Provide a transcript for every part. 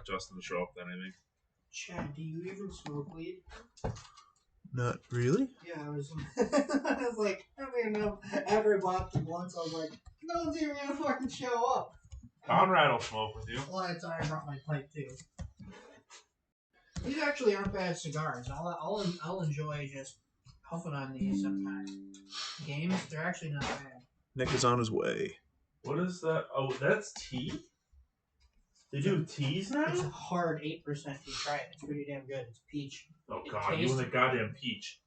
expect Justin to show up then, I think. Chad, do you even smoke weed? Not really. Yeah, I was like, I don't even know. After I bought them once, I was like, no one's even gonna fucking show up. Conrad will smoke with you. Well, that's why I brought my pipe too. These actually aren't bad cigars. I'll enjoy just puffing on these sometimes. Games, they're actually not bad. Nick is on his way. What is that? Oh, that's tea? They do teas now? It's a hard 8%. You try it. It's pretty damn good. It's peach. Oh, God. You and the goddamn peach.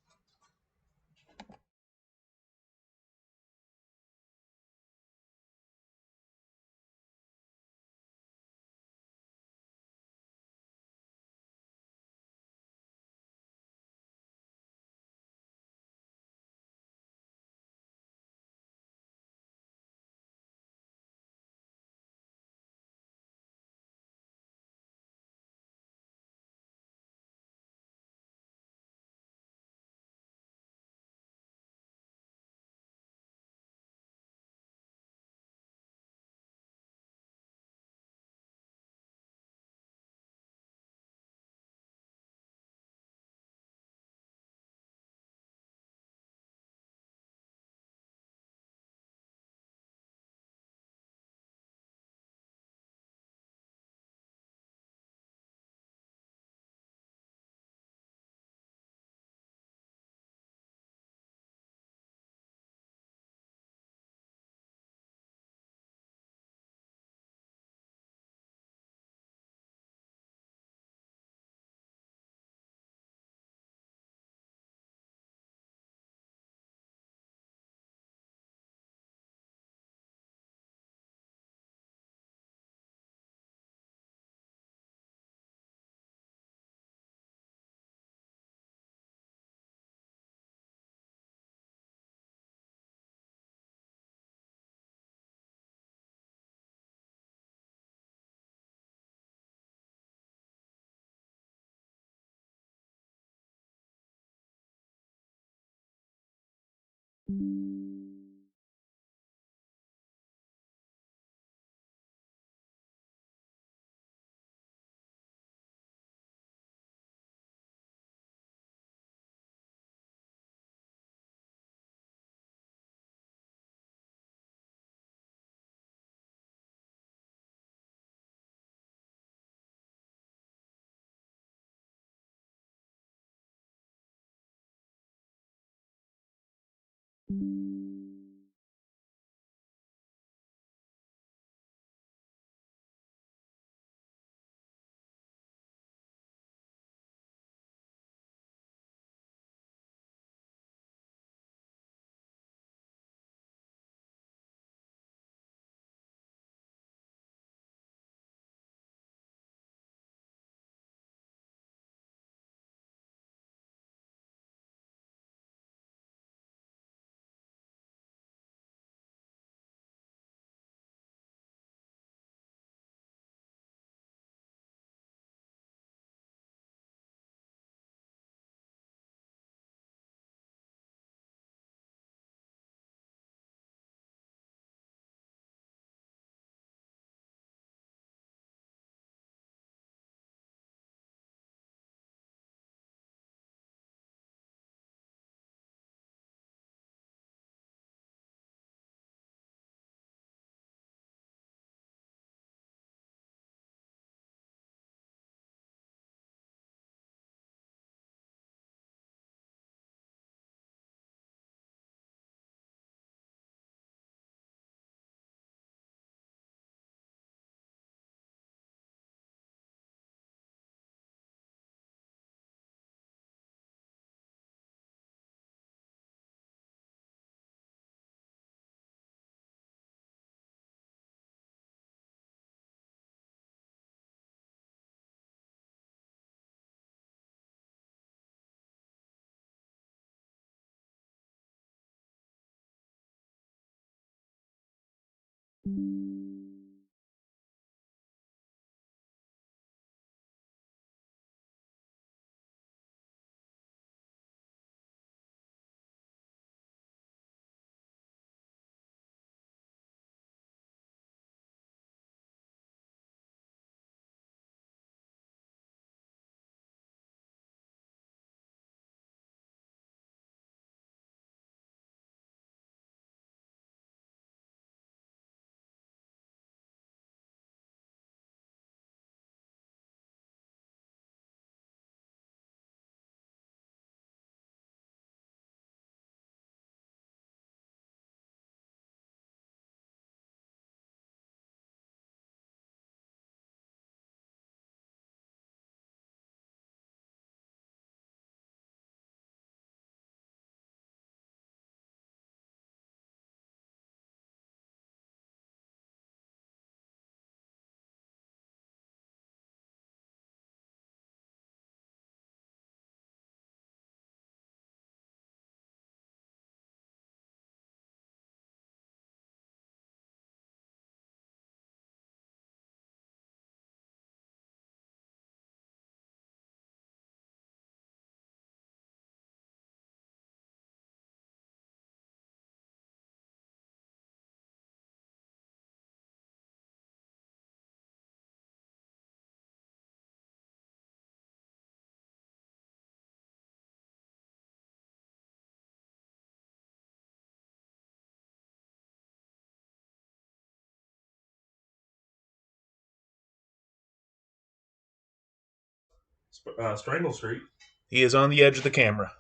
Strangle Street. He is on the edge of the camera.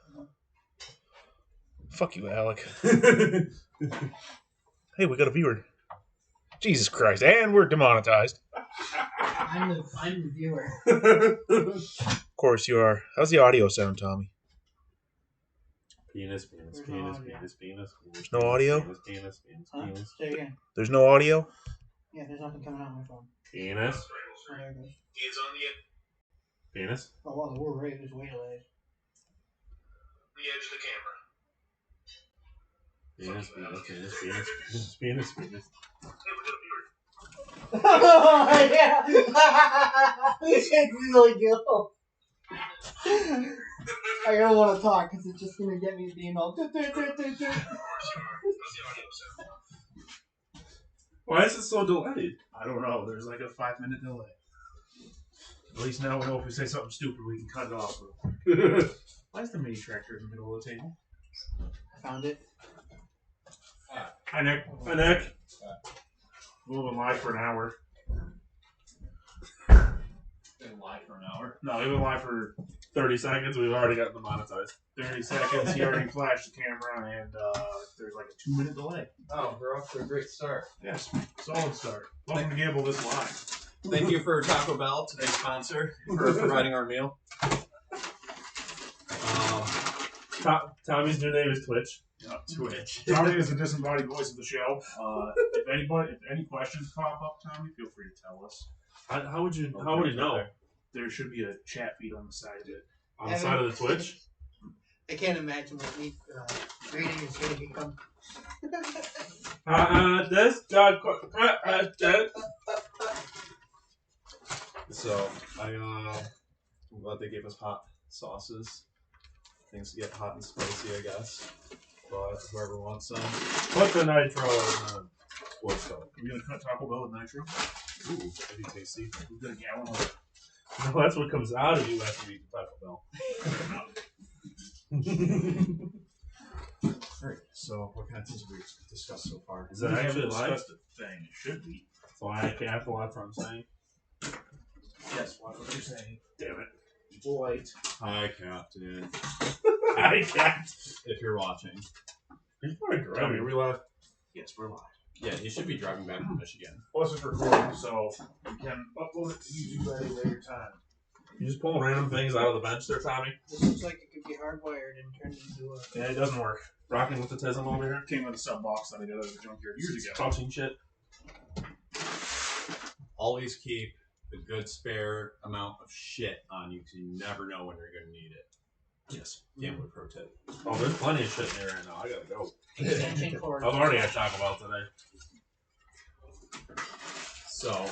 Fuck you, Alec. Hey, we got a viewer. Jesus Christ, and we're demonetized. I'm the viewer. Of course you are. How's the audio sound, Tommy? Penis. There's no audio? Penis. Huh? Say again. There's no audio? Yeah, there's nothing coming out of my phone. Penis. Oh, there it goes. He is on the edge. Penis. Oh, wow, the word right is way delayed. The edge of the camera. Penis. Hey, we got a viewer. Oh, yeah! It's really good. I don't want to talk because it's just going to get me being all... Of course you are. How's the audio sound? Why is it so delayed? I don't know. There's like a 5-minute delay. At least now we know if we say something stupid, we can cut it off. Why is the mini tractor in the middle of the table? I found it. Hi, Nick. Hi, Nick. We've been live for an hour. Been live for an hour. No, we've been live for 30 seconds. We've already got demonetized. 30 seconds. He already flashed the camera, and there's like a 2-minute delay. Oh, we're off to a great start. Yes, solid start. Welcome to Gamble This Live. Thank you for Taco Bell, today's sponsor, for providing our meal. Tommy's new name is Twitch. Twitch. Tommy is the disembodied voice of the show. If any questions pop up, Tommy, feel free to tell us. How would you know? There should be a chat feed on the side of it. On the side of the Twitch? I can't imagine what me reading is going to become. This God. So, I'm glad they gave us hot sauces. Things to get hot and spicy, I guess. But whoever wants some. Put the nitro in the sports stuff. Are we going to cut Taco Bell with nitro? Ooh, that'd be tasty. We've got a gallon of it. No, that's what comes out of you after you eat the Taco Bell. Alright, so what kind of things have we discussed so far? Is that We actually haven't live? discussed a thing. It should be. So I can't watch what I'm saying. Yes, what you're saying. Damn it. Polite. Hi, Captain. I can't. If you're watching. He's probably driving. Are we live? Yes, we're live. Yeah, he should be driving back from Michigan. Plus, it's recording, so we can upload it to YouTube at a later time. You just pulling random things out of the bench there, Tommy? This looks like it could be hardwired and turned into a... Yeah, it doesn't work. Rocking with the Tism over here? Came with a sub box that I got out of the junkyard years ago. Touching shit. Always keep a good spare amount of shit on you because you never know when you're going to need it. Yes. Gambler pro tip. Oh, there's plenty of shit in here right now. I gotta go. extension cord. I was already at Taco Bell today. So,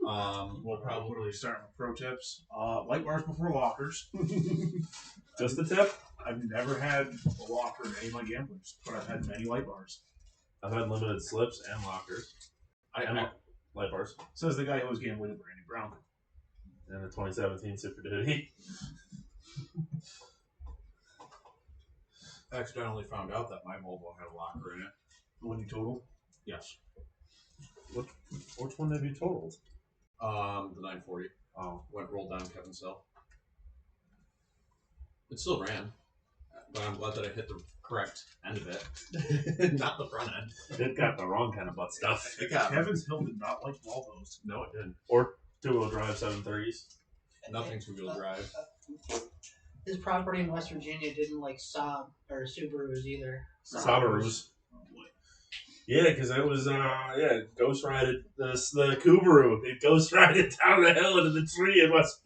We'll probably start with pro tips. Light bars before lockers. Just the tip? I've never had a locker in any of my gamblers, but I've had many light bars. I've had limited slips and lockers. And light bars. Says the guy who was gambling with Brandon Brown. And the 2017 Super Duty. accidentally found out that my Volvo had a locker in it. The one you totaled? Yes. Which one have you totaled? The 940. Oh. Rolled down Kevin's cell. It still ran, but I'm glad that I hit the correct end of it, not the front end. It got the wrong kind of butt stuff. It got Kevin's Hill did not like Volvos. no, it didn't. Or two-wheel drive 730s. Nothing two-wheel drive. His property in West Virginia didn't like Saab or Subarus either. Subarus. Oh boy. Yeah, because it was, ghost rided the Subaru. It ghost rided down the hill into the tree in West.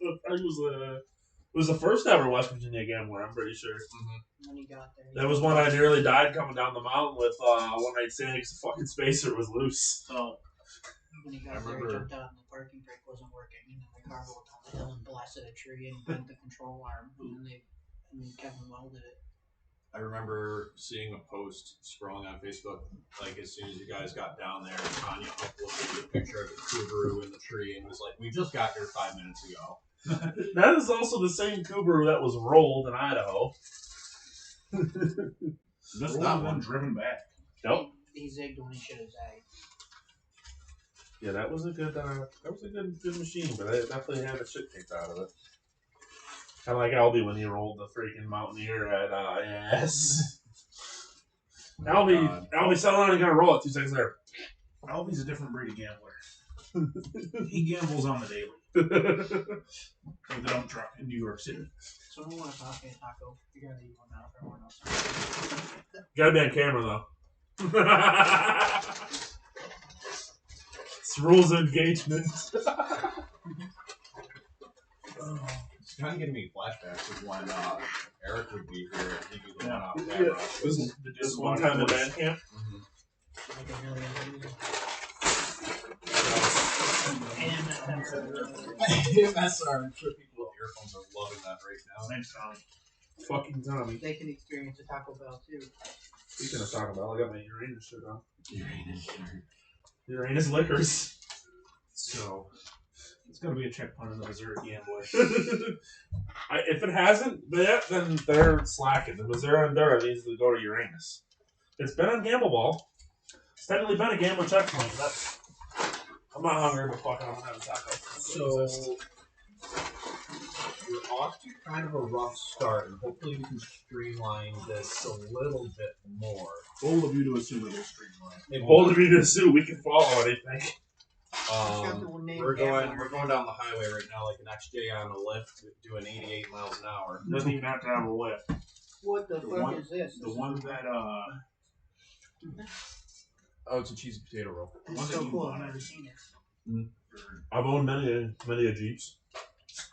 It was the first ever West Virginia gambler, I'm pretty sure. Mm-hmm. When he got there. That was when I nearly died coming down the mountain with one night standing because the fucking spacer was loose. Oh. When he got there, he jumped out and the parking brake wasn't working, and then the car rolled down the hill and blasted a tree and bent the control arm, and then Kevin welded it. I remember seeing a post scrolling on Facebook, like as soon as you guys got down there, Tanya uploaded a picture of the Subaru in the tree and was like, "We just got here 5 minutes ago." That is also the same Subaru that was rolled in Idaho. This Rolled that one. one driven back. Nope. He zigged when he should have zagged. Yeah, that was a good, good machine, but I definitely had the shit kicked out of it. Kind of like Albie when he rolled the freaking Mountaineer at yes. Albie settled on and got to roll it 2 seconds later. Albie's a different breed of gambler. He gambles on the daily. With a dump truck in New York City. Someone want to talk a taco? You gotta eat one now for everyone else. Gotta be on camera though. It's rules of engagement. It's kind of giving me flashbacks of when Eric would be here and he'd be going off camera. This one time in band camp. Like a million views. MSR, I'm sure people with earphones are loving that right now. Thanks, Tommy. Fucking Tommy. They can experience a Taco Bell too. Speaking of Taco Bell, I got my Uranus shirt on. Uranus shirt. Uranus liquors. So, it's got to be a checkpoint in the Missouri gambler. If it hasn't yet, then they're slacking. The Missouri Endura needs to go to Uranus. It's been on Gamble Ball. It's technically been a gambler checkpoint. I'm not hungry, but fucking I'm gonna have a taco. So, you're off to kind of a rough start, and hopefully we can streamline this a little bit more. Bold of you to assume it is streamlined. Bold of you to assume we can follow anything. We're going down the highway right now like an XJ on a lift, doing 88 miles an hour. Doesn't even have to have a lift. What the fuck is this? The one that Oh, it's a cheesy potato roll. It's so cool. I've never seen it. I've owned many a Jeeps.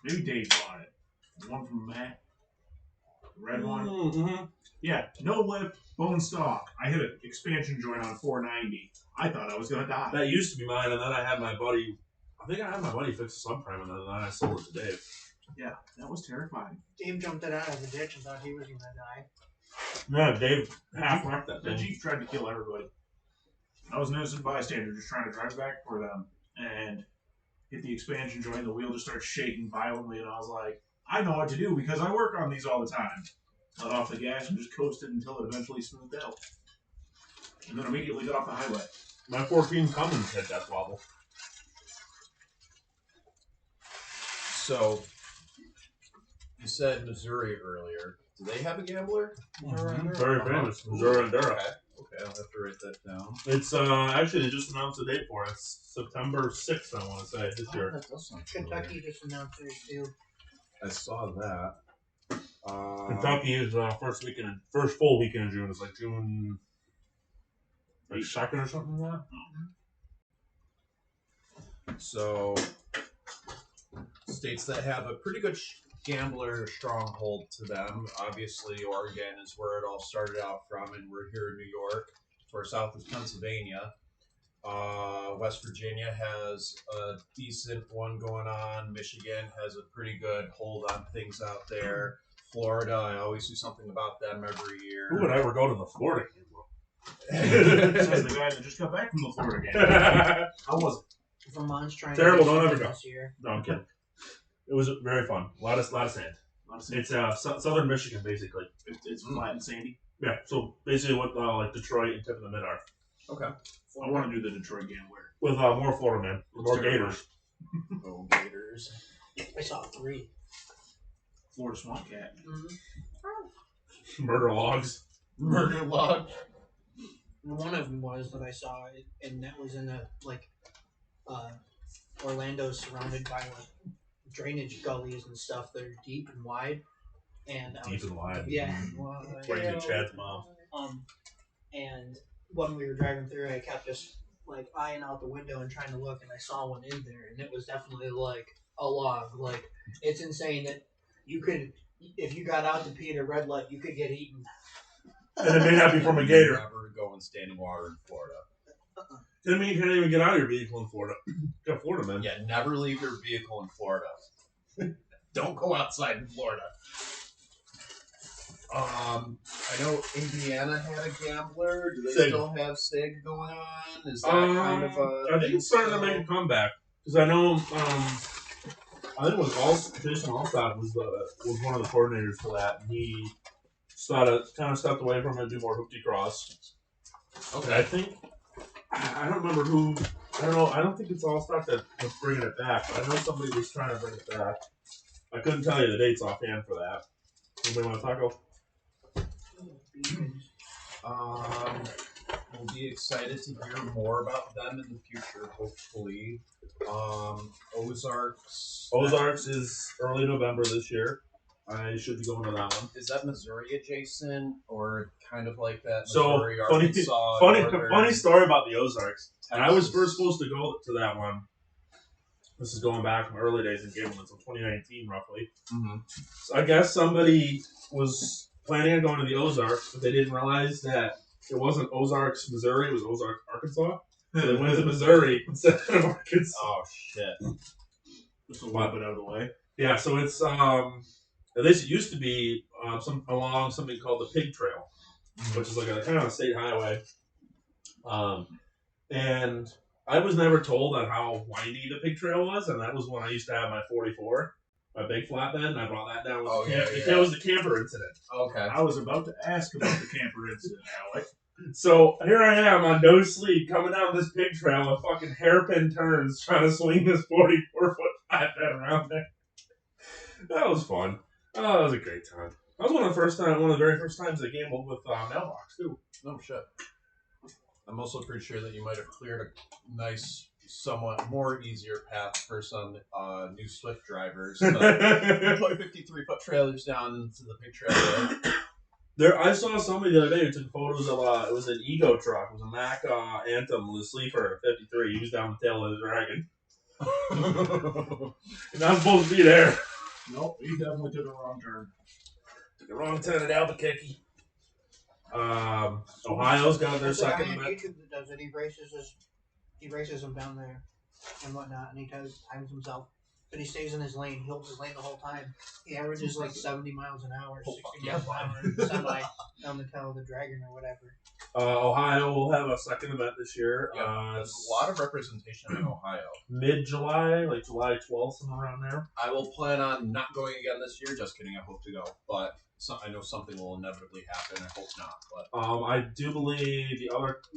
maybe Dave bought it. The one from Matt. The red one. Mm-hmm. Yeah, no lift, bone stock. I hit an expansion joint on 490. I thought I was gonna die. That used to be mine, and then I had my buddy. I think I had my buddy fix the subprime, and then I sold it to Dave. Yeah, that was terrifying. Dave jumped it out of the ditch and thought he was gonna die. No, Dave half wrecked that The thing. Jeep tried to kill everybody. I was an innocent bystander just trying to drive back for them and hit the expansion joint. The wheel just starts shaking violently, and I was like, I know what to do because I work on these all the time. Let off the gas and just coasted until it eventually smoothed out. And then immediately got off the highway. My 14 Cummins had death wobble. So, you said Missouri earlier. Do they have a gambler? Very famous. Missouri Endura. Okay, I'll have to write that down. It's actually they just announced a date for it. It's September 6th, I want to say, this year. That does sound Kentucky just announced theirs too. I saw that. Kentucky is first full weekend in June. It's like June like 2nd or something like that. So, states that have a pretty good gambler stronghold to them. Obviously, Oregon is where it all started out from, and we're here in New York. To our south is Pennsylvania. West Virginia has a decent one going on. Michigan has a pretty good hold on things out there. Florida, I always do something about them every year. Who would ever go to the Florida game? Says the guy that just got back from the Florida game. How was it? Vermont's trying Terrible, to do don't ever something go. this year. No, I'm kidding. It was very fun. A lot of sand. It's southern Michigan, basically. It's flat and sandy. Yeah, so basically what like Detroit and tip of the mid are. Okay. I want to do the Detroit gambler. With more Florida man. More Gators. Oh, Gators. I saw 3. Florida Swamp Cat. Mm-hmm. Murder logs. Murder log. One of them was that I saw, and that was in Orlando's surrounded by like drainage gullies and stuff that are deep and wide. And Deep and wide. yeah, well, Where you get Chad's mom. And when we were driving through, I kept just like eyeing out the window and trying to look, and I saw one in there, and it was definitely like a log. Like, it's insane that you could, if you got out to pee at a red light, you could get eaten. And it may not be from a gator. Never go in standing water in Florida. Doesn't mean you can't even get out of your vehicle in Florida. Got Florida, man. Yeah, never leave your vehicle in Florida. Don't go outside in Florida. I know Indiana had a gambler. Do they SIG. still have SIG going on? Is that kind of a... I think it's starting to make a comeback. Because I know, I think it was Jason Allstott was one of the coordinators for that. And he kind of stepped away from it, do more hoopty cross. Okay. And I think, I don't remember who, I don't know, I don't think it's Allstott that was bringing it back. But I know somebody was trying to bring it back. I couldn't tell you the dates offhand for that. Anybody want a taco? We'll be excited to hear more about them in the future, hopefully. Ozarks. Ozarks is early November this year. I should be going to that one. Is that Missouri adjacent or kind of like that So Missouri, funny, Arkansas, funny story about the Ozarks. And I was Texas? first supposed to go to that one. This is going back from early days in Gambling, so 2019 roughly. Mm-hmm. So I guess somebody was planning on going to the Ozarks, but they didn't realize that it wasn't Ozarks, Missouri. It was Ozarks, Arkansas. So they went to Missouri instead of Arkansas. Oh shit! Just a little bit out of the way. Yeah, so it's at least it used to be along something called the Pig Trail, which is like a kind of a state highway. And I was never told on how windy the Pig Trail was, and that was when I used to have my 44, my big flatbed, and I brought that down with that was the camper incident. Okay. I was about to ask about the camper incident, Alec. So here I am on no sleep coming down this Pig Trail with fucking hairpin turns trying to swing this 44-foot flatbed around there. That was fun. Oh, that was a great time. That was one of the very first times I gambled with Mailbox too. No shit. I'm also pretty sure that you might have cleared a nice, somewhat more easier path for some new Swift drivers. Put 53-foot trailers down to the Pig Trail. I saw somebody the other day who took photos of it was an Ego truck. It was a Mack Anthem with a sleeper 53. He was down the tail of the dragon. You're not supposed to be there. Nope, he definitely took a wrong turn. Took a wrong turn at Albuquerque. Ohio's got their There's a guy second on event. YouTube that does it. He races them down there and whatnot, and he times himself. But he stays in his lane. He holds his lane the whole time. He averages like 70 miles an hour, 60 miles an hour, semi down the tail of the dragon or whatever. Ohio will have a second event this year. There's a lot of representation in Ohio. Mid-July, like July 12th, somewhere around there. I will plan on not going again this year. Just kidding. I hope to go, but I know something will inevitably happen. I hope not. But I do believe the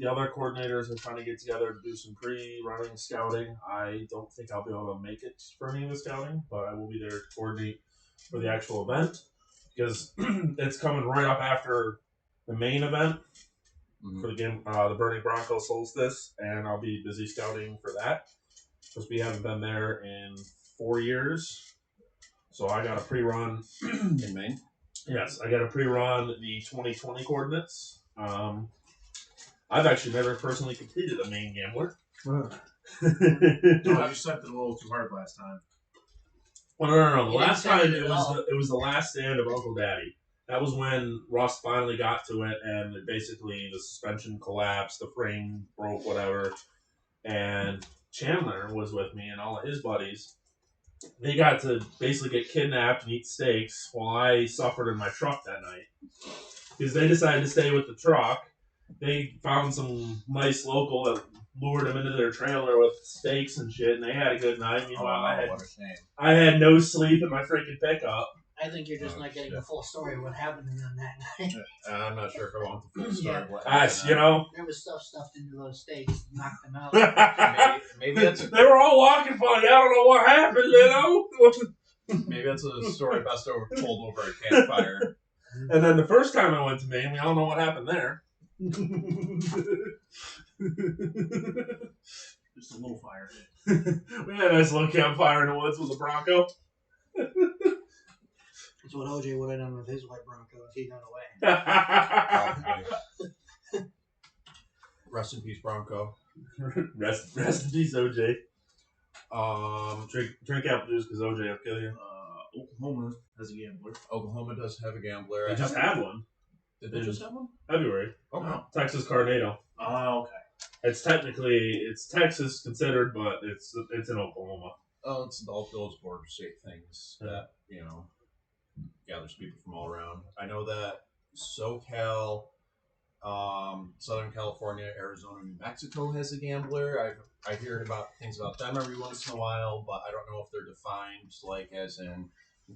other coordinators are trying to get together to do some pre-running scouting. I don't think I'll be able to make it for any of the scouting, but I will be there to coordinate for the actual event because it's coming right up after the main event for the game, the Burning Bronco Solstice, and I'll be busy scouting for that because we haven't been there in 4 years. So I got a pre-run in Maine. Yes, I got to pre-run the 2020 coordinates. I've actually never personally completed a main gambler. Oh, you set it a little too hard last time. Well, no. The You last didn't set time it it at was all. it was the last stand of Uncle Daddy. That was when Russ finally got to it, and basically the suspension collapsed, the frame broke, whatever. And Chandler was with me and all of his buddies. They got to basically get kidnapped and eat steaks while I suffered in my truck that night. Because they decided to stay with the truck. They found some nice local that lured them into their trailer with steaks and shit, and they had a good night. Meanwhile, What a shame. I had no sleep in my freaking pickup. I think you're just not getting the full story of what happened to them that night. I'm not sure if I want the full story. Yeah. Of what As happened. you know, There was stuff stuffed into those steaks, knocked them out. Maybe that's they were all walking funny. I don't know what happened. You know. maybe that's a story best told over a campfire. And then the first time I went to Maine, we all know what happened there. Just a little fire. We had a nice little campfire in the woods with a Bronco. That's what OJ would have done with his white Bronco if he got away. Rest in peace, Bronco. rest in peace, OJ. Um, Drink apple juice because OJ will kill you. Oklahoma has a gambler. Oklahoma does have a gambler. They just had one. Did they just have one? February. Okay. Texas Tornado. Oh, okay. It's Texas considered, but it's in Oklahoma. Oh, it's all those border state things that, gathers people from all around. I know that SoCal, Southern California, Arizona, New Mexico has a gambler. I hear about things about them every once in a while, but I don't know if they're defined like as in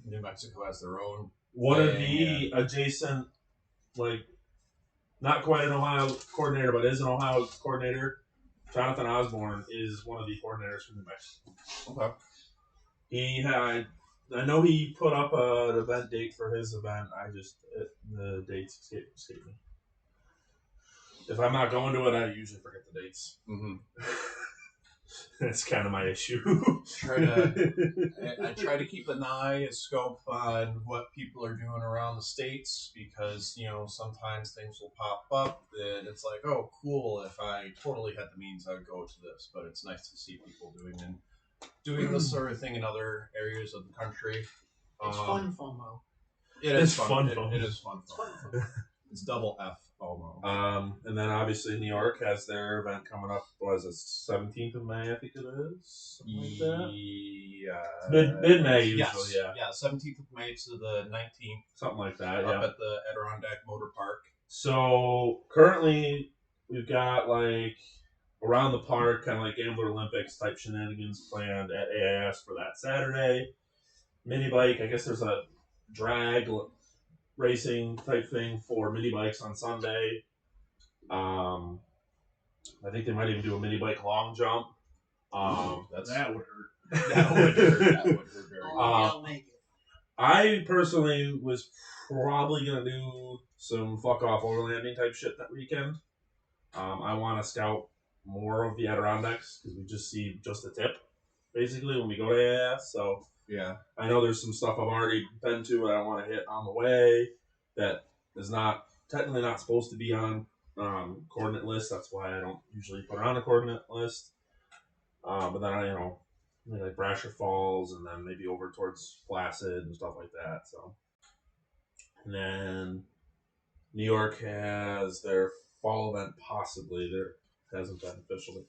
New Mexico has their own. One of the adjacent, like, not quite an Ohio coordinator, but is an Ohio coordinator, Jonathan Osborne, is one of the coordinators from New Mexico. Okay. He had I know he put up an event date for his event. The dates escape me. If I'm not going to it, I usually forget the dates. Mm-hmm. That's kind of my issue. I try to keep an eye, a scope on what people are doing around the states because sometimes things will pop up that it's like, oh, cool. If I totally had the means, I would go to this. But it's nice to see people doing this sort of thing in other areas of the country. It's fun FOMO. It is fun. FOMO. It is fun FOMO. It's double F FOMO. And then obviously New York has their event coming up. What is it, 17th of May? I think it is. Something like that. Yeah. Mid May usually. Yes. Yeah. Yeah. 17th of May to the 19th. Something like that. Up at the Adirondack Motor Park. So currently we've got like around the park, kind of like Gambler Olympics type shenanigans planned at AIS for that Saturday. Mini bike. I guess there's a drag racing type thing for mini bikes on Sunday. I think they might even do a mini bike long jump. That would hurt. That would hurt. That would hurt very much. I'll make it. I personally was probably gonna do some fuck off overlanding type shit that weekend. I want to scout more of the Adirondacks because we just see just the tip basically when we go to AIS. So Yeah. I know there's some stuff I've already been to that I want to hit on the way that is not technically not supposed to be on coordinate list. That's why I don't usually put it on a coordinate list. But then maybe like Brasher Falls and then maybe over towards Placid and stuff like that. So, and then New York has their fall event possibly. There hasn't been officially.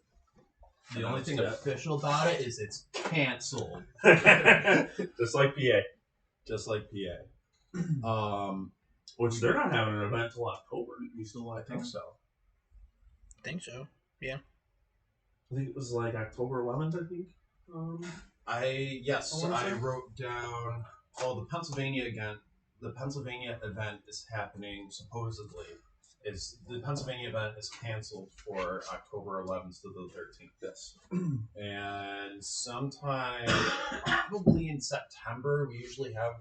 The only thing official about it is it's canceled. Just like PA. Just like PA. Which they're not having an event until October. You still like I think so. I think so. I think it was like October 11th, I think. I wrote down. Oh, the Pennsylvania event is happening supposedly. The Pennsylvania event is canceled for October 11th to the 13th. Yes. And sometime, probably in September, we usually have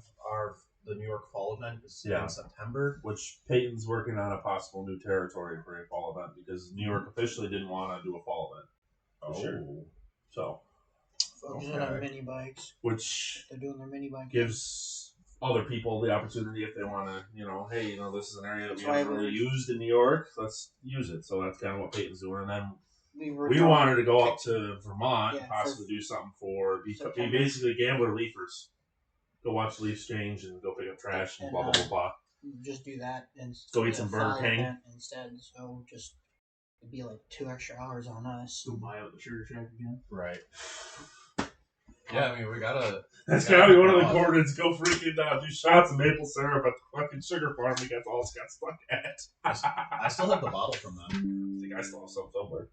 the New York Fall event is in September. Which Peyton's working on a possible new territory for a fall event because New York officially didn't want to do a fall event. Sure. So. Focusing on mini bikes. Which they're doing their mini bike. Gives other people the opportunity if they want to, hey, this is an area that we haven't really used in New York. Let's use it. So that's kind of what Peyton's doing. And then we wanted to go up to Vermont and possibly do something be basically gambler leafers. Go watch the Leafs change and go pick up trash and blah, blah, blah, blah. Just do that and go eat some Burger King instead. So just it'd be like 2 extra hours on us. Go buy out the sugar shack again. Right. Yeah, I mean, we gotta. That's gotta be one of the coordinates. Go freaking do shots of maple syrup at the fucking sugar farm we got stuck at. I still have the bottle from them. I think I still have some somewhere.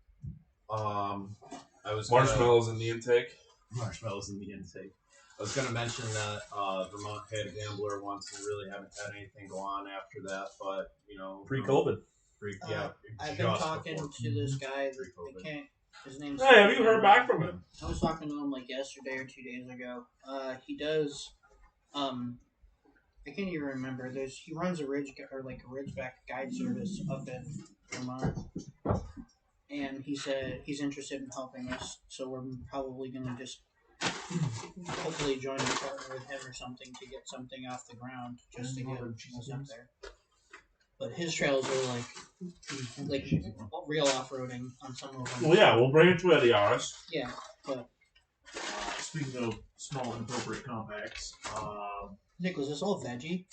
I was marshmallows in the intake. Marshmallows in the intake. I was gonna mention that Vermont had a gambler once, and really haven't had anything go on after that. But pre-COVID. I've been talking to this guy. I can't. His name's. Hey, have you heard back from him? I was talking to him like yesterday or 2 days ago. He does. I can't even remember. He runs a Ridgeback guide service up in Vermont, and he said he's interested in helping us. So we're probably gonna just hopefully join a partner with him or something to get something off the ground, just to get us up there. But his trails are like real off-roading on some of them. Well, yeah, we'll bring it to Ediaris. Yeah, but speaking of small inappropriate compacts, Nick, was this all veggie?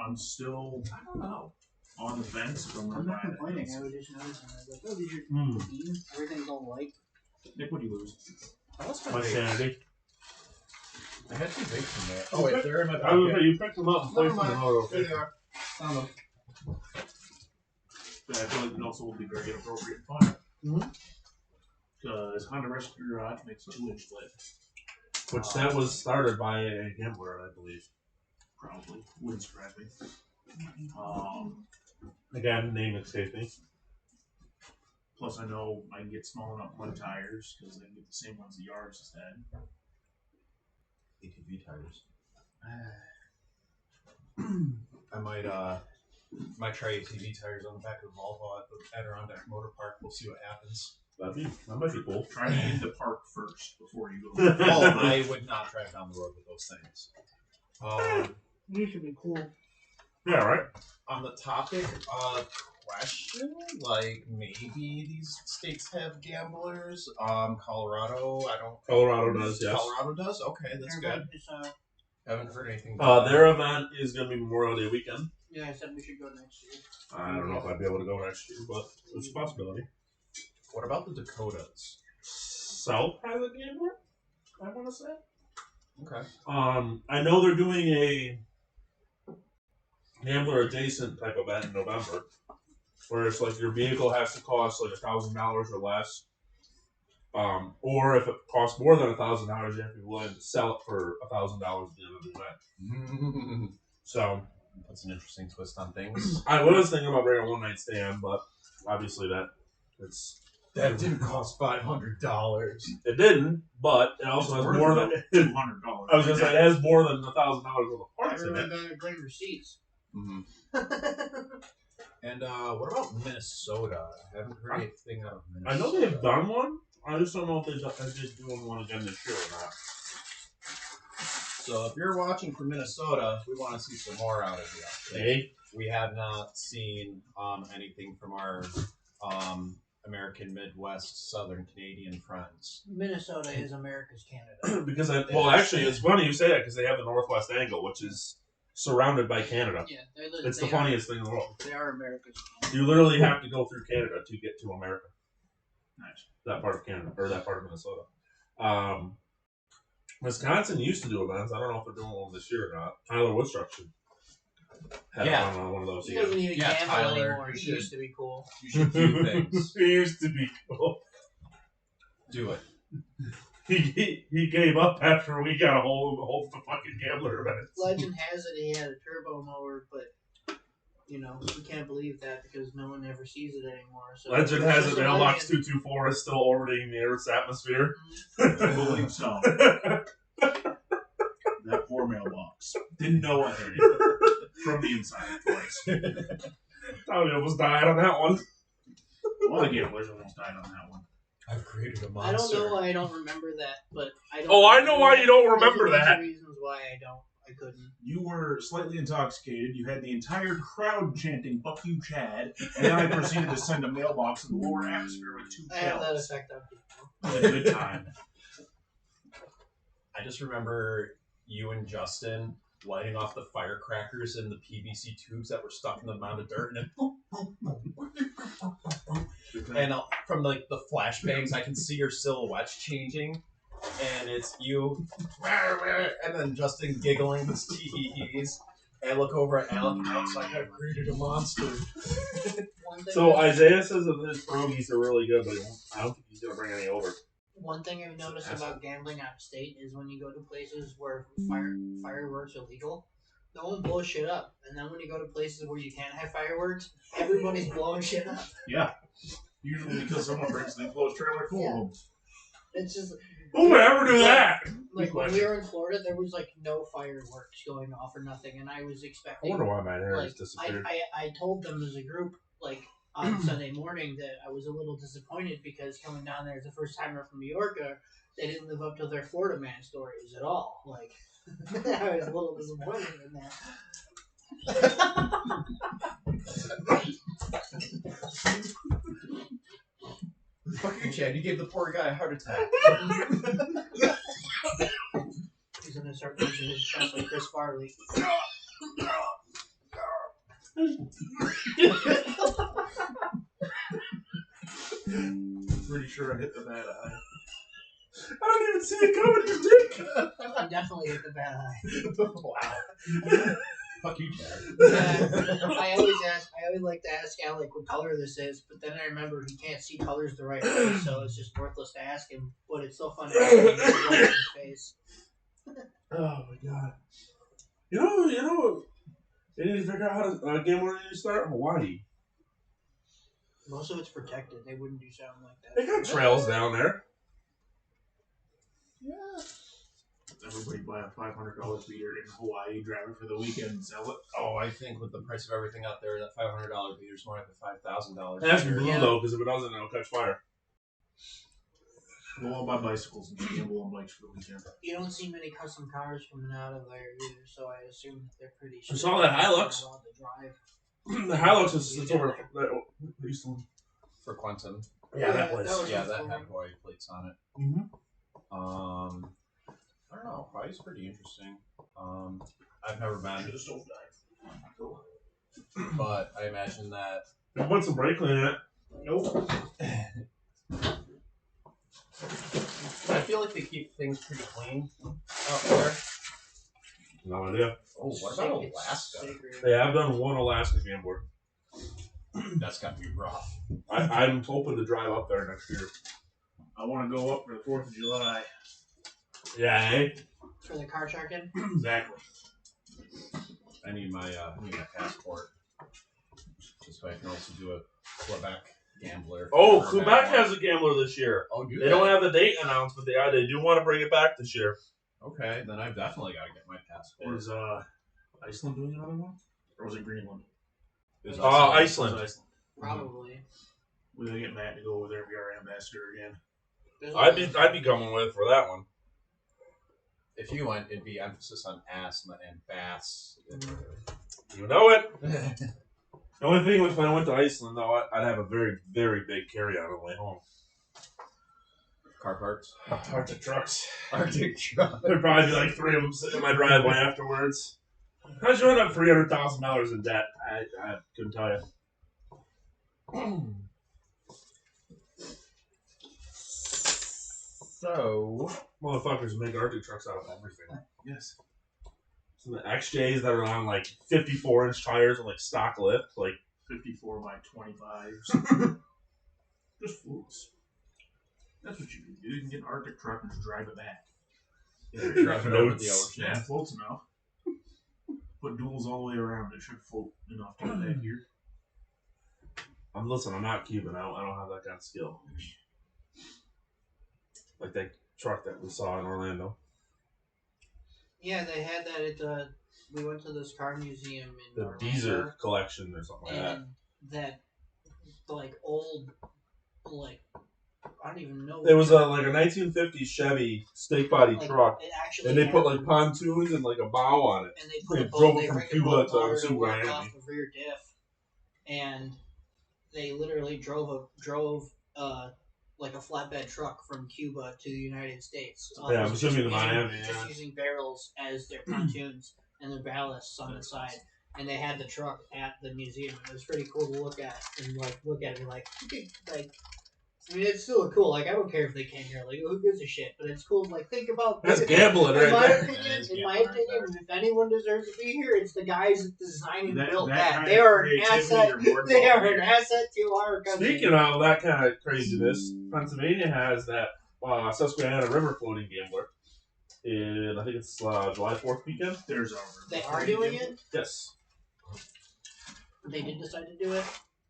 I'm still, I don't know, on the fence from. I'm not complaining. I was just noticing. I was like, oh, did you eat? Everything's all white. Nick, what do you lose? I lost my sanity. I had 2 bakes in there. Oh wait, they're in my pocket. I was you picked them up and placed them in the motor. There they are. Found them. But I feel like it also will be very inappropriate fun. Because Honda Rescue Garage makes a winch lift. Which that was started by a gambler, I believe. Probably. Wouldn't surprise me. Again, name escapes me. Plus, I know I can get small enough mud tires because I can get the same ones the yards instead. ATV tires. I might try ATV tires on the back of the Volvo at the Adirondack Motor Park. We'll see what happens. That might be cool. Try to hit the park first before you go. Oh, I would not drive down the road with those things. You should be cool. Yeah, right. On the topic of question, like maybe these states have gamblers. Colorado, I don't. Colorado does, yes. Colorado does. Okay, that's Their good. event is, Haven't heard anything. Their event is going to be Memorial Day weekend. yeah, I said we should go next year. I don't know if I'd be able to go next year, but it's a possibility. What about the Dakotas? South has a gambler, I want to say. Okay. I know they're doing a gambler adjacent type event in November, where it's like your vehicle has to cost like $1,000 or less, or if it costs more than $1,000, you have to be willing to sell it for $1,000 at the end of the event. So that's an interesting twist on things. I was thinking about bringing a one-night stand, but obviously that didn't cost $500. It didn't, but it also has more than $200. I was gonna say it has more than $1,000 worth of parts in it. Everyone better bring receipts. Mm-hmm. And what about Minnesota? I haven't heard anything out of Minnesota. I know they've done one. I just don't know if they're doing one again this year or not. So if you're watching from Minnesota, we want to see some more out of you. Hey? We have not seen anything from our American Midwest Southern Canadian friends. Minnesota is America's Canada. Because actually, it's funny you say that because they have the Northwest Angle, which is surrounded by Canada. Yeah, it's the funniest thing in the world. They are America's Canada. You literally have to go through Canada to get to America. Nice. That part of Canada, or that part of Minnesota. Wisconsin used to do events. I don't know if they're doing one this year or not. Tyler Woodstruck should have one of those. He doesn't even gamble Tyler, anymore. He used to be cool. You should do things. He used to be cool. Do it. He gave up after we got a hold of the fucking gambler events. Legend has it he had a turbo mower, but you can't believe that because no one ever sees it anymore. So Legend has it Mailbox 224 is still orbiting the Earth's atmosphere. I believe so. That poor mailbox. Didn't know it from the inside twice. Tommy almost died on that one. Well, the gamblers almost died on that one. I've created a monster. I don't know why I don't remember that, but I don't. Oh, I know why you don't remember There's a bunch that. of reasons why I couldn't. You were slightly intoxicated. You had the entire crowd chanting "Fuck you, Chad," and then I proceeded to send a mailbox in the lower atmosphere with 2 I have that shells. effect on people. It was a good time. I just remember you and Justin lighting off the firecrackers in the PVC tubes that were stuck in the mound of dirt, and then boom, boom, boom, and from like the flashbangs, I can see your silhouettes changing, and it's you, and then Justin giggling his tee-hee-hees. And I look over at Alec, and Alec's like, I've created a monster. So Isaiah says that his pierogies are really good, but I don't think he's gonna bring any over. One thing I've noticed about gambling out of state is when you go to places where fireworks are legal, no one blows shit up. And then when you go to places where you can't have fireworks, everybody's blowing shit up. Yeah. Usually because someone brings the enclosed trailer full of them. It's just... Who would ever do that? Like when we were in Florida, there was like no fireworks going off or nothing, and I was I expecting... wonder why my hair like, has disappeared. I told them as a group, like, on Sunday morning that I was a little disappointed because coming down there as a first timer from New York, they didn't live up to their Florida man stories at all. Like, I was a little disappointed in that. Fuck you, Chad. You gave the poor guy a heart attack. He's gonna start punching his chest like Chris Farley. Pretty sure I hit the bad eye. I didn't even see it coming, you dick! I definitely hit the bad eye. Wow. Fuck you, Chad. I always like to ask Alec what color this is, but then I remember he can't see colors the right way, so it's just worthless to ask him. But it's so fun to ask him in his face. Oh my god. You know, they need to figure out how to gamble where you start in Hawaii. Most of it's protected. They wouldn't do something like that. They got trails down there. Yeah. everybody buy a $500 beater in Hawaii, drive it for the weekend, and sell it. Oh, I think with the price of everything out there, that $500 beater is more like the $5,000. It has to be blue Yeah. though, because if it doesn't, it'll catch fire. We'll all buy bicycles and gamble on bikes for the weekend. You don't see many custom cars coming out of there either, so I assume that they're pretty. I saw that Hilux. allowed to drive. The Hilux is it's over Eastland. For Quentin. Yeah, that Yeah, place. that was- Yeah, that had Hawaii plates on it. Mm-hmm. I don't know. Hawaii's pretty interesting. I've never been, Just don't die. but I imagine that. They put some brake clean in it. Nope. I feel like they keep things pretty clean out there. No idea. Oh, what about Alaska? Yeah, I've done one Alaska gambler. That's got to be rough. I'm hoping to drive up there next year. I want to go up for the 4th of July. Yeah, eh? For the car check-in? Exactly. I need my passport. Just so I can also do a Quebec gambler. Oh, Quebec has a gambler this year. Oh, do They don't have the date announced, but they do want to bring it back this year. Okay, then I've definitely got to get my passport. Is Iceland doing another one? Or was it Greenland? Is Iceland. It was Iceland. Probably. We're going to get Matt to go over there and be our ambassador again. There's I'd be coming with for that one. If you went, it'd be emphasis on ass and bass. You know it. The only thing was when I went to Iceland, though, I'd have a very, very big carry-on on the way home. Car parts. Arctic trucks. Arctic truck. There'd probably be like 3 of them sitting in my driveway afterwards. How'd you end up $300,000 in debt? I couldn't tell you. So, Motherfuckers make Arctic trucks out of everything. Yes. Some of the XJs that are on like 54-inch tires with like stock lift, like 54 by 25s. Just fools. That's what you can do. You can get an Arctic truck and just drive it back. drive it over the ocean. Yeah, it floats enough. Put duals all the way around. It should float enough to get back here. I'm not Cuban. I don't have that kind of skill. Like that truck that we saw in Orlando. Yeah, they had that at the. We went to this car museum in The Orlando, Deezer collection or something like that. and that like old, like I don't even know. It was like a 1950s Chevy stake body like, truck, It actually and they had- put like pontoons and like a bow on it. and they put they a drove boat, it they from rigged a Cuba boat to motor Super work Miami. off the rear diff, and they literally drove like a flatbed truck from Cuba to the United States. Yeah, I'm Just assuming to using- Miami. Just Yeah. using barrels as their pontoons and their ballasts on the side. And they had the truck at the museum. It was pretty cool to look at and look at it and I mean, it's still cool. Like, I don't care if they came here. Like, who gives a shit? But it's cool. Like, think about That's gambling in right my there. opinion, That is in my gambling opinion, right if anyone deserves to be here, it's the guys that designed and built that. kind They of are an creativity asset. you're more They are involved an in. asset to our country. Speaking of that kind of craziness, Pennsylvania has that Susquehanna River floating gambler. And I think it's July 4th weekend. There's our. They are doing it. Yes. They did decide to do it.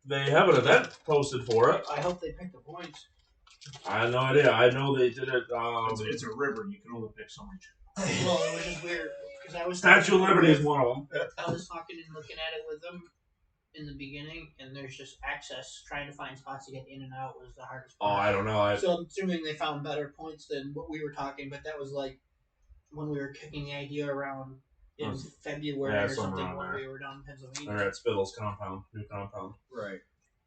They have an event posted for it. I hope they pick the points. I have no idea. I know they did it. It's a river. You can only pick so much. Well, it was just weird because I was Statue of Liberty is one of them. I was talking and looking at it with them in the beginning, and there's just access. Trying to find spots to get in and out was the hardest Oh, part. I don't know. So I'm assuming they found better points than what we were talking, but that was like when we were kicking the idea around in February yeah, or somewhere something around when there. we were down in Pennsylvania. They're at Spittle's compound, new compound. Right.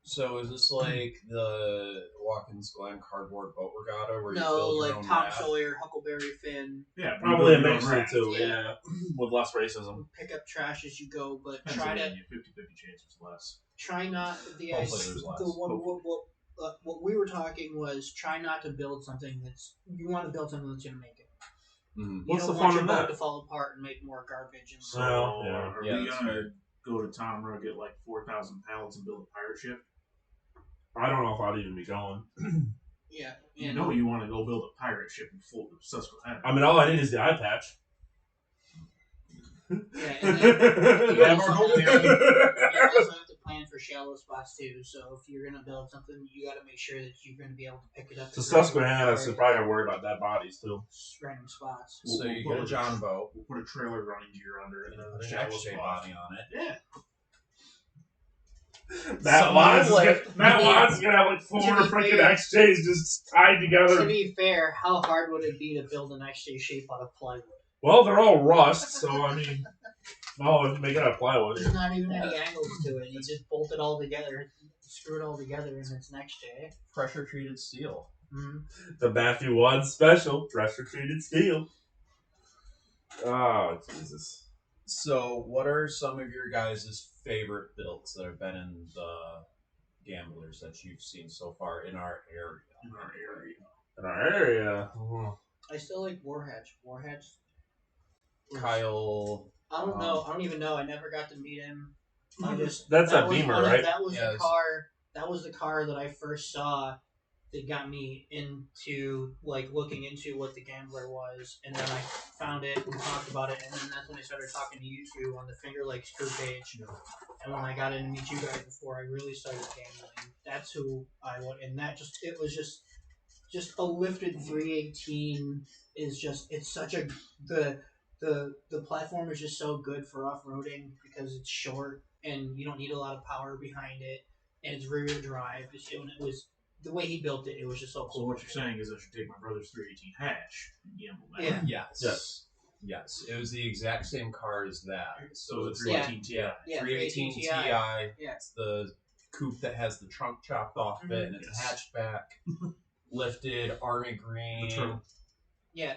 So is this like the Watkins Glen cardboard boat regatta where you No, build your like own Tom raft? Sawyer, Huckleberry Finn, Yeah, Probably a we built mix our of own the two, Yeah. yeah. With less racism. pick up trash as you go, but try to Pennsylvania, 50-50 chance it's less. try not the Hopefully there's less. the one what we were talking was try not to build something that's you want to build something that's gonna make it. Mhm. You What's don't the want fun your in boat that? to fall apart and make more garbage and So, Well, yeah. are Yeah, we that's gonna fair. go to Tonra, get like 4,000 pallets and build a pirate ship? I don't know if I'd even be going. yeah. You And know you want to go build a pirate ship and float to Susquehanna. I mean, all I need is the eye patch. yeah, and then you Yeah, also we're have to- hoping. you also have to plan for shallow spots too. So if you're gonna build something, you got to make sure that you're gonna be able to pick it up. So Susquehanna should probably gotta worry about dead bodies too. Random spots. So you get a John boat. We'll put a trailer running gear under it, And and put a an shallow X-ray spot. body on it. Yeah. Matt Watts is gonna have like 4 To be freaking fair- XJs just tied To together. be fair, how hard would it be to build an XJ shape out of plywood? Well, they're all rust, so I mean, no, if you make it out of plywood. There's not even any angles to it. You just bolt it all together, screw it all together, and it's an XJ. Pressure treated steel. Mm-hmm. The Matthew One special, pressure treated steel. Oh Jesus! So, what are some of your guys' favorite builds that have been in the Gamblers that you've seen so far in our area? In our area, I still like Warhatch. Warhatch. Kyle. I don't know. I don't even know. I never got to meet him. I just That's that a was Beamer, one of- right? That was Yes. the car. That was the car that I first saw that got me into like looking into what the Gambler was, and then I found it and talked about it, and then that's when I started talking to you two on the Finger Lakes crew page. And when I got in to meet you guys before I really started gambling, that's who I went. And that it was just a lifted 318 is just it's such a the platform is just so good for off roading because it's short and you don't need a lot of power behind it, and it's rear wheel drive. And it was the way he built it. It was just so cool. So what you're saying is I should take my brother's 318 hatch and gamble that. Yeah. Yes. Yes. Yes. It was the exact same car as that. So the it's 318 Ti. Yeah, 318 Ti. Yeah. It's the coupe that has the trunk chopped off of it, and it's Yes. hatchback, lifted, army green, The turtle. Yeah.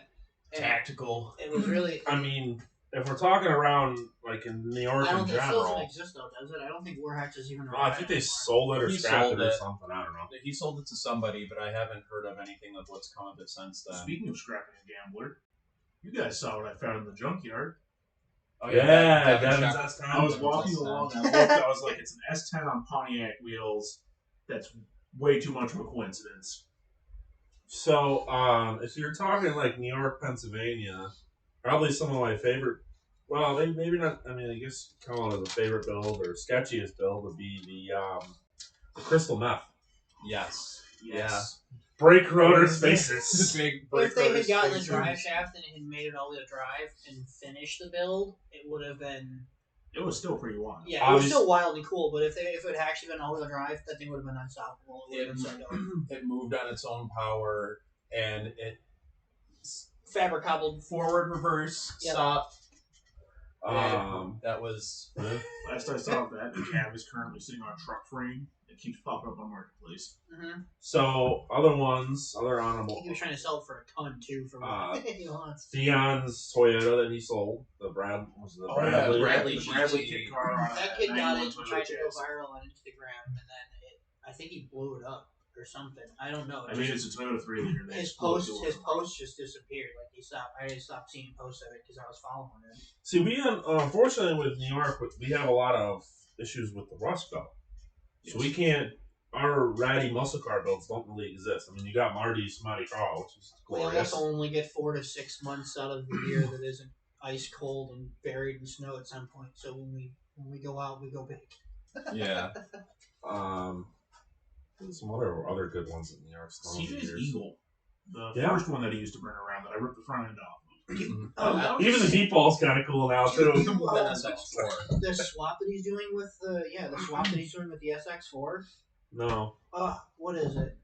And tactical. it was really. I mean, if we're talking around like in New York I don't in think it still doesn't general, exist though, does it? I don't think Warhatch is even. I think they sold it or He scrapped sold it or it. something. I don't know. He sold it to somebody, but I haven't heard of anything of what's come of it since then. Speaking of scrapping a gambler, you guys saw what I found in the junkyard. Oh Yeah, Devin Devin's Shop- S10. I was walking S10. along and I looked, I was like, it's an S10 on Pontiac wheels. That's way too much of a coincidence. So, if you're talking like New York, Pennsylvania, probably some of my favorite. Well, maybe not. I mean, I guess call it as a favorite build or sketchiest build would be the Crystal Meth. Yes. Yes. Brake rotor The spaces. big If they had breakers, gotten the big drive tubes. shaft and had made it all wheel drive and finished the build, it would have been It was still pretty wild. it was Obvious- still wild and cool. But if it had actually been all wheel drive, that thing would have been unstoppable. It would have been so dope. It moved on its own power, and it Fabric cobbled. forward, reverse, Yep. stop. Um, That was Last I saw that, the cab is currently sitting on a truck frame. It keeps popping up on Marketplace. Mm-hmm. so other ones, other He honorable. was trying to sell it for a ton too for what he wants. Theon's Toyota that he sold. The Bradley. Bradley The Bradley GT. kit car on That a kid got 91 it, Toyota tried to go Jazz. viral on Instagram, and then I think he blew it up or something. I don't know. I mean, it's a Toyota 3-liter. They his explode post door. just disappeared. Like I stopped seeing posts of it because I was following him. See, we unfortunately with New York, we have a lot of issues with the Rust Belt. So we can't. Our ratty muscle car builds don't really exist. I mean, you got Marty's Monte Carlo, which is We glorious. also only get 4 to 6 months out of the year that isn't ice cold and buried in snow at some point. So when we go out, we go big. yeah. There's some other good ones in New York. CJ's Eagle. The Yeah. first one that he used to bring around that I ripped the front end off. Even the deep ball's kind of cool now too. That SX4. The swap that he's doing with the SX4. No, What is it?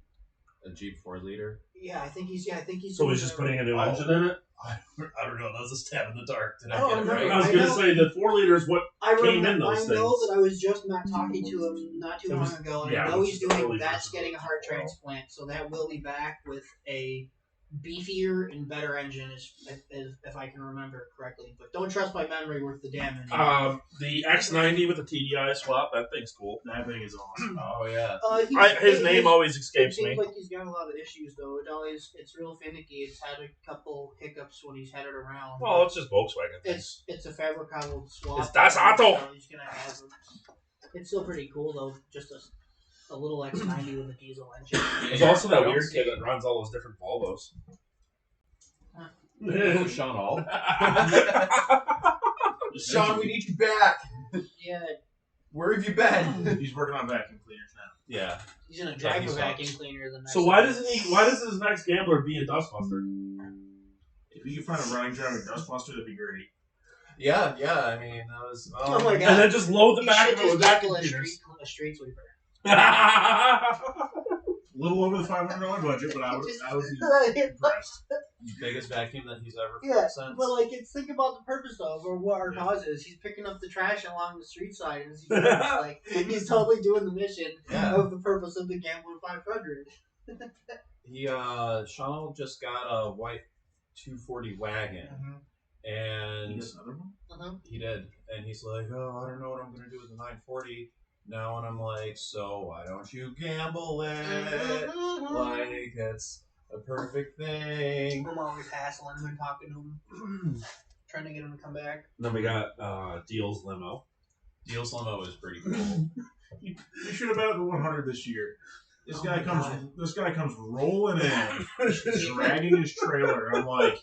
A Jeep 4-liter. Yeah, I think he's. so he's just putting a new engine in it. I don't know. That was a stab in the dark. Did I don't remember. I was I gonna know. say the 4-liter is what. came in those I know things. that I was just not talking to him not too It was- long ago, and yeah, I it know was he's just doing early that's versions getting a of heart the world. transplant, so that will be back with a beefier and better engine, if I can remember correctly. But don't trust my memory worth the damn anymore. The X90 with the TDI swap, that thing's cool. That thing is awesome. Oh yeah. His name always It escapes seems me. like he's got a lot of issues though. It's real finicky. It's had a couple hiccups when he's had it around. Well, it's just Volkswagen things. It's a fabric-cobbled swap. It's Das Auto. So he's gonna have it's still pretty cool though. Just a little X90 with a diesel engine. There's also that I don't weird see- kid that runs all those different Volvos. Oh, Sean All. Sean, we need you back. Yeah, Where have you been? He's working on vacuum cleaners now. Yeah. He's gonna drive he a sucks. vacuum cleaner the next. So why doesn't he? Why does his next gambler be a dustbuster? If you can find a running driving dustbuster, that'd be great. Yeah. I mean, that was. Oh my god! And then just load the He back should of it just with tackle vacuum a cleaners. street sweeper. Little over the $500 budget, but I would be impressed. Biggest vacuum that he's ever Yeah, felt since. but like, it's think about the purpose though, or what our cause is. He's picking up the trash along the street side, and he's like, he's totally doing the mission of the purpose of the Gambler 500. Sean just got a white 240 wagon, and He gets another one? he did, and he's like, oh, I don't know what I'm gonna do with the 940 now, and I'm like, so why don't you gamble it? Like, it's a perfect thing. I'm always hassling him and talking to him, trying to get him to come back. Then we got Deal's limo. Deal's limo is pretty cool. You should have bet at the 100 this year. This guy comes rolling in, dragging his trailer. I'm like,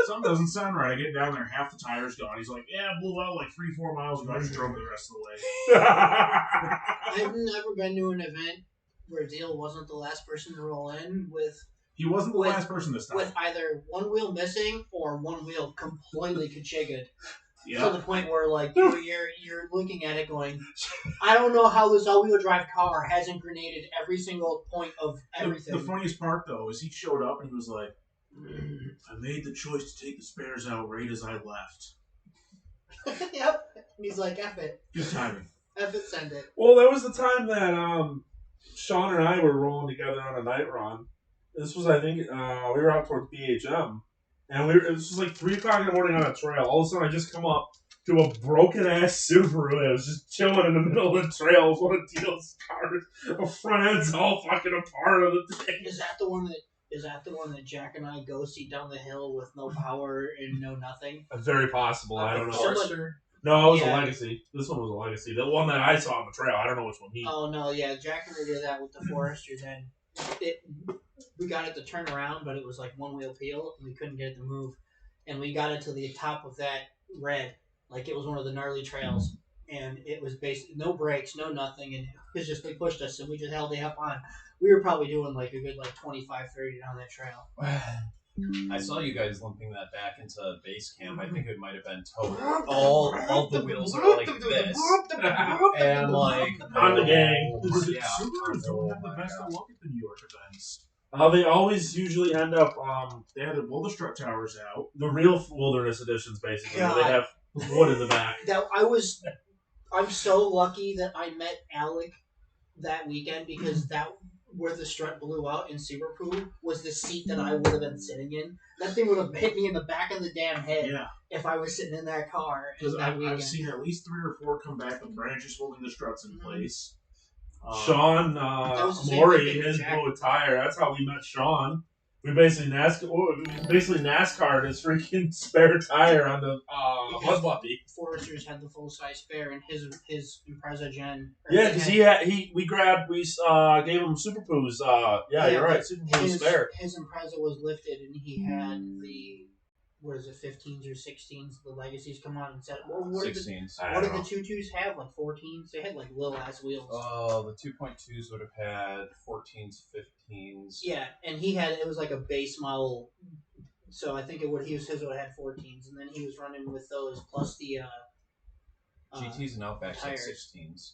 something doesn't sound right. I get down there, half the tire's gone. He's like, yeah, I blew out like 3-4 miles ago. I just drove the rest of the way. I've never been to an event where Deal wasn't the last person to roll in with He wasn't the last person this time. with either one wheel missing or one wheel completely kachigga. To Yeah. the point where like you're looking at it going, I don't know how this all-wheel drive car hasn't grenaded every single point of everything. The funniest part though is he showed up and he was like, I made the choice to take the spares out right as I left. Yep. And he's like, F it. Good timing. F it, send it. Well, there was the time that Sean and I were rolling together on a night run. This was, I think, we were out towards BHM, and it was just like 3 o'clock in the morning on a trail. All of a sudden, I just come up to a broken ass Subaru that was just chilling in the middle of the trail. It was one of Deal's cars. The front end's all fucking apart of the thing. Is that the one that Jack and I go see down the hill with no power and no nothing? Very possible. I don't know. Someone- No, it was Yeah. a Legacy. This one was a Legacy. The one that I saw on the trail. I don't know which one he. Oh no, yeah, Jack and I did that with the Forester. Then we got it to turn around, but it was like one wheel peel, and we couldn't get it to move. And we got it to the top of that red, like it was one of the gnarly trails, and it was basically no brakes, no nothing, and it was just they pushed us, and we just held it up on. We were probably doing like a good 25, 30 down that trail. I saw you guys limping that back into base camp. I think it might have been towed. All the wheels are like this, and like On the gang. Yeah, Subarus don't have the best of luck at the New York events. They always usually end up They had to blow the strut towers out. the real wilderness editions, basically. Where God. they have wood in the back. I'm so lucky that I met Alec that weekend because that where the strut blew out in Superpoo was the seat that I would have been sitting in. That thing would have hit me in the back of the damn head Yeah. if I was sitting in that car. Because that I've weekend. seen at least 3 or 4 come back with branches holding the struts in place. Sean was the same Maury, thing with his Jack. blew a tire. That's how we met Sean. We basically NASCAR'd his freaking spare tire on the Because Buzz-Buggy. Foresters had the full size spare and his Impreza Gen. Yeah, because we gave him Super Poos. Yeah, you're right, Super Poos spare. His Impreza was lifted and he had the 15s or 16s. The Legacies come on and said, what did 16s. What did the 2.2s have? Like 14s? They had like little ass wheels. The 2.2s would have had 14s, 15s. Yeah, and it was like a base model. So I think his would have had 14s, and then he was running with those plus the GTs and Outbacks had tires. 16s.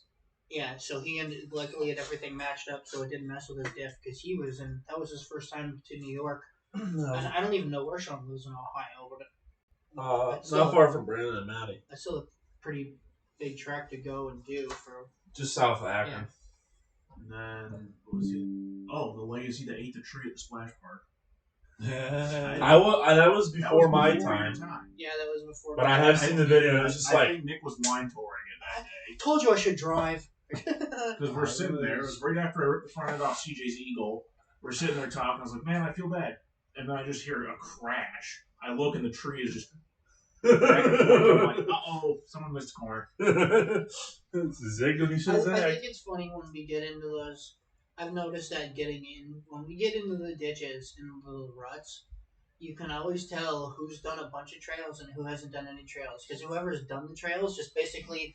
Yeah, so luckily had everything matched up, so it didn't mess with his diff because that was his first time to New York. And I don't even know where Sean lives in Ohio, but It's not far from Brandon and Maddie. that's still a pretty big trek to go and do for. Just south of Akron. And then, what was it? Oh, the Legacy that ate the tree at the splash park. That was before my your time. Yeah, that was before. But I have seen the video, and it's just I like. think Nick was line touring it that day. Told you I should drive. Because we're sitting there. It was right after I ripped the front end off CJ's Eagle. We're sitting there talking. I was like, man, I feel bad. And then I just hear a crash. I look and the tree is just back and forth. I'm like, uh-oh, someone missed a corner. Zig when you I should think zag. it's funny when we get into those. I've noticed that when we get into the ditches and the little ruts, you can always tell who's done a bunch of trails and who hasn't done any trails. Because whoever's done the trails just basically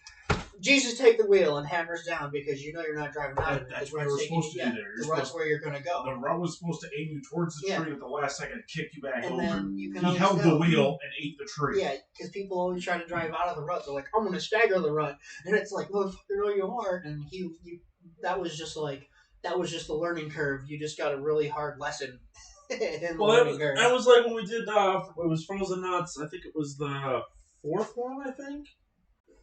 Jesus, take the wheel, and hammers down because you know you're not driving out of it. That's The where you rut's were taking supposed to you- do there. The rut's where you're going to go. The rut was supposed to aim you towards the Yeah. tree at the last second, kick you back And over. then you can He always held tell. the wheel and ate the tree. Yeah, because people always try to drive out of the rut. They're like, I'm going to stagger the rut. And it's like, motherfucker, no, you aren't. And that was just the learning curve. You just got a really hard lesson in the Well, learning curve. that was like when we did, it was Frozen Nuts. I think it was the 4th one, I think.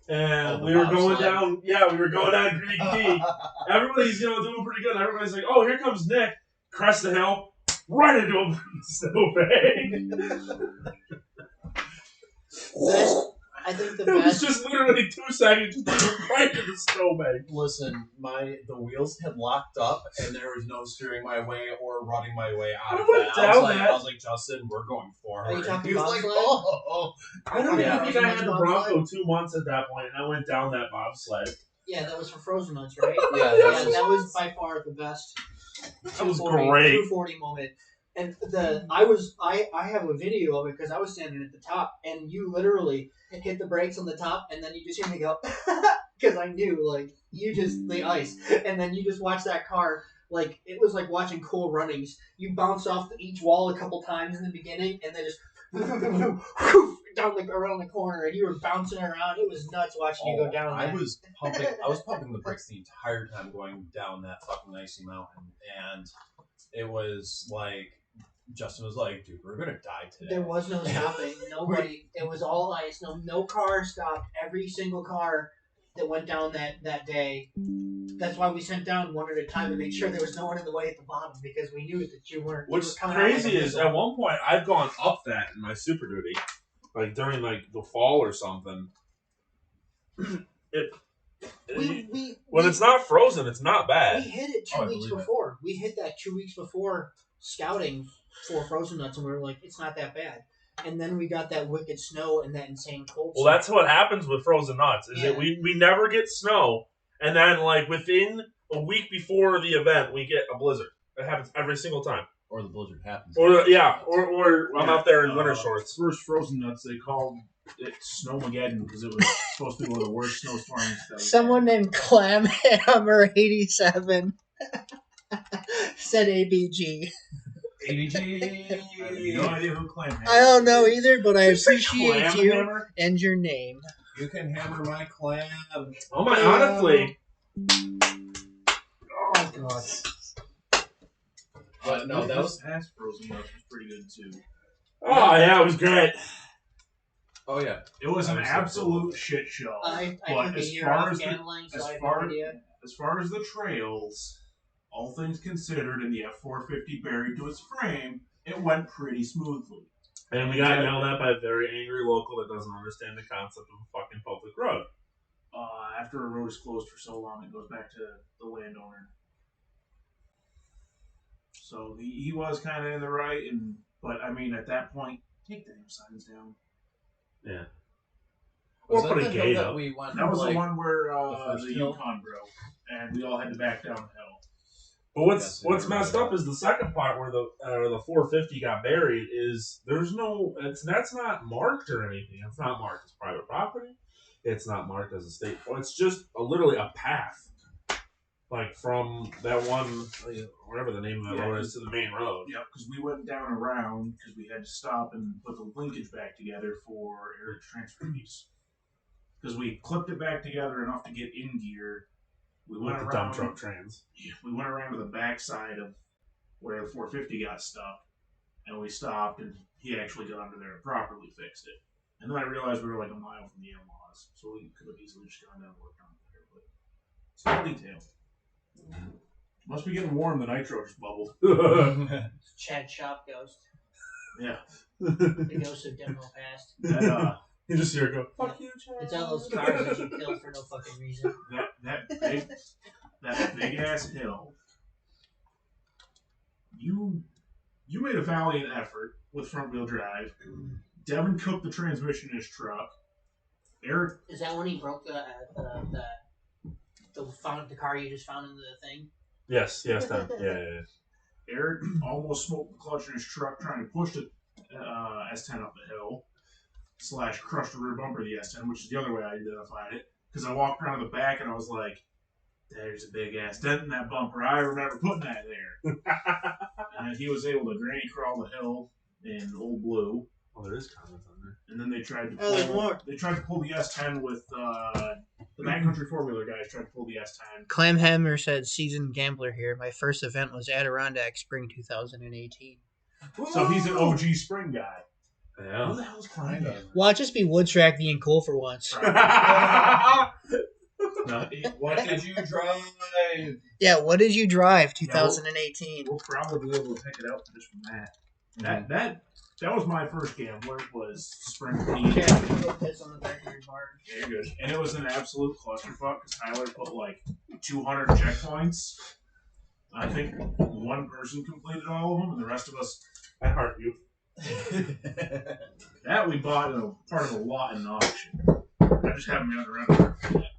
And Oh, we were going bobsled. down, we were going down Greek Peak. Everybody's, doing pretty good. Everybody's like, oh, here comes Nick. Crest the hill, right into a snowbank. I think the It was best. just literally 2 seconds, just right into the snowbank. Listen, the wheels had locked up, and there was no steering my way or running my way out I of went that. I down that. was like, Justin, we're going forward. Are you talking He was like, bobsled? oh. I don't Yeah. even think I had the Bronco 2 months at that point, and I went down that bobsled. Yeah, that was for Frozen Nuts, right? Yeah, Yeah, that was by far the best. That was 240 great. 240 moment. And I have a video of it because I was standing at the top, and you literally hit the brakes on the top, and then you just hear me go, because I knew the ice, and then you just watch that car. Like, it was like watching Cool Runnings. You bounce off each wall a couple times in the beginning, and then just down around the corner, and you were bouncing around. It was nuts watching you go down I there. was pumping the brakes the entire time going down that fucking icy mountain, and it was like Justin was like, "Dude, we're gonna die today." There was no stopping. Nobody. It was all ice. No car stopped. Every single car that went down that day. That's why we sent down one at a time to make sure there was no one in the way at the bottom, because we knew that you weren't. What's you were coming out crazy like a is missile. at one point I've gone up that in my Super Duty, like during the fall or something. When it's not frozen, it's not we bad. hit it Oh, 2 I weeks believe it. before. We hit that 2 weeks before scouting for Frozen Nuts, and we were like, it's not that bad. And then we got that wicked snow and that insane cold. Well, that's what happens with Frozen Nuts. Is Yeah. that we never get snow, and then like within a week before the event, we get a blizzard. That happens every single time. Or the blizzard happens. Or I'm out there in winter shorts. First Frozen Nuts, they called it Snowmageddon because it was supposed to be one of the worst snowstorms. That Someone named Clamhammer87 said ABG. ABG. I have no idea who Clam I don't know either, but I Did you say appreciate clam you hammer? and your name. You can hammer my clam. Oh my, honestly. Oh god. But no, that was. past Frozen Nuts was pretty good too. Oh yeah, it was great. Oh yeah. It was an That was absolute shit show. I But took a as year far off as the- gambling, so as I have far- no idea. As far as the trails, all things considered, and the F450 buried to its frame, it went pretty smoothly. And we got yelled at by a very angry local that doesn't understand the concept of a fucking public road. After a road is closed for so long, it goes back to the landowner. So he was kind of in the right, but I mean, at that point, take the damn signs down. Yeah. Was Or that put the a hill gate that up. we went? That was like, the one where the first the hill? Yukon broke, and we all had to back down the hill. But what's Yes, I messed remember up is the second part where the 450 got buried is there's no that's not marked or anything. It's not marked as private property. It's not marked as a state. It's just literally a path, like from that one whatever the name of the road is to the main road. Yep, because we went down around because we had to stop and put the linkage back together for air transfer piece. Because we clipped it back together enough to get in gear. We With went the around. dump truck trains. We went around to the backside of where the 450 got stuck, and we stopped, and he actually got under there and properly fixed it. And then I realized we were like a mile from the in-laws, so we could have easily just gone down and worked on it there. But small detail. Must be getting warm. The nitro just bubbled. Chad Shop Ghost. Yeah. The ghost of Demo Past. That You just hear it go, fuck you, Chad. It's all those cars that you killed for no fucking reason. that big ass hill. You made a valiant effort with front wheel drive. Devin cooked the transmission in his truck. Eric, Is that when he broke the car you just found in the thing? Yes, Dan. Yeah. Eric almost smoked the clutch in his truck trying to push the S10 up the hill. / crushed the rear bumper of the S10, which is the other way I identified it. because I walked around the back and I was like, there's a big ass dent in that bumper. I remember putting that there. And he was able to granny crawl the hill in Old Blue. Oh, there is comments on there. And then they tried to there's pull. more. They tried to pull the S10 with the backcountry four-wheeler guys. Tried to pull the S10. Clamhammer said, "Seasoned gambler here. My first event was Adirondack Spring 2018." So he's an OG spring guy. Yeah. Who the hell's climbing? Watch us be Woodstrack being cool for once. No, What did you drive? Yeah, what did you drive 2018? we'll probably be able to pick it up just from that. That was my first gambler. Was spring P. Yeah, I'm gonna go piss on the back of your bar. Yeah, you're good. And it was an absolute clusterfuck because Tyler put like 200 checkpoints. I think one person completed all of them, and the rest of us. I heart you. That we bought in a part of a lot in the auction. I just haven't been around for yet.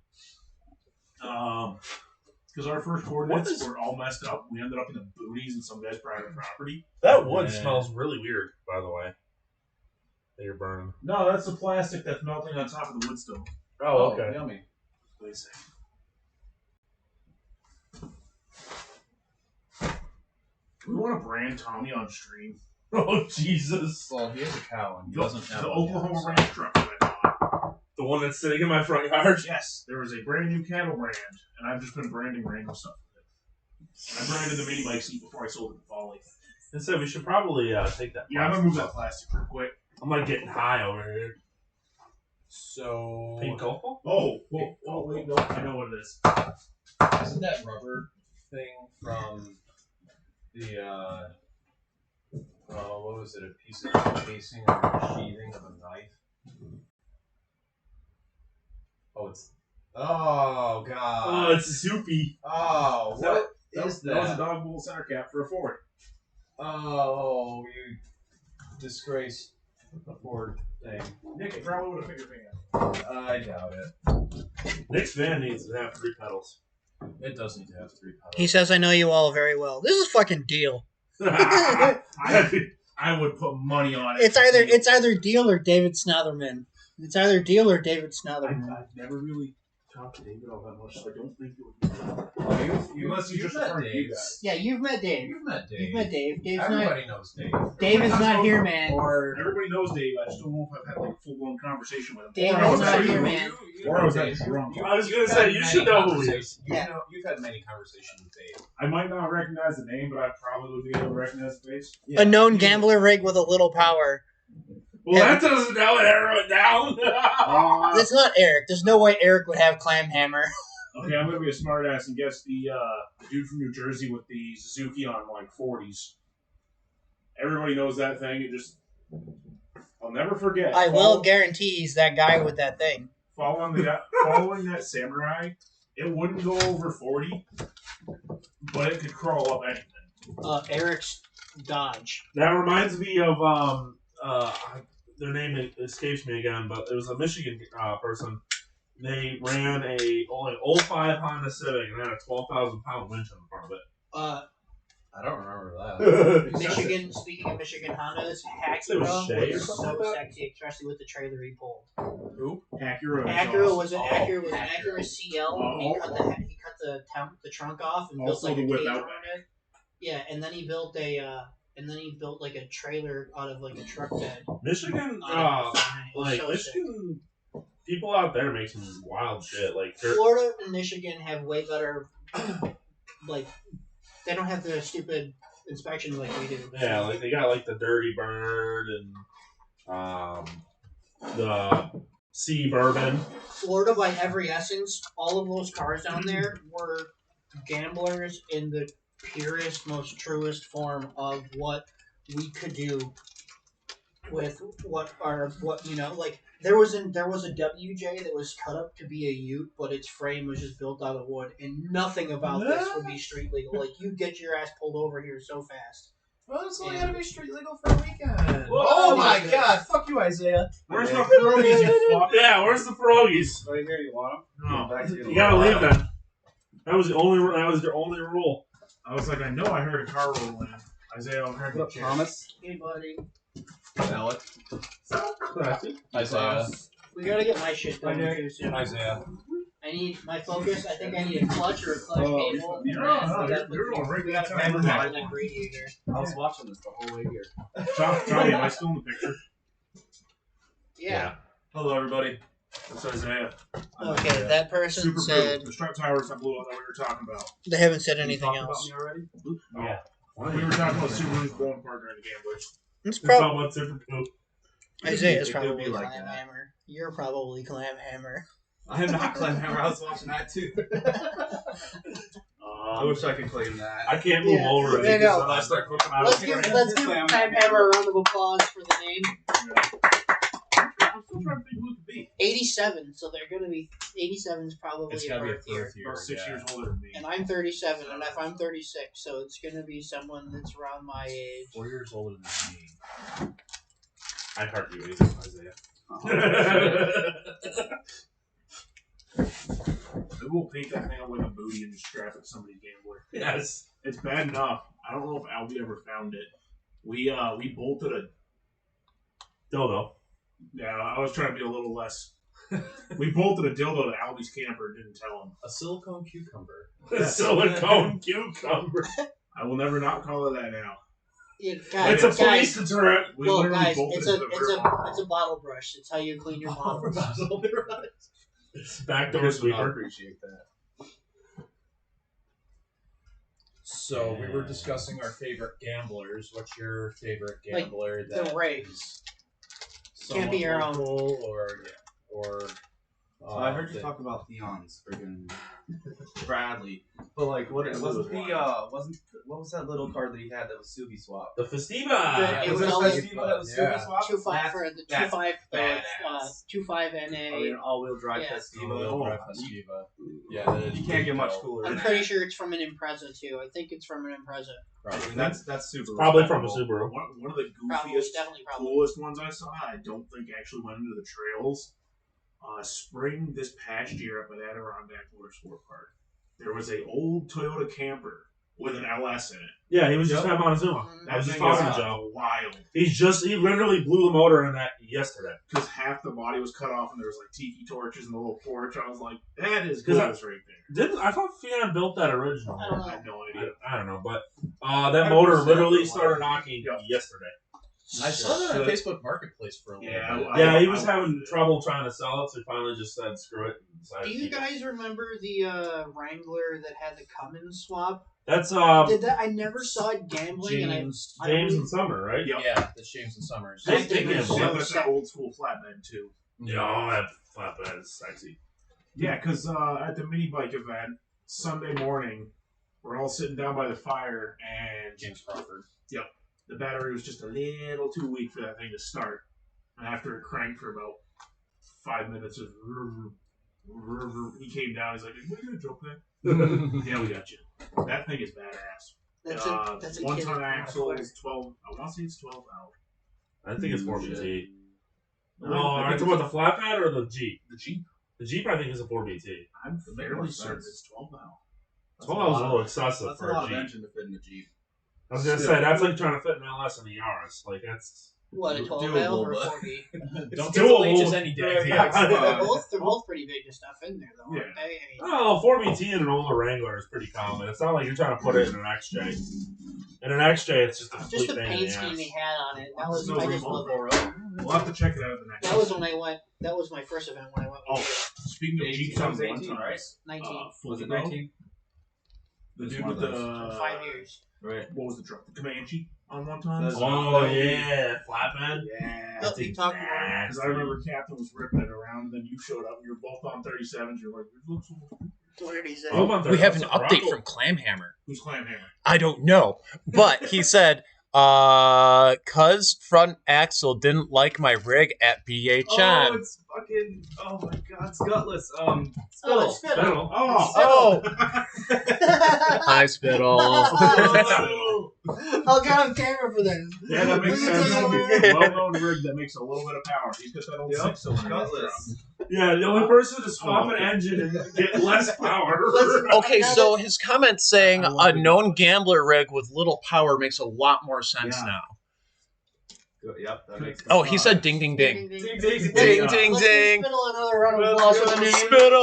Because our first coordinates were all messed up. We ended up in the boonies in some guy's private property. That wood smells really weird, by the way. That you're burning. No, that's the plastic that's melting on top of the wood stove. Oh, okay. Yummy. Wait a second. Do we want to brand Tommy on stream? Oh, Jesus. Well, he has a cow and he The, doesn't have the one Oklahoma yet, so- Ranch truck that I bought. The one that's sitting in my front yard? Yes, there was a brand new cattle brand, and I've just been branding random stuff with it. I branded the mini bike seat before I sold it to Folly. And so we should probably take that. Yeah, I'm gonna move that plastic real quick. I'm like getting high over here. So, Pink golf ball? Oh, wait, no, I know what it is. isn't that rubber thing from the, what was it, a piece of casing or a sheathing of a knife? Oh, oh, God. Oh, it's soupy. Oh, what is That was a that? dog bowl center cap for a Ford. Oh, you disgraced the Ford thing. Nick, it probably would have finger banged. I doubt it. Nick's van needs to have 3 pedals. It does need to have 3 pedals. He says, "I know you all very well. This is a fucking deal. I would put money on it. It's either deal or David Snotherman. It's either deal or David Snotherman." I've never really talked to David all that much, so I don't think it would be. Oh, Unless you you've just met referring to you Dave. guys. Yeah, you've met Dave. You've met Dave. You've met Dave. Dave's not. Everybody knows Dave. Dave is not here, man. Or Everybody knows Dave. I just don't know if I've had like a full blown conversation with him. Dave Or I is was not actually here, wrong. man. Or I was Dave. actually wrong. I was gonna You've say, had you many should know who he is. conversations. Yeah. You've had many conversations with Dave. I might not recognize the name, but I probably would be able to recognize the face. Yeah. A known gambler rig with a little power. Well, that doesn't narrow it down. It's not Eric. There's no way Eric would have Clamhammer. Okay, I'm gonna be a smartass and guess the dude from New Jersey with the Suzuki on like 40s. Everybody knows that thing. It just, I'll never forget. I will guarantee he's that guy with that thing. Following that samurai, it wouldn't go over 40, but it could crawl up anything. Eric's Dodge. That reminds me of their name escapes me again, but it was a Michigan person. They ran a 05 Honda Civic and had a 12,000-pound winch in front of it. I don't remember that. Michigan. Speaking of Michigan Hondas, It was Acura Shay or was something so like that? sexy, especially with the trailer he pulled. Who? Acura. Acura was an Oh, Acura CL. And he cut the trunk off and built Also like the a whip cage out around it. Yeah, and then he built like a trailer out of like a truck bed. Michigan, It was like so sick. Michigan, people out there make some wild shit. Like Florida and Michigan have way better, like, they don't have the stupid inspection like we do. yeah, like they got like the Dirty Bird and the Sea Bourbon. Florida, by every essence, all of those cars down there were gamblers in the purest, most truest form of what we could do with what like there was a WJ that was cut up to be a Ute, but its frame was just built out of wood, and nothing about this would be street legal. Like, you get your ass pulled over here so fast. Well, it's only gotta be street legal for a weekend. Whoa, oh my Jesus. god! Fuck you, Isaiah. Where's my pierogies, you fuck? Yeah, where's the pierogies? Right here, you want them? No, Back to you. you gotta leave them. That was your only rule. I was like, I know I heard a car roll in. Isaiah, I'm hearing the chair. Thomas? Hey, buddy. Alec? Isaiah? We gotta get my shit done Okay. too soon. Isaiah? I need my focus. I think I need a clutch or a clutch cable. you're going right We got a down the back line. radiator. I was watching this the whole way here. Johnny, am I still in the picture? Yeah. Hello, everybody. That's Isaiah. Okay, that person Super said Blue. The strut towers that blew up that we were talking about. they haven't said You anything talked else. about me already? Yeah. We were talking about Subaru's blowing partner in the Gamblers. It's It's all probably about Super Cool. Isaiah's It could probably be like Clam that. Hammer. You're probably Clam Hammer. I am not Clem Hammer. I was watching that too. I wish I could claim that. I can't move Yeah. over. Yeah, no. I start cooking out. Let's give Clam Hammer a round of applause for the name. I'm still trying to think who it could be. 87, so they're gonna be 87 is probably It's a gotta be a birth year. birth year. About 6 yeah. years older than me. And I'm 37, and if I'm 36, so it's gonna be someone that's around my age. 4 years older than me. I heart you, Isaiah. Maybe we'll paint that thing up like a booty and just strap it to somebody's gambler. Yes. It's bad enough. I don't know if Albie ever found it. We bolted a. Dildo. Yeah, I was trying to be a little less. We bolted a dildo to Albie's camper and didn't tell him. A silicone cucumber. Silicone cucumber. I will never not call it that now. Yeah, It's a police deterrent. We well, literally guys, bolted it's it a to the it's rear a wall. it's a bottle brush. It's how you clean your bottles. It's backdoor I sweeper. appreciate that. So we were discussing our favorite gamblers. What's your favorite gambler? the Ray. Can't be your own. local or I heard you talk about Theon's friggin' Bradley, but like, what wasn't what was that little card that he had that was Subi swap? The Festiva. Yeah, it was was that always- Festiva that was yeah. Subi swap? 2.5 for the that's 2.5 badass. 2.5 Oh, NA. an all-wheel drive Yeah. Festiva. All-wheel drive Festiva. Yeah, You can't get much cooler. I'm than pretty that. sure it's from an Impreza too. I think it's from an Impreza. I mean, that's super. Probably from a respectable. Subaru. One of the Probably, goofiest, definitely, probably. coolest ones I saw. I don't think actually went into the trails. Spring this past year up at Adirondack Motorsport Park, there was a old Toyota camper with an LS in it. Yeah, he was just having on a Zoom. Mhm. I was just thing is talking to Joe. wild He literally blew the motor in that yesterday. because half the body was cut off and there was like tiki torches in the little porch. I was like, that is 'Cause gorgeous right there. I thought Fiat built that original. I don't know. I have no idea. I don't know, but that motor literally started knocking yesterday. I saw that on Facebook Marketplace for a little Yeah, bit. Yeah, he was having trouble trying to sell it, so he finally just said, "Screw it." and decided Do to you keep it. guys remember the Wrangler that had the Cummins swap? That's Did that? I never saw it gambling, James, James and Summer, right? Yep. yeah, that's James and Summers. They That thing gamble. was Yeah, so that's that old school flatbed too. Yeah, that flatbed is sexy. Yeah, because at the mini bike event Sunday morning, we're all sitting down by the fire, and James Crawford. the battery was just a little too weak for that thing to start. And after it cranked for about 5 minutes of he came down. He's like, "What are you gonna jump in?" Yeah, we got you. That thing is badass. that's a 1 kid ton on axles, 12. I want to say it's 12 out. I think it's 4BT. No, No, I are you think talking about the flatbed or the Jeep? the Jeep. The Jeep, I think, is a 4BT. I'm fairly makes certain sense. it's 12 out. 12 was a little excessive That's a for lot a of Jeep. engine to fit in the Jeep. I was gonna say that's like trying to fit an LS in the Yaris. Like that's What, a 12 Doable, valve or a but- 4B? Don't doable. Triple H's any day. Yeah. They're both pretty big to stuff in there, though, aren't Yeah. they? I mean, oh 4BT in an older Wrangler is pretty common. It's not like you're trying to put it in an XJ. In an XJ, it's just a just complete the pain in paint the scheme ass. he had on it. That was No I just room love for it. it. We'll have to check it out at the next. That was when I went. That was my first event when I went. Oh, speaking of 18, Jeeps on was one 18, time, right? 19 Was it Fuego, 19? The Just dude one with of those. the 5 years. Right. What was the truck? The Comanche on one time. That's- Oh yeah, flatbed. Yeah. Nope, you talked about it. Because I remember Captain was ripping it around, and then you showed up. You were both on 37s. You're like, "It looks almost-" We have an update from Clamhammer. Who's Clamhammer? I don't know, but he said, "Cuz front axle didn't like my rig at Oh, BHN." it's fucking. Oh my god, it's gutless. Oh, Spittle. it's Spittle. Oh, Hi, Spittle. I'll get on camera for this. yeah, that makes Look at sense. that. Well-known rig that makes a little bit of power. He's got that old Yep, six-cylinder. gutless. Yeah, the only person to swap an engine and get less power. Okay, so his comment saying I love a it. known gambler rig with little power makes a lot more sense Yeah. now. Yep, that makes Oh, he said ding, ding, ding. Ding, Ding, ding. ding, Ding, Let's ding, give ding. Spittle another round of applause for the name. Spittle!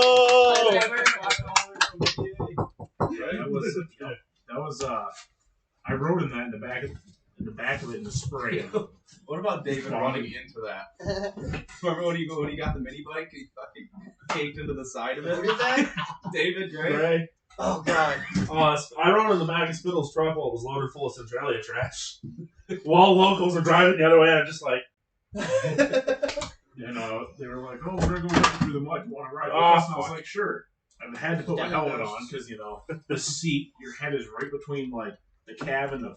That was I wrote in that in the back of it in the spray. What about David running into that? Remember when he got the mini bike? He fucking caked into the side of Who it. did that? David Gray. Ray. Oh god. I rode in the back of Spittle's truck while it was loaded full of Centralia trash. While locals are driving the other way, I'm just like, And they were like, "Oh, we're gonna go walking through the mud. You want to ride with us?" And I was like, "Sure." I had to put my helmet on because the seat, your head is right between like the cab and the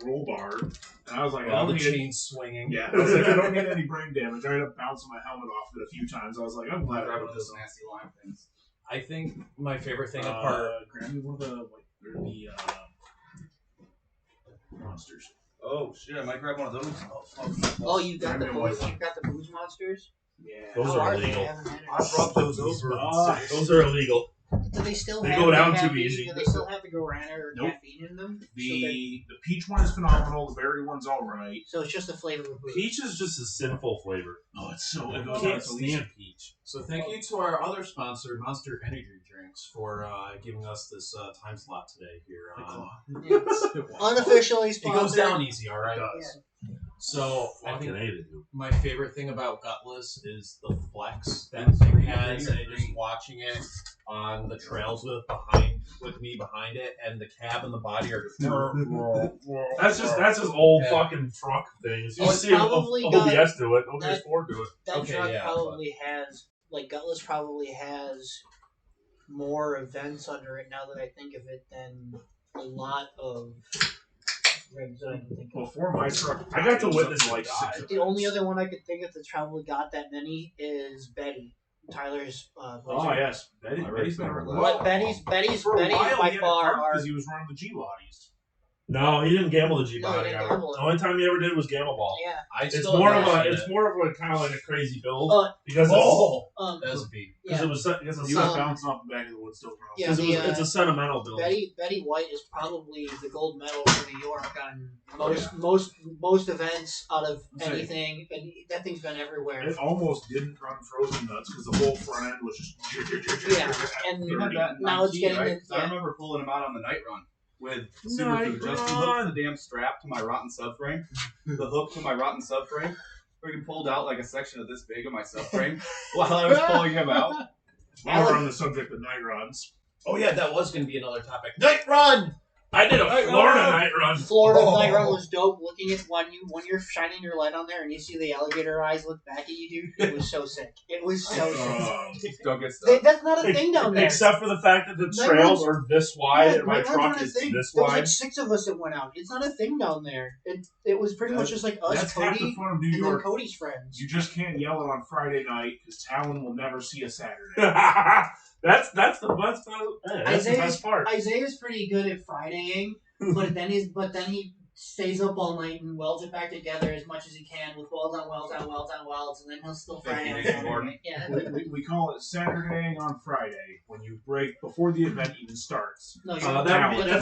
roll bar, and I was like, "I All don't the need chains swinging. Yeah, I was like, I don't need any brain damage. I ended up bouncing my helmet off it a few times. I was like, I'm glad I Grab put one of this those on. nasty lime things. I think my favorite thing apart. Grab me one of the monsters. Oh shit! I might grab one of those. Oh, you got the Grab me a booze. white You got the booze monsters. Yeah. those How are they? I illegal. haven't had I it. brought those over. Those are illegal. Do they still They have? go down they have too the- easy. Do they still have the guarana or Nope. caffeine in them? The peach one is phenomenal. The berry one's all right. So it's just a flavor of booze. Peach is just a sinful flavor. Oh, it's so I it goes can't on to least. stand peach. So thank you to our other sponsor, Monster Energy Drinks, for giving us this time slot today here. Unofficially It sponsored. goes down easy, all right. It does. So I Fucking think hated you. my favorite thing about Gutless is the flex that thing has, and just watching it on the trails with me behind it, and the cab and the body are just. That's his old Yeah. fucking truck things. You Oh, it's see a probably OBS do it. OBS that- 4 do it. That Okay, truck yeah, probably has, like, Gutless probably has more events under it now that I think of it than a lot of rigs that I can think of. Before my truck, I got to it was witness up to, it like die. 6. The only other one I could think of that's probably got that many is Betty. Tyler's Oh Blazer. yes, Betty's been remember around. that. But Betty's For a while, by he had far are. because he was running the G Lotties. No, he didn't gamble the G No, he body didn't ever. gamble it. The only time he ever did was gamble ball. Yeah. I It's still more of haven't a seen kind of like a crazy build Uh, because That's a beat. it's Yeah. because He was Um, bouncing off the back of the wood still. Yeah, it's a sentimental build. Betty White is probably the gold medal for New York on most events out of anything, and that thing's been everywhere. It almost didn't run frozen nuts because the whole front end was just Yeah, and You had that in now it's 19, getting right? the, I yeah. remember pulling him out on the night run with Night Superfood. Just run. hooked the damn strap to my rotten subframe. The hook to my rotten subframe. Freaking pulled out like a section of this big of my subframe while I was pulling him out. While we're on the subject of night runs, Oh yeah, that was going to be another topic. Night run. I did a Florida night run. Florida night run was dope. Looking at when you're shining your light on there and you see the alligator eyes look back at you, dude. It was so sick. It was so sick. Don't get stuck. That's not a thing down there. Except for the fact that the Night trails runs- are this wide and my night runs truck aren't a is thing. this There was wide. like 6 of us that went out. It's not a thing down there. It was pretty much just like us, that's half the Cody, fun of New and then York. Cody's friends. You just can't yell it on Friday night because Talon will never see a Saturday. that's the best. That's the best part. Isaiah's pretty good at Fridaying, but then he stays up all night and welds it back together as much as he can with welds on welds on welds on welds, and then he'll still Friday on Saturday. Yeah. We call it Saturdaying on Friday when you break before the event even starts. No, that's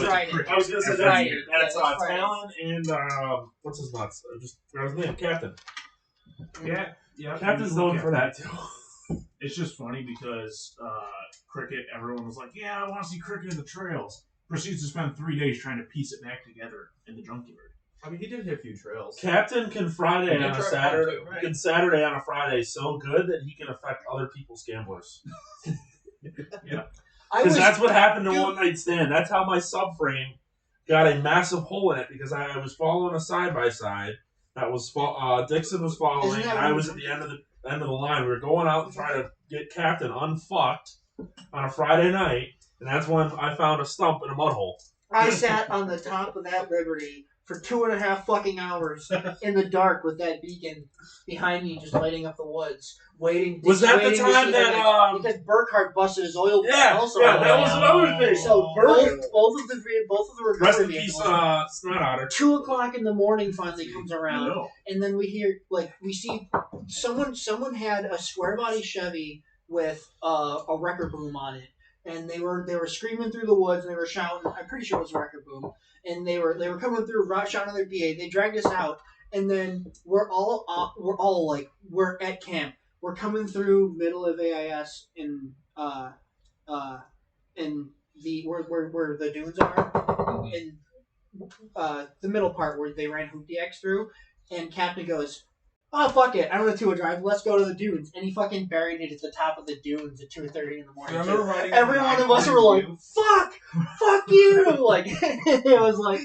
Friday. I was gonna say That's that's Friday. That's Yeah, that's Friday. Talon and what's his nuts? I just forgot his name. Captain. Yeah. Captain's known for that too. It's just funny because cricket, everyone was like, yeah, I want to see cricket in the trails. Proceeds to spend 3 days trying to piece it back together in the junkyard. I mean, he did hit a few trails. Captain can Friday He did on a try Saturday. hard too, right? Can Saturday on a Friday so good that he can affect other people's gamblers. I Because was that's what happened to Dude. One Night Stand. That's how my subframe got a massive hole in it because I was following a side by side. That was Dixon was following, Isn't that and I what- was at the end of the line. We were going out and trying to get Captain unfucked on a Friday night, and that's when I found a stump in a mud hole. I sat on the top of that Liberty for 2.5 fucking hours in the dark with that beacon behind me, just lighting up the woods, waiting. Was that the waiting to time see that because Burkhardt busted his oil? yeah, also yeah, that was another thing. So Burkhardt. both of the Rest recovery in peace, vehicles. Snot Otter. 2:00 in the morning finally comes I around, know. and then we see someone had a square body Chevy with a wrecker boom on it, and they were screaming through the woods and they were shouting. I'm pretty sure it was a wrecker boom, and they were coming through shouting their PA. They dragged us out, and then we're all like we're at camp. We're coming through middle of AIS in where the dunes are in the middle part where they ran Hoopty X through, and Captain goes, "Oh fuck it, I don't want to drive. Let's go to the dunes." And he fucking buried it at the top of the dunes at 2:30 in the morning. Every one of us were like, "Fuck you!" Like it was like,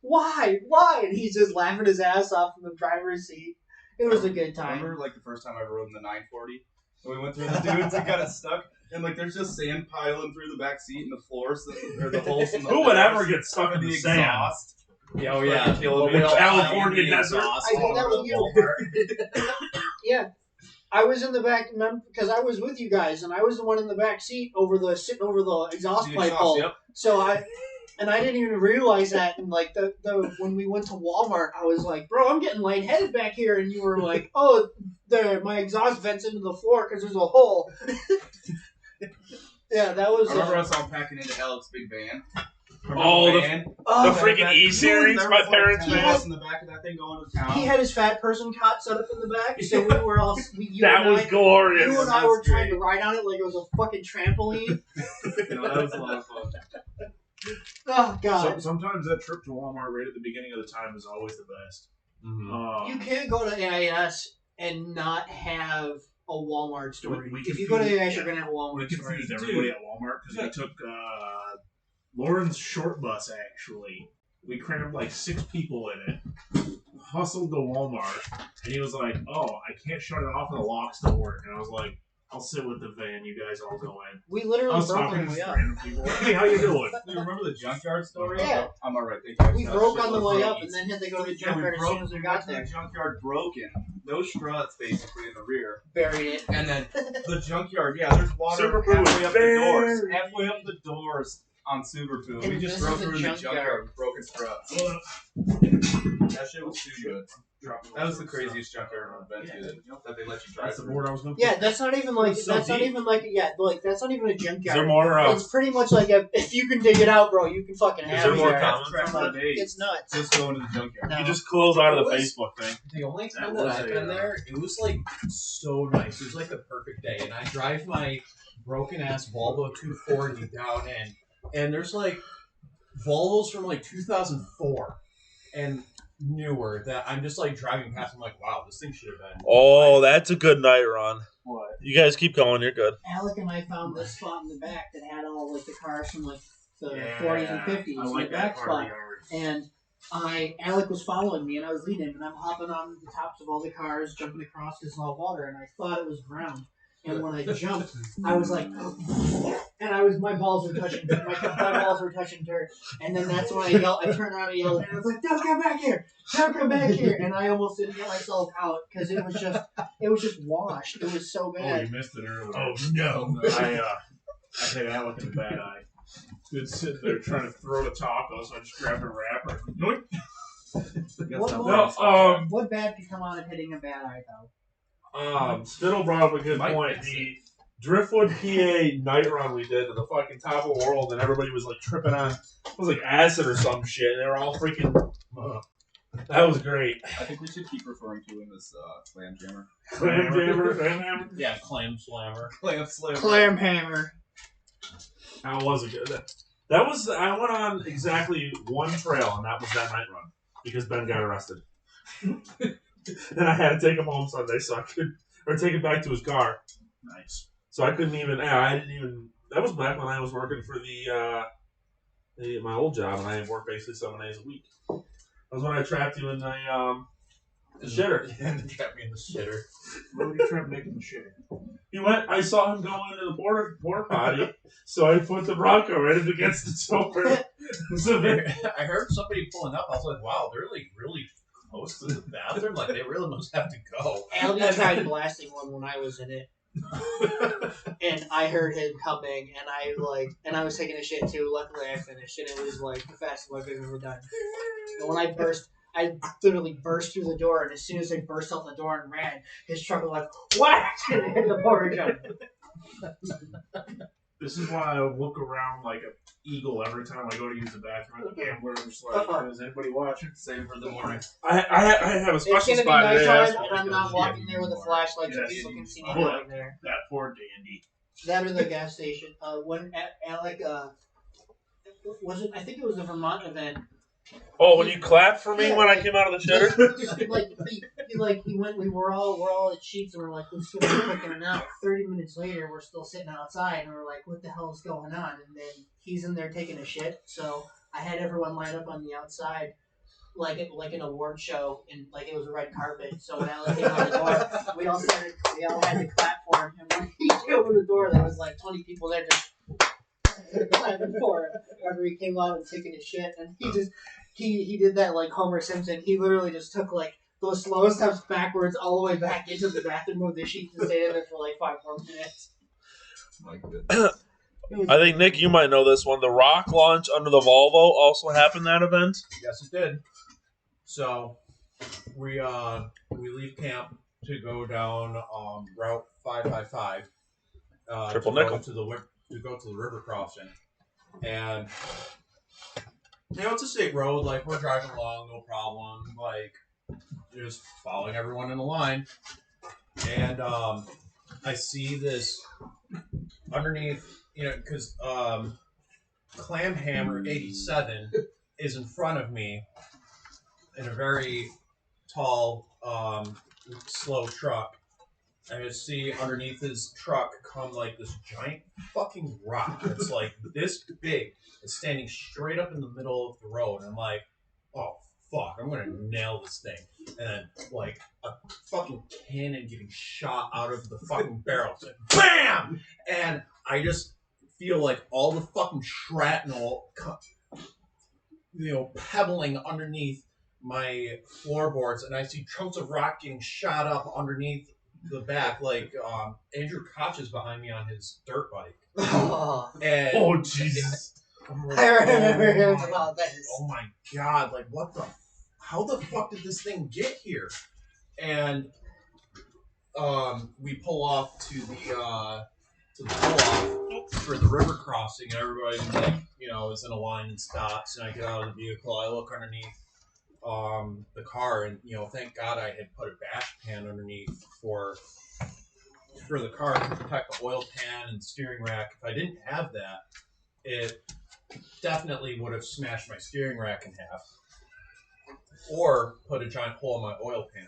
why? And he's just laughing his ass off in the driver's seat. It was a good time. Remember, like the first time I ever rode in the 940, when we went through the dunes and got it stuck, and like there's just sand piling through the back seat and the floors or the holes in the Who would ever get stuck in the sand? exhaust. Yeah, oh yeah, California desert. I did that with you. Yeah. I was in the back because I was with you guys, and I was the one in the back seat sitting over the exhaust pipe hole. Yep. So I didn't even realize that. And like when we went to Walmart, I was like, "Bro, I'm getting lightheaded back here," and you were like, "Oh, my exhaust vents into the floor because there's a hole." Yeah, that was. I remember us all packing into Alec's big van. The freaking E-Series, my parents' van. In the back of that thing going to town. He had his fat person cot set up in the back, so we were all. That was glorious. You and I were trying to ride on it like it was a fucking trampoline. That was a lot of fun. Oh god! So, sometimes that trip to Walmart right at the beginning of the time is always the best. Mm-hmm. You can't go to AIS and not have a Walmart story. We If you go to AIS, you're yeah. gonna have a Walmart We story. confused everybody at Walmart because we took Lauren's short bus, actually. We crammed like 6 people in it, hustled to Walmart, and he was like, "Oh, I can't shut it off and the locks don't work." And I was like, "I'll sit with the van, you guys all go in." We I literally was broke talking on to the way just up. random people. Hey, how you doing? Do you remember the junkyard story? Yeah. I'm alright. Thank you. We broke on the way up and then had to go to the junkyard as soon as we got to the there. junkyard broken. No struts, basically, in the rear. Buried it. And then the junkyard, there's water Super halfway up the doors. buried. Halfway up the doors on Superfood. And We just this drove is a through the junkyard. junkyard with broken struts. That shit was too good. That was the craziest junkyard I've been to that they let you drive That's the through. board I was going to Yeah, that's not even like So that's not deep. even like that's not even a Is there junkyard. more? It's pretty much like if you can dig it out, bro, you can fucking Is have there it. more there. comments? Track for the days. It's nuts. Just going to the junkyard. No. You just close out of the It was- Facebook thing. The only time That that, was I've a, been there, it was like so nice. It was like the perfect day, and I drive my broken ass Volvo 240 down in, and there's like Volvos from like 2004 and newer that I'm just like driving past. I'm like, wow, this thing should have been. Oh, that's a good night run. What? You guys keep going. You're good. Alec and I found this spot in the back that had all like the cars from like the Yeah, 40s and 50s. I in like the that back part of the spot. yard. And Alec was following me, and I was leading him, and I'm hopping on the tops of all the cars, jumping across this all water, and I thought it was ground. And when I jumped, I was like, and my balls were touching, my balls were touching dirt. And then that's when I turned around and yelled, and I was like, "Don't come back here! Don't come back here!" And I almost didn't get myself out because it was just washed. It was so Oh, bad. you missed it earlier. Oh no! I hit Alec in the bad eye. Good sitting there trying to throw the taco, so I just grabbed a wrapper. Nope. What bad could come out of hitting a bad eye though? Spittle brought up a good Might point. fix The Driftwood, PA night run we did to the fucking top of the world, and everybody was like tripping on, it was like acid or some shit, and they were all freaking. That was great. I think we should keep referring to him as Clam Jammer. Clam jammer. Yeah, clam slammer. Clam Slammer. Clam hammer. That was a good. That was. I went on exactly one trail, and that was that night run because Ben got arrested. Then I had to take him home Sunday, so I could, or take him back to his car. Nice. So I couldn't even. I didn't even. That was back when I was working for my old job, and I worked basically 7 days a week. That was when I trapped you in the shitter. Yeah, they trapped me in the shitter. What were you trying to make in the shit? He went. I saw him go into the porta potty, so I put the Bronco right up against the door. So then, I heard somebody pulling up. I was like, wow, they're like really close to the bathroom. Like they really must have to go. Alec tried blasting one when I was in it. And I heard him coming, and I was taking a shit too. Luckily, I finished, and it was like the fastest I've ever done. And when I literally burst through the door, and as soon as I burst out the door and ran, his truck was like, "What?" and it hit the porta john. This is why I look around like an eagle every time I go to use the bathroom at the gambler. I'm just like, is anybody watching? Save for the morning. I have a It's special gonna be spot today. nighttime, and I'm not walking there with a flashlight so Yes. people can see me Oh, going there. That poor dandy. That or the gas station. When Alec, was it? I think it was the Vermont event. Oh, when you clapped for me when I came out of the shitter? He went. We're all at Sheets, and we're like, let's go quick in and out. 30 minutes later, we're still sitting outside, and we're like, what the hell is going on? And then he's in there taking a shit. So I had everyone line up on the outside, like an award show, and like it was a red carpet. So when Alec came out the door, we all had to clap for him. And when he came over the door, there was like 20 people there just clapping for him after he came out and taking his shit. And he did that like Homer Simpson. He literally just took like those slow steps backwards all the way back into the bathroom with the sheets and stayed in there for like 5 more minutes. My goodness. I think, Nick, you might know this one. The rock launch under the Volvo also happened that event. Yes, it did. So we leave camp to go down Route 555 Triple to nickel. go to the river crossing, and it's a state road. Like we're driving along, no problem. Like just following everyone in a line, and I see this underneath, because Clam Hammer 87 is in front of me in a very tall, slow truck. I just see underneath his truck come like this giant fucking rock that's like this big. It's standing straight up in the middle of the road. I'm like, oh fuck, I'm gonna nail this thing. And then like a fucking cannon getting shot out of the fucking barrel. It's like, BAM! And I just feel like all the fucking shrapnel, pebbling underneath my floorboards, and I see chunks of rock getting shot up underneath the back. Like Andrew Koch is behind me on his dirt bike. And Oh, Jesus. like, I remember hearing about this. oh my god, like how the fuck did this thing get here? And we pull off to the pull-off for the river crossing, and everybody is in a line and stops, and I get out of the vehicle. I look underneath the car, and thank God I had put a bash pan underneath for the car to protect the oil pan and steering rack. If I didn't have that, it definitely would have smashed my steering rack in half or put a giant hole in my oil pan.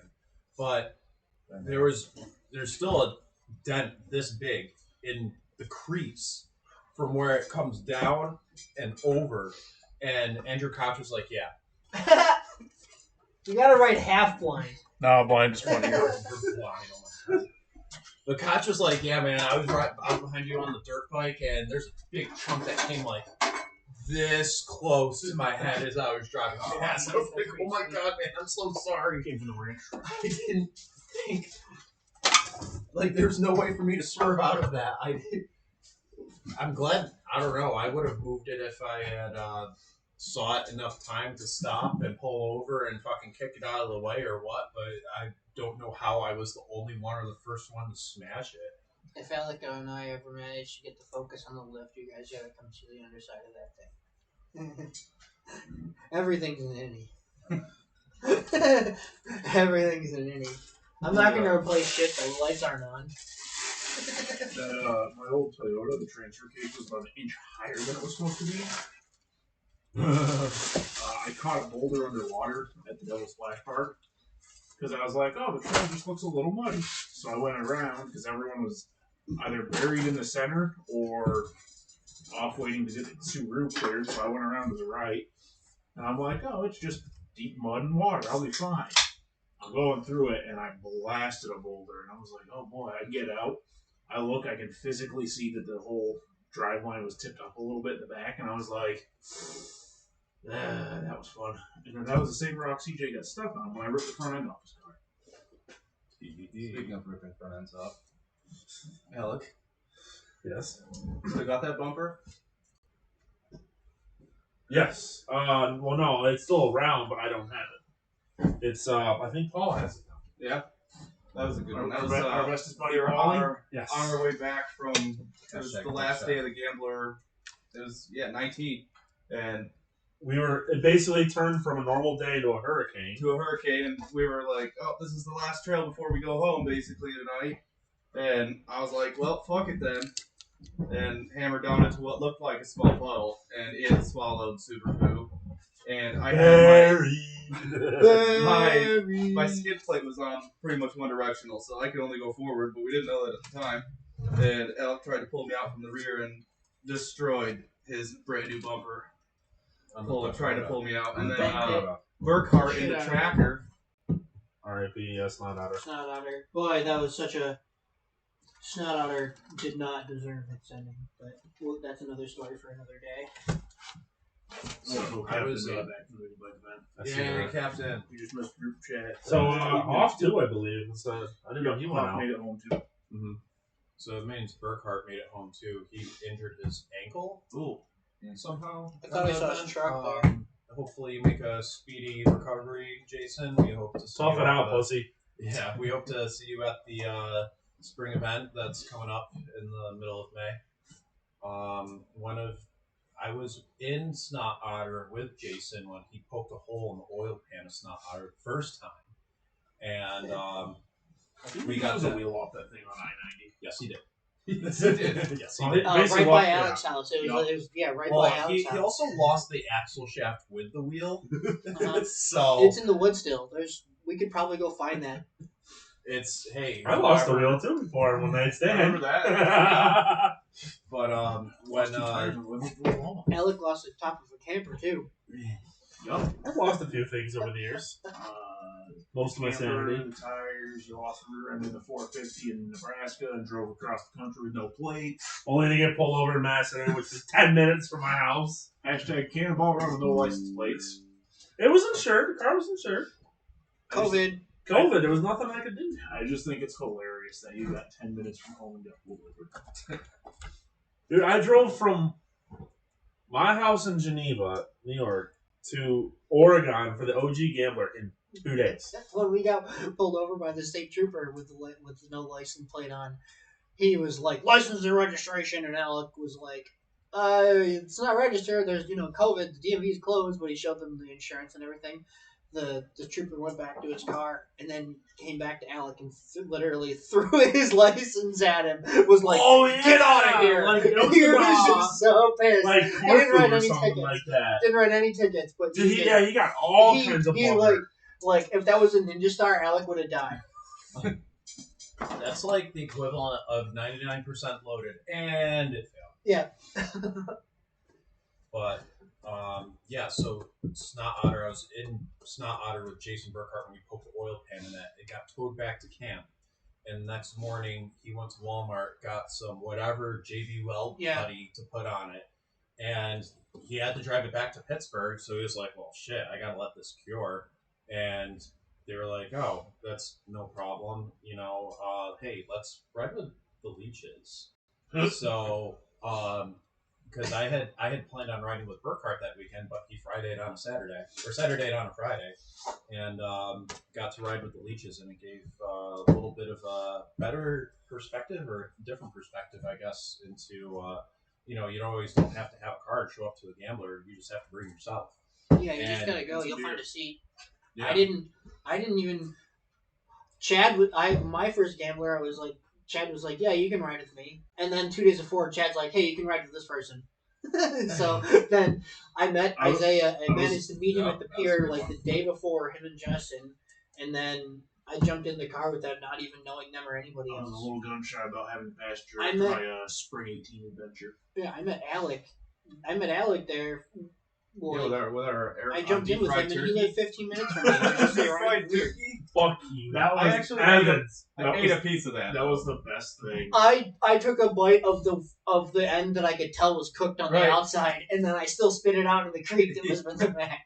But there's still a dent this big in the crease from where it comes down and over. And Andrew Koch was like, yeah. You gotta write half blind. No, blind just 1 year. But Koch was like, yeah, man, I was behind you on the dirt bike, and there's a big chunk that came like this close to my head as I was driving past. I was like, oh my god, man, I'm so sorry. Came from the ranch. I didn't think, like, there's no way for me to swerve out of that. I'm glad, I don't know, I would have moved it if I had saw it enough time to stop and pull over and fucking kick it out of the way or what, but I don't know how I was the only one or the first one to smash it. If Alec and I ever manage to get the focus on the lift, you guys gotta come to the underside of that thing. Everything's an innie. Everything's an innie. I'm not gonna replace shit though. The lights aren't on. My old Toyota, the transfer case was about an inch higher than it was supposed to be. I caught a boulder underwater at the Devil Splash Park because I was like, oh, the trail just looks a little muddy. So I went around because everyone was either buried in the center or off waiting to get the Subaru cleared. So I went around to the right, and I'm like, oh, it's just deep mud and water. I'll be fine. I'm going through it, and I blasted a boulder, and I was like, oh boy. I get out. I look, I can physically see that the whole drive line was tipped up a little bit in the back, and I was like, that was fun. And then that was the same rock CJ got stuck on when I ripped the front end off his car. Speaking of ripping front ends off, Alec, Yes. still got that bumper? Yes. Well, no, it's still around, but I don't have it. It's, I think Paul has it now. Yeah. That was a good one. That was Our bestest buddy, Ollie? Ollie. Yes. on our way back from it was the last day of the Gambler It was 19, and It basically turned from a normal day to a hurricane. And we were like, oh, this is the last trail before we go home, basically tonight. And I was like, well, fuck it then. And hammered down into what looked like a small puddle, and it swallowed super poo. And I had my skid plate was on pretty much one directional, so I could only go forward, but we didn't know that at the time. And Alec tried to pull me out from the rear and destroyed his brand new bumper. Trying to pull me out, and then Burkhart in the tracker. R.I.P. Snot Otter. Snot Otter. Boy, that was such a... Snot Otter did not deserve its ending, but that's another story for another day. So I was back to the event. Captain. We just missed group chat. So off too, I believe. So I didn't know he went Hawk out. made it home too. Mm-hmm. So it means Burkhart made it home too. He injured his ankle. Ooh. Somehow. I thought I saw his truck there. Hopefully you make a speedy recovery, Jason. We hope to see Tough you it at out, the- pussy. Yeah, we hope to see you at the spring event that's coming up in the middle of May. I was in Snot Otter with Jason when he poked a hole in the oil pan of Snot Otter the first time, and we got the the wheel off that thing on I-90. Yes, he did. Yes, he did. Right by Alec's house. It was right by Alec's he house. also lost the axle shaft with the wheel, Uh-huh. so It's in the wood still. We could probably go find that. it's hey. I lost the wheel too before one night stand. Remember that? But when Alec lost the top of a camper too. Yup. I've lost a few things over the years. Most of my sanity. The tires, you lost the rear end in the 450 in Nebraska and drove across the country with no plates. Only to get pulled over in Massillon, which is 10 minutes from my house. Hashtag cannonball run with no license plates. It was insured. The car was insured. COVID. COVID. There was nothing I could do. I just think it's hilarious that you got 10 minutes from home and got pulled over. Dude, I drove from my house in Geneva, New York, to Oregon for the OG Gambler in 2 days. When we got pulled over by the state trooper with no license plate on, he was like, "License and registration," and Alec was like, "It's not registered. There's COVID. The DMV's closed." But he showed them the insurance and everything. The trooper went back to his car and then came back to Alec and literally threw his license at him. Was like, "Oh yeah, get out of here!" Like, he was just so pissed. like He didn't write or any something tickets. like that. Didn't write any tickets, but Dude, he got all kinds of he bummer. like if that was a Ninja Star, Alec would have died. that's like the equivalent of 99% loaded, and it failed. Yeah. But so Snot Otter, I was in Snot Otter with Jason Burkhart when we poked the oil pan in it. It got towed back to camp. And the next morning, he went to Walmart, got some whatever JB Weld putty to put on it. And he had to drive it back to Pittsburgh. So he was like, well, shit, I got to let this cure. And they were like, oh, that's no problem. Hey, let's ride with the leeches. So, because I had planned on riding with Burkhart that weekend, but he Fridayed on a Saturday, or Saturdayed on a Friday, and got to ride with the leeches, and it gave a little bit of a better perspective, or different perspective, I guess, into you always don't have to have a car to show up to a gambler. You just have to bring yourself. Yeah, you just gotta go. You'll find a seat. Yeah. I didn't even. My first gambler, I was like. Chad was like, "Yeah, you can ride with me." And then 2 days before, Chad's like, "Hey, you can ride with this person." So then I met Isaiah and managed to meet him at the pier like the day before, him and Justin. And then I jumped in the car with them, not even knowing them or anybody I was a else. little gun shy about having passenger I for met- my spring 18 adventure. Yeah, I met Alec. there. Well, with our I jumped in with him, and he lived 15 minutes from me. It was just like right here. Fuck you. That was I actually Evans. that ate was- a piece of that. That was the best thing. I took a bite of the end that I could tell was cooked on the Right. outside, and then I still spit it out in the creek that was in the back.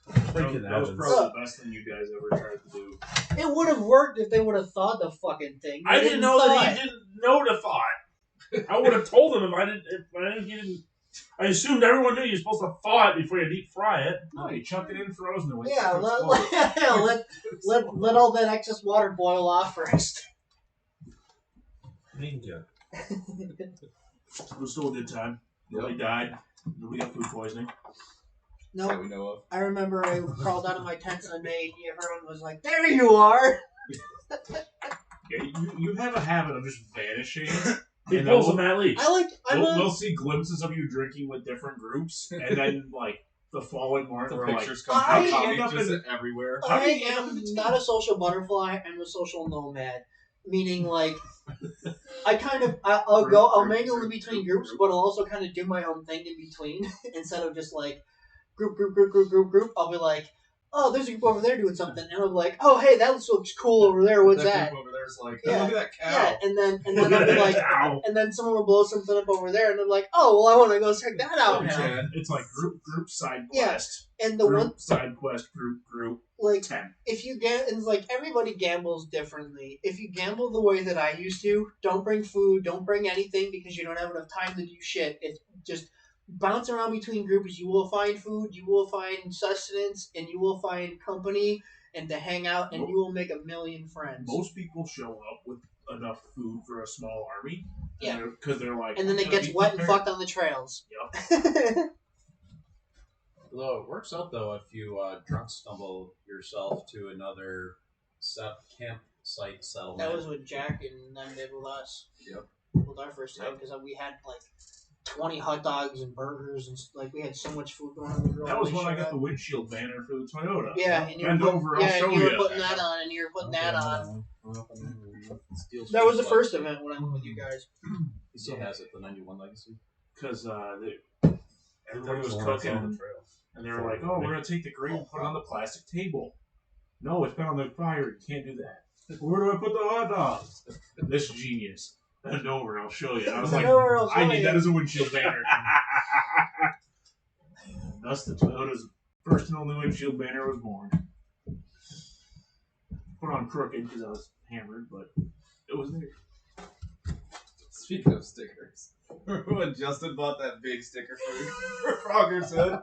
Freaking That was Evans. probably the best thing you guys ever tried to do. It would have worked if they would have thawed the fucking thing. I They didn't know thaw that it. he didn't know to thaw it. I would have told him if I didn't. He didn't. I assumed everyone knew you're supposed to thaw it before you deep fry it. No, you chuck it in frozen and wait Yeah, for it to explode. let all that excess water boil off first. Ninja. It was still a good time. Nobody died. Nobody got food poisoning. No, That we know of. I remember I crawled out of my tent Sunday. Everyone was like, "There you are." Yeah, you have a habit of just vanishing. He And pulls then a Matt Leach. we'll see glimpses of you drinking with different groups, and then like the following morning, The we're pictures like, come I from end up just in- everywhere. How do I you get up am in the not a social butterfly. I'm a social nomad, meaning like I'll mingle in between groups, but I'll also kind of do my own thing in between instead of just like group. I'll be like, oh, there's a group over there doing something, and I'm like, oh, hey, that looks cool over there. What's that? Group over there is like, Yeah. look at that cow. Yeah, and then I'll be like, Ow. and then someone will blow something up over there, and I'm like, oh, well, I want to go check that out it's, now. like, it's like group side Yeah. quest. And the group one side quest group like 10. if you get it's like everybody gambles differently. If you gamble the way that I used to, don't bring food, don't bring anything because you don't have enough time to do shit. It's just bounce around between groups. You will find food, you will find sustenance, and you will find company and to hang out, and you will make a million friends. Most people show up with enough food for a small army. Yeah. Because they're like, And then it "I'm gonna gets be wet and prepared." fucked on the trails. Yep. Although it works out though if you drunk stumble yourself to another campsite settlement. That was what Jack and them did with us. Yep. With our first time, because we had like 20 hot dogs and burgers, and like we had so much food going on the grill. That was they when I showed got up. the windshield banner for the Toyota. Yeah, and you Bend were, over, I'll yeah, show and you were you. putting that on, and you were putting that on. Steel's That was the Street first Legacy. event when I went with you guys. He still has it, the 91 Legacy. Because everybody was cooking, and they were like, "Oh, we're gonna take the grill and put it on the plastic table." No, it's been on the fire. You can't do that. Where do I put the hot dogs? This genius. Bend over, I'll show you. And I was like, Bend over, I'll I show need you. that as a windshield banner. Thus, the Toyota's first and only windshield banner was born. Put on crooked because I was hammered, but it was there. Speaking of stickers, remember when Justin bought that big sticker for Frogger's hood?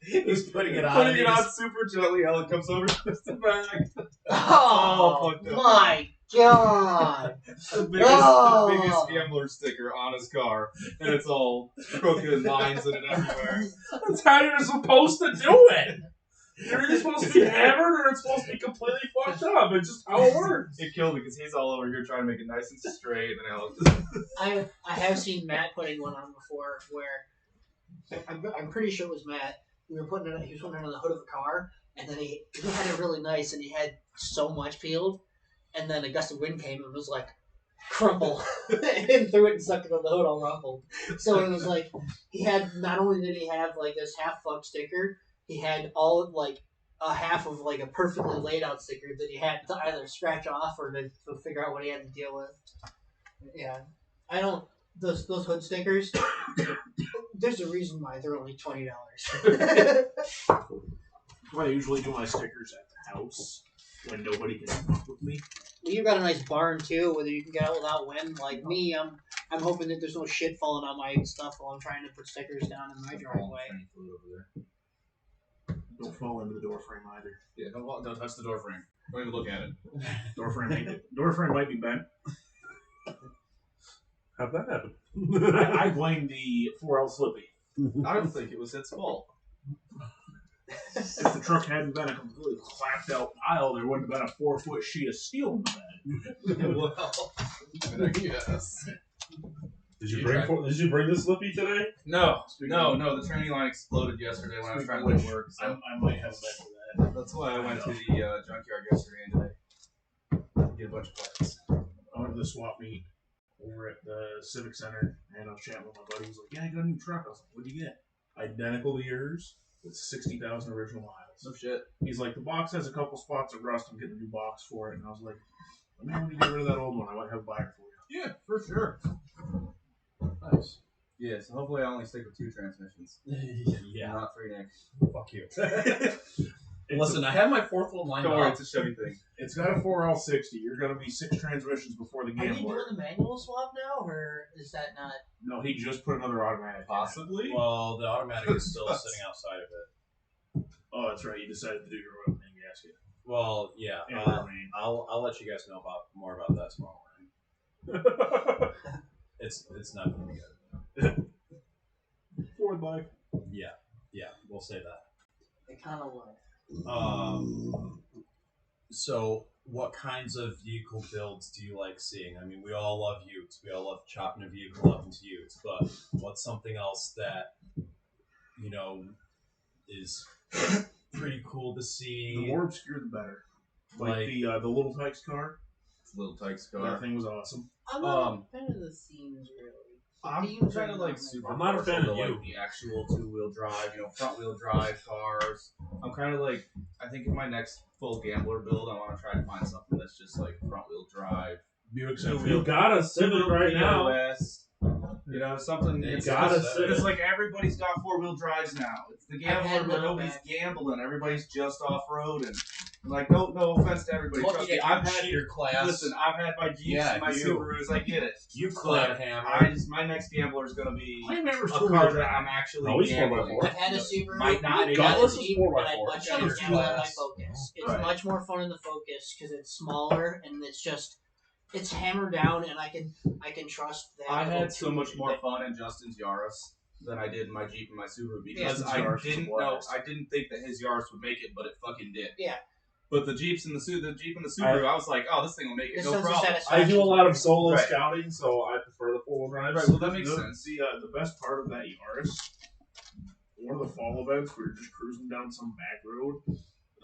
He was putting it on. Putting and it he on just- super gently. Alec comes over, twists the bag. Oh fucked up. my god! The Oh. biggest gambler sticker on his car, and it's all crooked lines in it everywhere. That's how you're supposed to do it. You're either supposed to be hammered or it's supposed to be completely fucked up. It's just how it works. It killed me because he's all over here trying to make it nice and straight, and Alec. I have seen Matt putting one on before where I'm pretty sure it was Matt. He was putting it on the hood of a car, and then he had it really nice, and he had so much peeled, and then a gust of wind came and was like crumble and threw it and stuck it on the hood all rumpled. So it was like he had not only did he have like this half fuck sticker, he had all of like a half of like a perfectly laid out sticker that he had to either scratch off or to figure out what he had to deal with. Yeah, I don't those hood stickers. There's a reason why they're only $20. I usually do my stickers at the house when nobody can fuck with me. Well, you've got a nice barn too, whether you can get out without wind. Like me, I'm hoping that there's no shit falling on my stuff while I'm trying to put stickers down in my driveway. Don't fall into the door frame either. Yeah, don't touch the door frame. Don't even look at it. Door frame might be bent. How'd that happen? I blame the 4L Slippy. I don't think it was its fault. If the truck hadn't been a completely clapped out pile, there wouldn't have been a 4-foot sheet of steel in the bed. Well, I guess. Did you bring the Slippy today? No. The training line exploded yesterday when I was trying to leave work. So I might have a bed for that. that's why I went to the junkyard yesterday and today. Get a bunch of parts. I went to the swap meet over at the Civic Center, and I was chatting with my buddy. He's like, "Yeah, I got a new truck." I was like, "What'd you get?" Identical to yours, with 60,000 original miles. No shit. He's like, "The box has a couple spots of rust. I'm getting a new box for it." And I was like, "Let me know when you get rid of that old one. I might have a buyer for you." Yeah, for sure. Nice. Yeah, so hopefully I only stick with 2 transmissions. Yeah. Not 3 next. Fuck you. Listen, I have my fourth one lined Don't worry, up. it's a Chevy thing. It's got a 4L60. You're going to be 6 transmissions before the Are you gambler. doing the manual swap now, or is that not? No, he just put another automatic. in. Possibly. Well, the automatic is still sitting outside of it. Oh, that's right. You decided to do your oil tank gasket. Well, yeah. And remain. I'll let you guys know more about that tomorrow morning. It's not going to be good. life? Yeah, we'll say that. They kind of like. So, what kinds of vehicle builds do you like seeing? I mean, we all love Utes. We all love chopping a vehicle up into Utes. But what's something else that, is pretty cool to see? The more obscure, the better. Like the Little Tykes car. Little Tykes That car. thing was awesome. I'm not a fan of the themes, really. I'm Themes kind are of not like my super I'm not a fan partial of to you. like the actual 2-wheel drive, front wheel drive cars. I'm kind of like, I think in my next full gambler build, I want to try to find something that's just like front wheel drive. Buick You got a Civic right now. POS, something. You It's got a just- Civic. It's like everybody's got 4-wheel drives now. It's the gambler, had but none nobody's back. gambling. Everybody's just off roading. Like, no offense to everybody. Trust Looking me, at I've your had. cheater class. Listen, I've had my Jeeps Yeah, and my you. Subarus. I get it. You But clad hammer. my next gambler is gonna be I remember a car that I'm actually No, he's 4x4. gambling. I've had a Subaru. Might not I've be. had a Gutless is Jeep, 4x4. and I'd much Shut rather up, gamble on my class. Focus. It's Right. much more fun in the Focus because it's smaller and it's hammered down, and I can trust that. I little had so much two- more fun in Justin's Yaris than I did in my Jeep and my Subaru because Justin's I Yaris was a didn't know. blast. I didn't think that his Yaris would make it, but it fucking did. Yeah. But the Jeep and the Subaru, I was like, oh, this thing will make it, This no sense of problem. I satisfaction. do a lot of solo Right. scouting, so I prefer the 4-wheel drives. Right, well, that makes the, sense. The best part of that Yaris, one of the fall events, we were just cruising down some back road.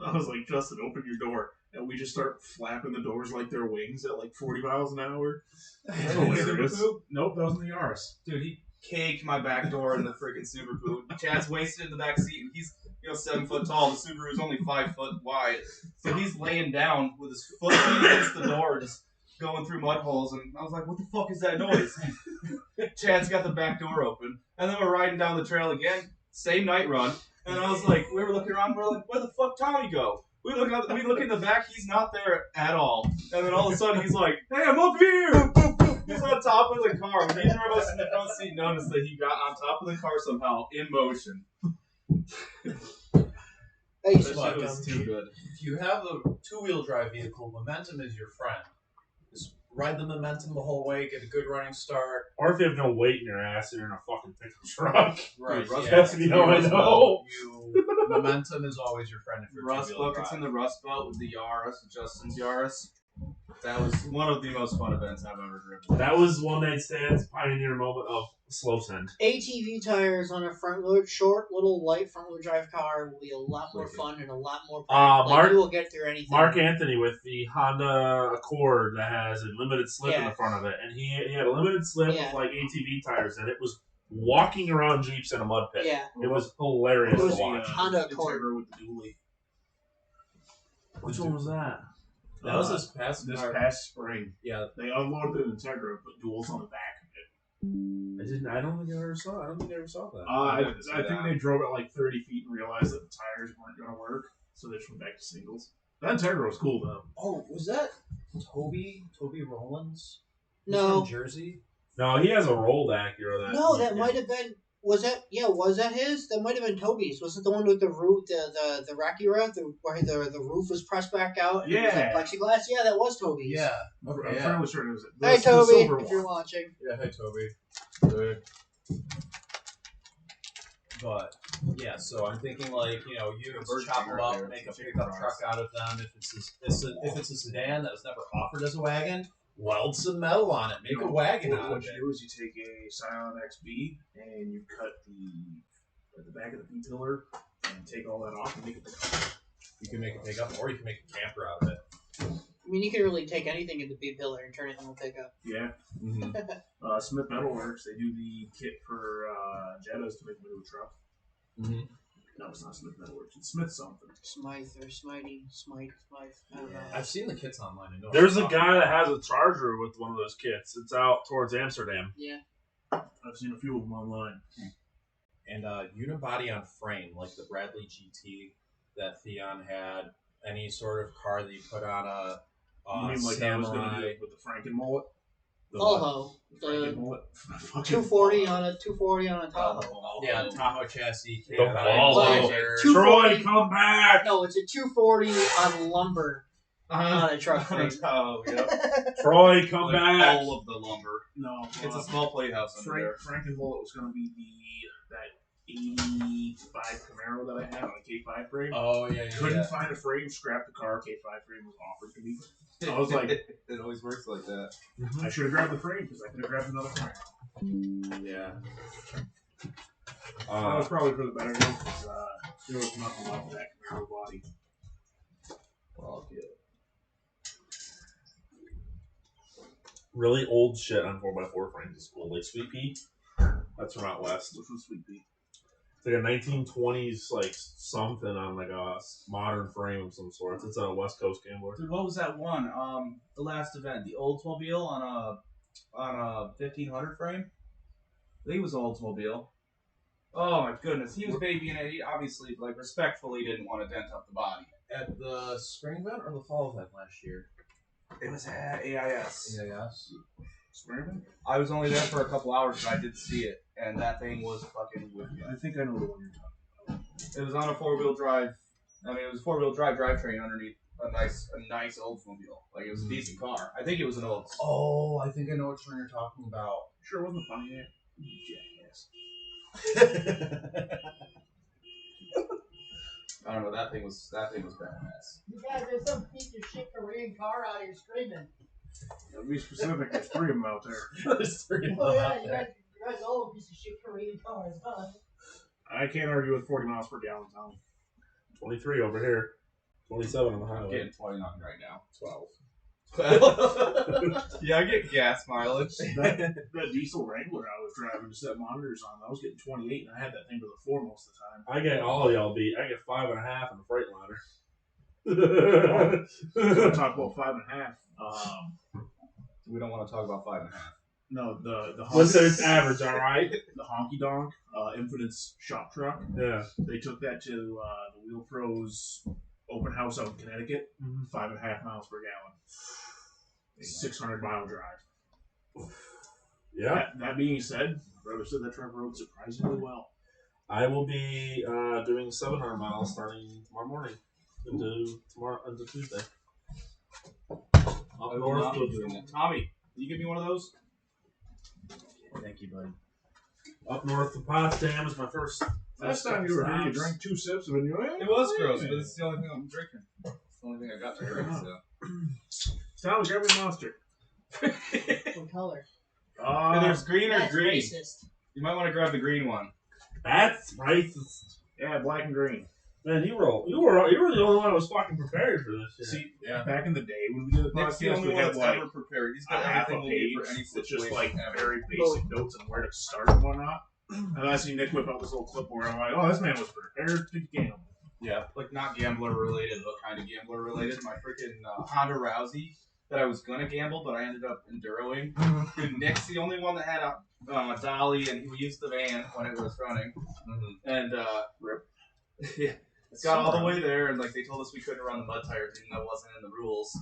I was like, Justin, open your door. And we just start flapping the doors like they're wings at like 40 miles an hour. Hilarious. Nope, that was in the Yaris. Dude, he caked my back door in the freaking Subaru. Chad's wasted in the back seat, and he's 7 foot tall. The Subaru's only 5 foot wide, so he's laying down with his foot against the door, just going through mud holes. And I was like, "What the fuck is that noise?" Chad's got the back door open, and then we're riding down the trail again, same night run. And I was like, we were looking around, we're like, "Where the fuck Tommy go?" We look in the back, he's not there at all. And then all of a sudden, he's like, "Hey, I'm up here!" He's on top of the car. Neither of us in the front seat noticed that he got on top of the car somehow in motion. I used to That suck shit was them. too good. If you have a 2-wheel drive vehicle, momentum is your friend. Just ride the momentum the whole way, get a good running start. Or if you have no weight in your ass and you're in a fucking pickup truck. Right. Rust That's Bucket's you in know, the I Rust know. Belt. Momentum is always your friend if you're Rust 2-wheel Bucket's drive. in the Rust Belt with the Yaris, Justin's Yaris. That was one of the most fun events I've ever driven. That was one night stand's pioneer moment of slow send. ATV tires on a short, little light front wheel drive car will be a lot more fun and a lot more. Mark- you will get through anything. Mark Anthony with the Honda Accord that has a limited slip in Yeah. the front of it, and he had a limited slip Yeah. with like ATV tires, and it was walking around Jeeps in a mud pit. Yeah. It was hilarious It was to watch. Honda Accord. Integra with the dually. Which one was that? That was this past This car. past spring. Yeah. They unloaded an Integra and put duals on the back of it. I don't think I ever saw that. I didn't see think that. they drove it like 30 feet and realized that the tires weren't going to work, so they just went back to singles. That Integra was cool though. Oh, was that Toby Rowlands? He's No. from Jersey. No, he has a rolled Acura. No, that might have been. Was that his? That might have been Toby's. Was it the one with the roof, the Acura, where the roof was pressed back out? And it was Yeah. like plexiglass. Yeah, that was Toby's. Yeah. I'm Okay, yeah. fairly certain it was Hey the Toby, silver if you're one. watching. Yeah, hey Toby. But yeah, so I'm thinking like you Burger chop King them right up, there, make a it's chicken pickup fries. truck out of them. If it's a sedan that was never offered as a wagon, weld some metal on it, make a wagon out What of you it. do is you take a Scion XB and you cut the back of the B-tiller and take all that off and make it pickup. You can make a pickup, or you can make a camper out of it. I mean, you can really take anything in the B-pillar and turn it into a pickup. Yeah. Mm-hmm. Smith Metalworks, they do the kit for Jettas to make them into a truck. Mm-hmm. No, it's not Smith Metalworks. It's Smith something. Smythe or Smitey, Smythe. I don't know. I've seen the kits online. I know There's what a you're guy that talking has a Charger with one of those kits. It's out towards Amsterdam. Yeah. I've seen a few of them online. about. And unibody on frame, like the Bradley GT that Theon had. Any sort of car that you put on a You mean like I was going to Samurai. do with the Franken mullet? The Tahoe. Franken The mullet? 240 on a 240 on a Tahoe. Yeah, Tahoe chassis. The came Volvo. out. Two- Troy, come back! No, it's a 240 on lumber on a truck frame. Oh, yep. Troy, come Like back! all of the lumber. No, It's a small playhouse under there. Franken mullet was going to be that '85 Camaro that I had on a K5 frame. Oh yeah, Couldn't find a frame, scrapped the car. K5 frame was offered to me. I was like, it always works like that. I should have grabbed the frame because I could have grabbed another frame. Yeah. That was probably for the better though, because there was nothing left of that Camaro body. Well, I'll get it. Really old shit on 4x4 frames is cool. Like Sweet Pea. That's from out west. Which was Sweet Pea. It's like a 1920s like something on like a modern frame of some sort. It's a West Coast gambler. Dude, what was that one? The last event, the Oldsmobile on a 1500 frame. I think it was Oldsmobile. Oh my goodness, he was babying it. He obviously, like, respectfully didn't want to dent up the body. At the spring event or the fall event last year? It was at AIS. Yes. Swearman? I was only there for a couple hours, but I did see it, and that thing was fucking wicked. I think I know the one you're talking about. It was on a 4-wheel drive. I mean, it was a 4-wheel drive drivetrain underneath a nice Oldsmobile. Like, it was a decent car. I think it was an Olds. Oh, I think I know which one you're talking about. Sure wasn't funny yet. Jackass. I don't know. That thing was badass. You guys, there's some piece of shit Korean car out here screaming. To be specific, there's 3 of them out there. There's three of them Oh yeah, out you there. guys all a piece of shit Korean cars, huh? I can't argue with 40 miles per gallon town. 23 over here. 27 on the I'm highway. getting 29 right now. 12. Yeah, I get gas mileage. That diesel Wrangler I was driving to set monitors on, I was getting 28, and I had that thing to the floor most of the time. I get all y'all beat. I get 5.5 in the Freightliner. We're going to talk about 5.5. We don't want to talk about 5.5. No, the Listen, it's average, all right. the honky donk, Infinite's shop truck. Yeah. They took that to the Wheel Pros open house out in Connecticut. 5.5 miles per gallon. 600-mile drive. Yeah. That being said, brother said that truck rode surprisingly well. I will be doing 700 miles starting tomorrow morning into Tuesday. Up I will north not be of doing that. Tommy, can you give me one of those? Thank you, buddy. Up north of Potsdam is my first. Last time you were here, you drank 2 sips of it, and you're like, It was gross, but it's the only thing I'm drinking. It's the only thing I got to drink, so. Sally, grab me a monster. What color? And there's green or That's green. racist. You might want to grab the green one. That's racist. Yeah, black and green. Man, you were the only one that was fucking prepared for this shit. See, Yeah. back in the day when we did the Nick's the podcast, only we one had that's like ever prepared. He's a got half a everything we need page for any with situation just like ever. very basic notes on where to start and whatnot. And I see Nick whip out this little clipboard. I'm like, oh, this man was prepared to gamble. Yeah, like not gambler related, but kind of gambler related. My freaking Honda Rousey that I was gonna gamble, but I ended up enduroing. Dude, Nick's the only one that had a dolly, and we used the van when it was running. And yeah, got all the way there, and like they told us we couldn't run the mud tires, even though that wasn't in the rules.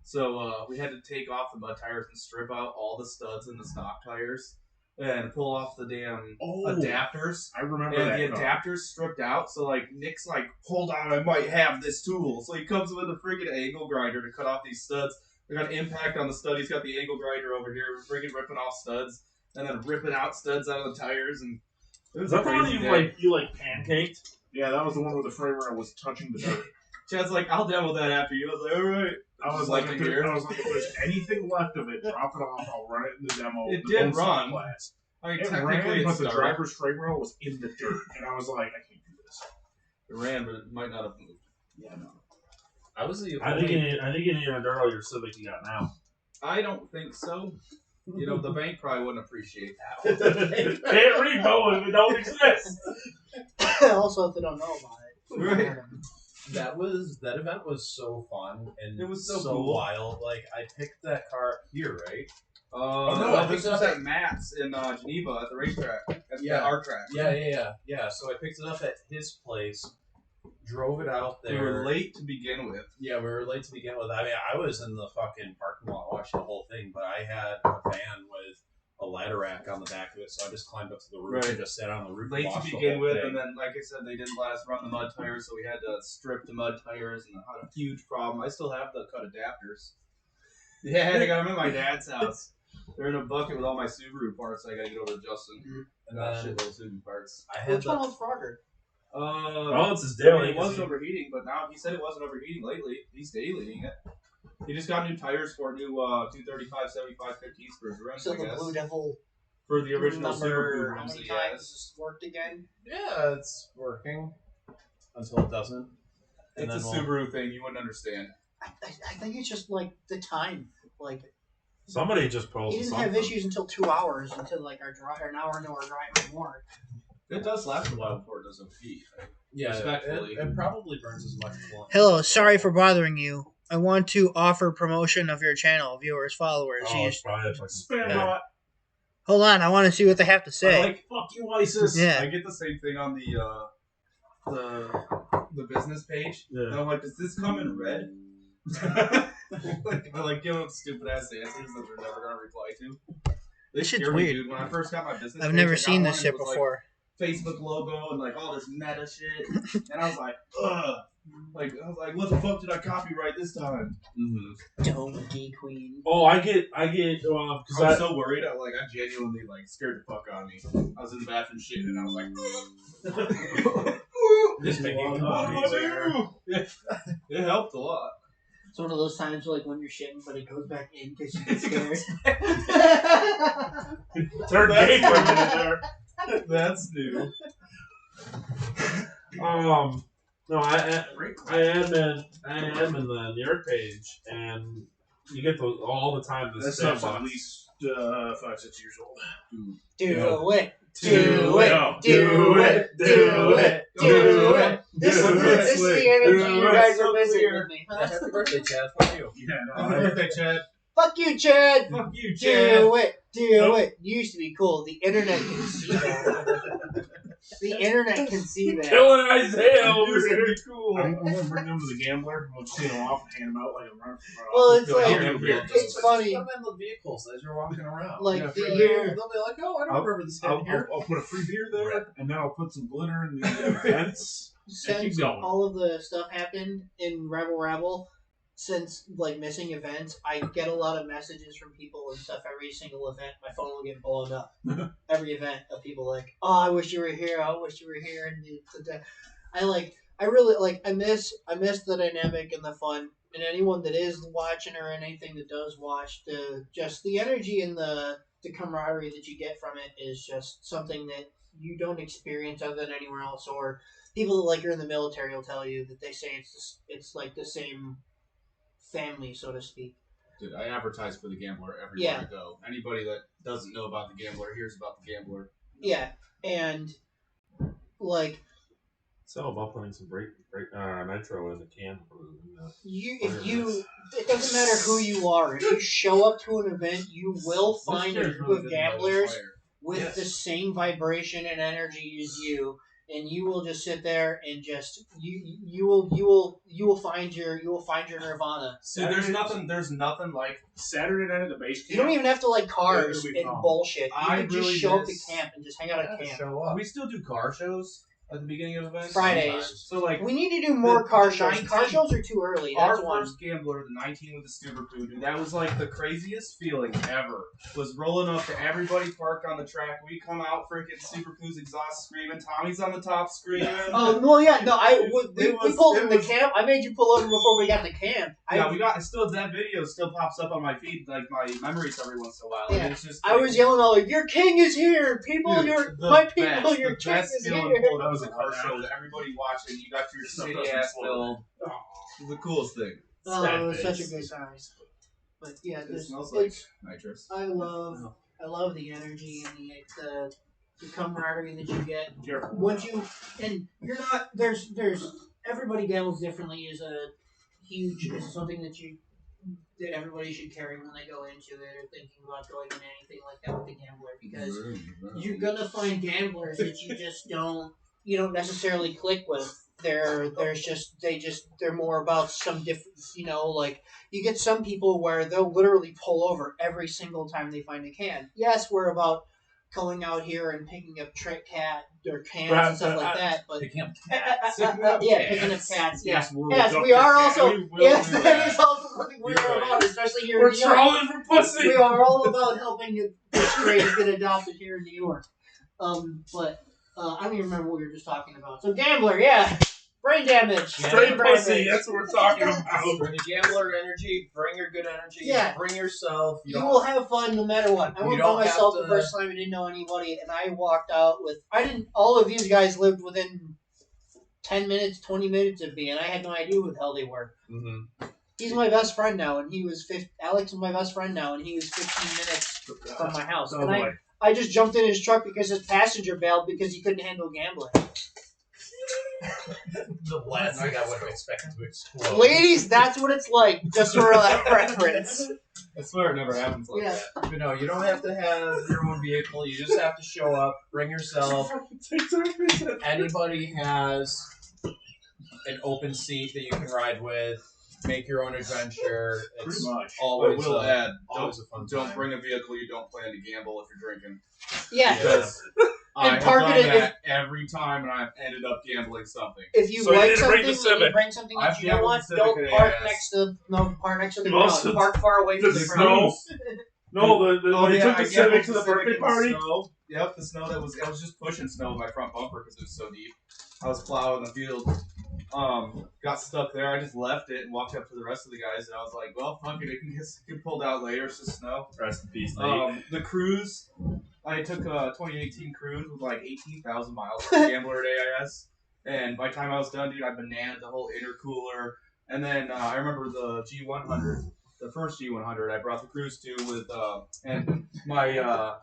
So we had to take off the mud tires and strip out all the studs in the stock tires. And pull off the damn adapters. I remember And that. the adapters stripped out, so like Nick's like, hold on, I might have this tool. So he comes with a freaking angle grinder to cut off these studs. We got impact on the stud. He's got the angle grinder over here. We're freaking ripping off studs and then ripping out studs out of the tires. And it was Is that the one crazy day. you pancaked? Yeah, that was the one where the frame rail was touching the dirt. Chad's like, I'll demo that after you. I was like, all right. I was like, if there's anything left of it, drop it off. I'll run it in the demo. It the did bonus run. Class. I mean, It technically ran, it but the started. driver's frame rail was in the dirt, and I was like, I can't do this. It ran, but it might not have moved. Yeah, no. I was the I think you need an enduro your Civic you got now. I don't think so. You know, the bank probably wouldn't appreciate that one. Can't repo if it don't exist. Also, if they don't know about it. Right. That event was so fun and It was so so cool. wild. Like I picked that car here, right? No, I this picked it was up at Matt's in Geneva at the racetrack. At Yeah. our track. Yeah. So I picked it up at his place, drove it out We there. were late to begin with. Yeah, we were late to begin with. I mean, I was in the fucking parking lot watching the whole thing, but I had a van with a ladder rack on the back of it, so I just climbed up to the roof Right. and just sat on the roof. Late and to watched the begin whole with, thing. and then, like I said, they didn't let us run the mud tires, so we had to strip the mud tires, and I had a huge problem. I still have the cut adapters. Yeah, I got them in my dad's house. They're in a bucket with all my Subaru parts. I gotta get over to Justin. And Got then shitload of soothing parts. I had What's wrong with Frogger? Well, it's his I mean, daily. it was overheating, but now he said it wasn't overheating lately. He's dailying it. He just got new tires for new 235, 75, 15s for his rims, So I the guess. Blue Devil For the original Super number, Blue how rims many that he times has. this worked again? yeah, it's working until it doesn't. And It's a then Subaru thing. You wouldn't understand. I think it's just like the time. Like Somebody just pulled he didn't have issues until 2 hours until like an hour into our drive or more. It does last a while before it does overheat. yeah, Respectfully. it probably burns as much coolant. Hello, sorry for bothering you. I want to offer promotion of your channel, viewers, followers. Oh, it's probably a fucking Spam Yeah. bot. Hold on, I want to see what they have to say. I like, fuck you, ISIS. Yeah. I get the same thing on the business page. Yeah. And I'm like, does this come in red? I like giving them stupid ass answers that they're never gonna reply to. This shit's scare me, weird. dude. When I first got my business I've page, never I got seen one this and shit it was, like, before. Facebook logo and like all this meta shit, and I was like, ugh. What the fuck did I copyright this time? Mm-hmm. Donkey Queen. Oh, I get, because I was so worried. I genuinely scared the fuck out of me. I was in the bathroom shitting, and I was like, Just making it come what out do easier. I do? It helped a lot. It's one of those times like when you're shitting, but it goes back in because you get scared. turn gay for a minute there. That's new. No, I am in the New York page, and you get those all the time. That stuff's at least 5, 6 years old. Do it. Do Do it. No. Do it. Do it. Do it. This is the energy Do you it. guys are missing with me. Huh? Happy birthday, Chad. Fuck you. Yeah, no. Happy birthday, Chad. Fuck you, Chad. Fuck you, Chad. Do it. Do it. Used to be cool. The internet can see that. The internet can see that. Killing Isaiah over This would here. be cool. I'm going to bring them to the gambler. We'll see them off and hand them out like a run. Well, it's I'll like be here. it's funny. Put them in the vehicles as you're walking around. Like Yeah, the for- year. They'll be like, oh, I don't remember this guy here. I'll put a free beer there, and then I'll put some glitter in the vents. Since going. all of the stuff happened in Rebel Rebel, since like missing events, I get a lot of messages from people and stuff. Every single event, my phone will get blown up. Every event of people like, "Oh, I wish you were here. I wish you were here." And I really I miss the dynamic and the fun. And anyone that is watching or anything that does watch, the energy and the camaraderie that you get from it is just something that you don't experience other than anywhere else. Or people that like are in the military will tell you that they say it's like the same family, so to speak. Dude, I advertise for the Gambler everywhere Yeah. I go. Anybody that doesn't know about the Gambler hears about the Gambler. Yeah, and like It's all about putting some nitro in the can. it doesn't matter who you are. If you show up to an event, you will find a group of gamblers with the same vibration and energy as you, and you will just sit there and just you will find your nirvana. See, there's nothing like Saturday night at the base camp. You don't even have to like cars It'll be and fun. bullshit. You I can just really show up to miss- camp and just hang out at camp. Show up. we still do car shows at the beginning of events. Fridays. So like We need to do more car the shows. 19 Car shows are too early. our That's one. first Gambler, the 19 with the Super Poo, dude, that was like the craziest feeling ever. Was rolling up to everybody parked on the track. We come out, freaking Super Poo's exhaust screaming. Tommy's on the top screaming. Oh well, yeah. No, we was- pulled it in the was- camp. I made you pull over before we got to camp. That video still pops up on my feed, like my memories every once in a while. Yeah. And it's just I was yelling all like, "Your king is here, people! Dude, Your the my people! best, Your the king best is feeling here!" pulled up was a car show with everybody watching. You got your Stuff shitty doesn't ass slow build. It was the coolest thing. Oh, it was Sad such a face. good time. But yeah, It this, smells like it's nitrous. I love the energy and the camaraderie that you get. Careful. Once you and you're not there's everybody gambles differently is something that everybody should carry when they go into it or thinking about going into anything like that with the gambler, because you're gonna find gamblers that you don't necessarily click with. They're more about some different, like you get some people where they'll literally pull over every single time they find a can. Yes, we're about going out here and picking up trick cat or cans and stuff like that, but Picking up picking up cats. Yeah. Yes, Yes, we are also. We will Yes, do that is also something we're You're right. about, especially here We're in New York. trolling for pussy. We are all about helping the strays get adopted here in New York. But I don't even remember what we were just talking about. So gambler, yeah, brain damage, Straight brain pussy. damage. That's what we're talking about. Bring a gambler energy. Bring your good energy. Yeah. Bring yourself. You will have fun no matter what. I You went by don't have myself the to- first time. I didn't know anybody, and I walked out with. I didn't. All of these guys lived within 10 minutes, 20 minutes of me, and I had no idea who the hell they were. Mm-hmm. He's my best friend now, and he was Alex is my best friend now, and he was 15 minutes from my house. Oh, And boy. I just jumped in his truck because his passenger bailed because he couldn't handle gambling. The last thing I would have expected to explode. Ladies, that's what it's like, just for that reference. I swear it never happens like Yeah. that. But no, you don't have to have your own vehicle. You just have to show up. Bring yourself. Anybody has an open seat that you can ride with. Make your own adventure. It's Pretty much. I always will add, always a fun don't time. bring a vehicle you don't plan to gamble if you're drinking. Yeah. Because I And have park done it in- that every time, and I've ended up gambling something. If you So you like need to something, bring the and you Civic. bring something that I've you don't gambled want, the Civic don't and park AIS. next to the You ground. also- Park far away from the the snow. ground. No, the when you took the I Civic gambled to the Civic birthday in party. Snow. Yep, the snow that was. I was just pushing snow with my front bumper because it was so deep. I was plowing the field. Got stuck there. I just left it and walked up to the rest of the guys, and I was like, "Well, fuck it. It can get pulled out later. It's just snow." Rest in peace, Nate. The cruise. I took a 2018 cruise with like 18,000 miles for Gambler at AIS, and by the time I was done, dude, I bananaed the whole intercooler. And then I remember the G100, the first G100, I brought the cruise to with and my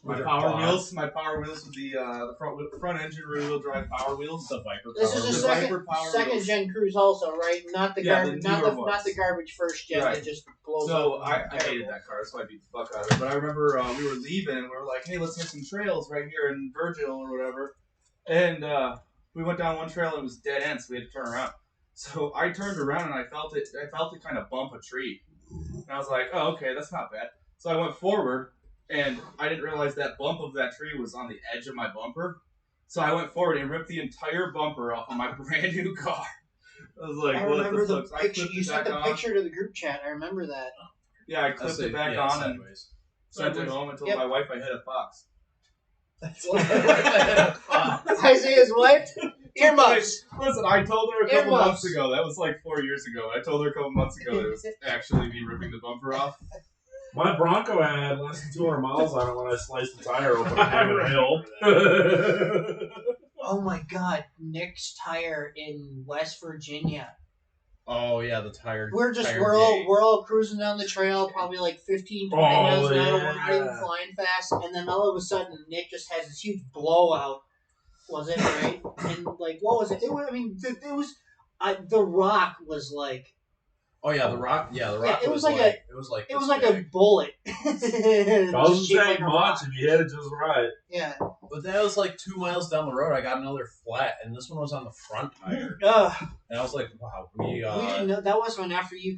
With your power quad. wheels. My power wheels with the front engine rear wheel drive power wheels. The Viper This power is a wheel. second, Power second wheels. gen cruise, also, right? Not the Yeah, the garbage, newer not ones. the garbage first gen Right. that just blows So up. I hated that car, so I beat the fuck out of it. But I remember we were leaving, and we were like, "Hey, let's hit some trails right here in Virgil or whatever." And we went down one trail, and it was dead end, so we had to turn around. So I turned around, and I felt it kind of bump a tree, and I was like, "Oh, okay, that's not bad." So I went forward, and I didn't realize that bump of that tree was on the edge of my bumper. So I went forward and ripped the entire bumper off of my brand new car. I was like, I "What remember the fuck?" So I picture. clipped You it sent back the on. picture to the group chat. I remember that. Yeah, I clipped it back on and sideways. sent it home and told Yep. my wife I hit a fox. Isaiah's wife? Earmuffs. Listen, I told her a couple Earmuffs. months ago. That was like 4 years ago. I told her a couple months ago that it was actually me ripping the bumper off. My Bronco had less than 200 miles on it when I sliced the tire open on Hammond Hill. Oh my God, Nick's tire in West Virginia. Oh yeah, the tire. We're tire all gate. we're all cruising down the trail, probably like 15, 20 miles an hour. We're not even yeah. flying fast, and then all of a sudden, Nick just has this huge blowout. Was it right? And like, what was it? It was. I mean, it was. The rock was like. Oh yeah, the rock. Yeah, the rock. it was was like it was like. It this was like a big. bullet. Doesn't Shaped take like a rock. much if you hit it just right. Yeah. But that was like 2 miles down the road. I got another flat, and this one was on the front tire. And I was like, wow, We didn't know that was when after you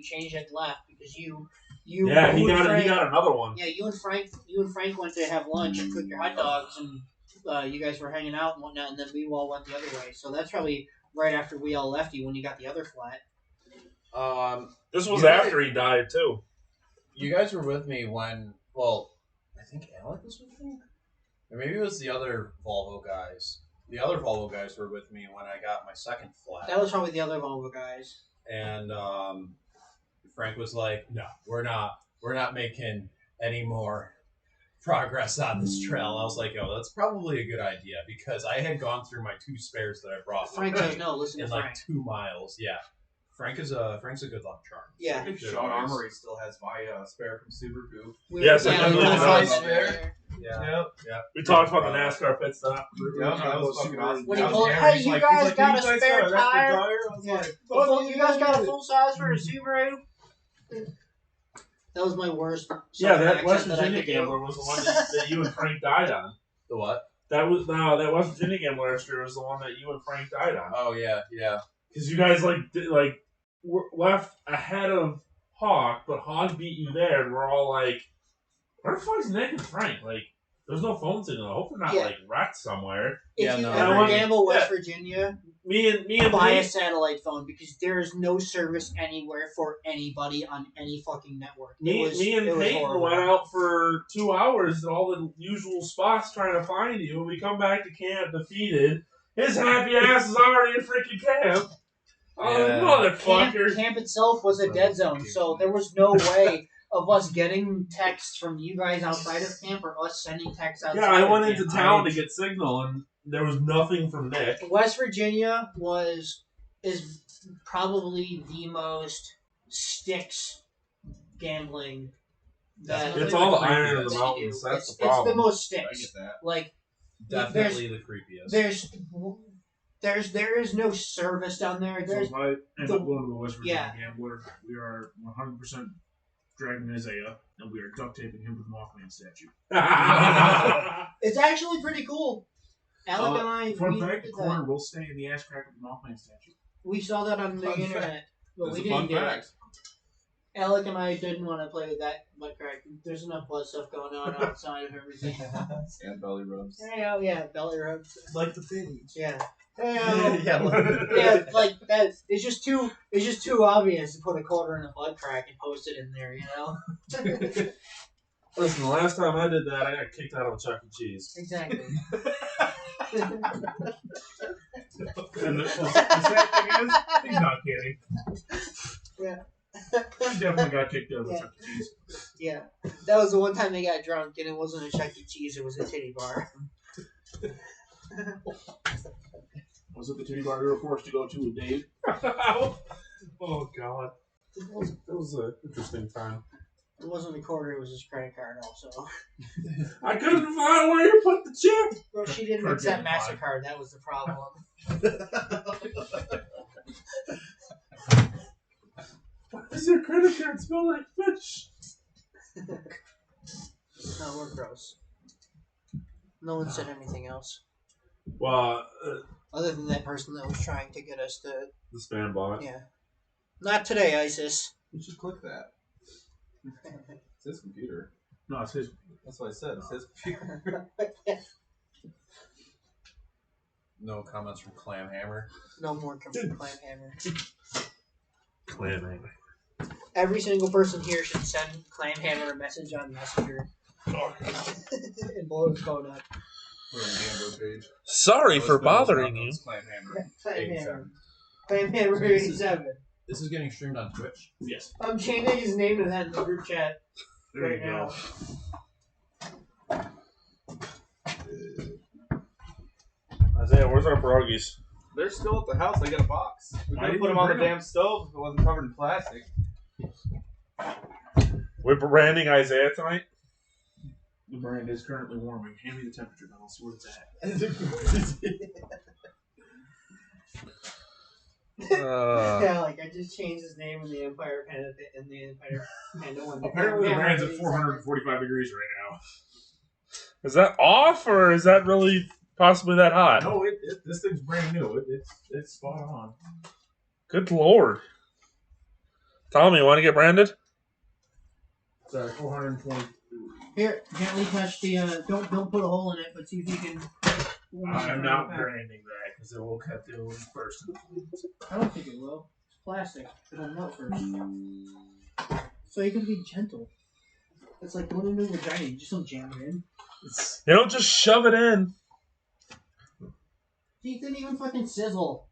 changed it left because you Yeah, he you and got Frank- he got another one. Yeah, you and Frank went to have lunch and cook your hot dogs, and you guys were hanging out and whatnot, and then we all went the other way. So that's probably right after we all left you when you got the other flat. This was You after he died too. You guys were with me when, well, I think Alec was with me? Or maybe it was the other Volvo guys. The other Volvo guys were with me when I got my second flat. That was probably the other Volvo guys. And Frank was like, no, we're not making any more progress on this trail. I was like, oh, that's probably a good idea because I had gone through my 2 spares that I brought with Frank me says no. Listen in to like Frank. 2 miles. Yeah. Frank's a good luck charm. Yeah. I think Good Sean advice. Armory still has my spare from Super Goo. Yes, I we know were that. talking Nice about spare. Yeah. Yep. We talked about the NASCAR pit stop. Yep, that was fucking awesome. When he That was pulled, hammered. hey, He's you like, guys he's got like, a "You guys spare got an extra tire?" I was Yeah. like, Well, "Fuck you guys got a yeah." full size for a Subaru? That was my worst. Yeah, Southern that West accent that I Virginia could do. gambler was the one that you and Frank died on. The what? That West Virginia gambler last year was the one that you and Frank died on. Oh yeah. Because you guys were left ahead of Hawk, but Hawk beat you there, and we're all like, "Where the fuck's Nick and Frank?" Like, There's no phone signal. I hope we're not Yeah. like wrecked somewhere. If Yeah, you no, ever I want- gamble West yeah. Virginia, Me and buy a Lee, satellite phone because there is no service anywhere for anybody on any fucking network. me and Peyton horrible. went out for 2 hours in all the usual spots trying to find you. We come back to camp defeated. His happy ass is already in freaking camp. Oh, Yeah. motherfucker. Camp itself was a dead zone, so there was no way of us getting texts from you guys outside of camp or us sending texts outside. Yeah, I went of into camp. town to get signal, and there was nothing from Nick. West Virginia is probably the most sticks gambling. That It's all the creepy iron in the as mountains. That's it's the problem. the most I sticks. get that. Like Definitely the creepiest. there is no service down there. So There's if I end up going to the West Virginia Yeah. Gambler, we are 100% dragging Isaiah, and we are duct taping him to the Mothman statue. it's actually pretty cool. Alec and I Fun we fact, the did corner that. will stay in the ass crack of the Mothman statue. We saw that on the Fun internet, but That's we a fun didn't do it. fact. Alec and I didn't want to play with that butt crack. There's enough blood stuff going on outside of everything. And belly rubs. Hey, oh yeah, belly rubs. Like the titties. Yeah. Hey, oh. Yeah. Yeah, like that. It's just too obvious to put a quarter in a butt crack and post it in there, you know. Listen, the last time I did that, I got kicked out of a Chuck E. Cheese. Exactly. And the sad thing is, he's not kidding. Yeah. He definitely got kicked out of Yeah. Chuck E. Cheese. Yeah, that was the one time they got drunk, and it wasn't a Chuck E. Cheese; it was a titty bar. Was it the titty bar we were forced to go to with Dave? Oh, God. That was an interesting time. It wasn't a quarter; it was his credit card. Also, I couldn't find where you put the chip. well, she didn't Card accept didn't lie. Mastercard. That was the problem. Why does your credit card smell like fish? No, we're gross. No one said anything else Well, other than that person that was trying to get us to. the spam bot. Yeah, not today, ISIS. You should click that. It's his computer. No, it's his. That's what I said. It's his computer. No comments from Clamhammer. No more Clam Hammer. Clam anyway. Every single person here should send Clam Hammer a message on Messenger and blow his phone up. We're on the Gambler page. Sorry Those for bills bothering not you. those Clamhammer. Clam 87. Hammer. Clam Hammer 87. This is getting streamed on Twitch. Yes. I'm changing his name to that in the group chat There right you now. go. Isaiah, where's our pierogies? They're still at the house. I got a box. We I could didn't put them on the bring 'em. damn stove if it wasn't covered in plastic. We're branding Isaiah tonight? The brand is currently warming. Hand me the temperature, and I'll see where it's at. Yeah, like I just changed his name in the Empire Panda one. Apparently, the brand's at 445 degrees right now. Is that off, or is that really possibly that hot? No, this thing's brand new. It's spot on. Good lord. Tommy, you want to get branded? Sorry, 420. Here, gently touch the. Don't put a hole in it, but see if you can. I'm not branding that because it will cut the old first. I don't think it will. It's plastic. It'll melt first. So you can be gentle. It's like going into a vagina. You just don't jam it in. You don't just shove it in. He didn't even fucking sizzle.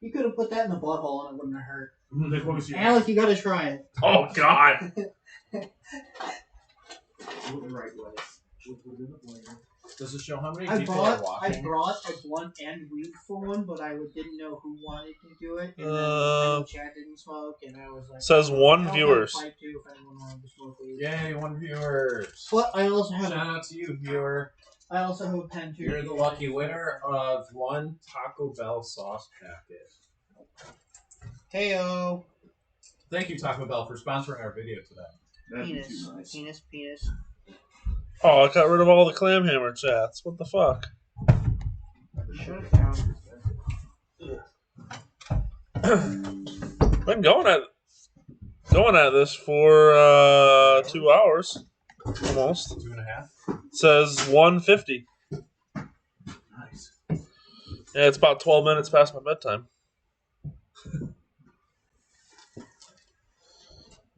You could have put that in the butthole and it wouldn't have hurt. Nick, let me see. Alec, you gotta try it. Oh, God. Do it the right way. We'll put it in the blender. Does it show how many I people are brought watching? a blunt and weed for one, but I didn't know who wanted to do it. And then I know Chad didn't smoke, and I was like, Says one I'll viewers. have a pipe too if anyone wanted to smoke weed. Yay, 1 viewers. But I also have Shout out to you, viewer. I also have a pen too. You're the lucky winner of 1 Taco Bell sauce packet. Heyo. Thank you, Taco Bell, for sponsoring our video today. That'd be Penis. too nice. Penis. Oh, I got rid of all the Clamhammer chats. What the fuck? Shut it down. Been going at this for 2 hours. Almost. 2.5. Says 1:50. Nice. Yeah, it's about 12 minutes past my bedtime.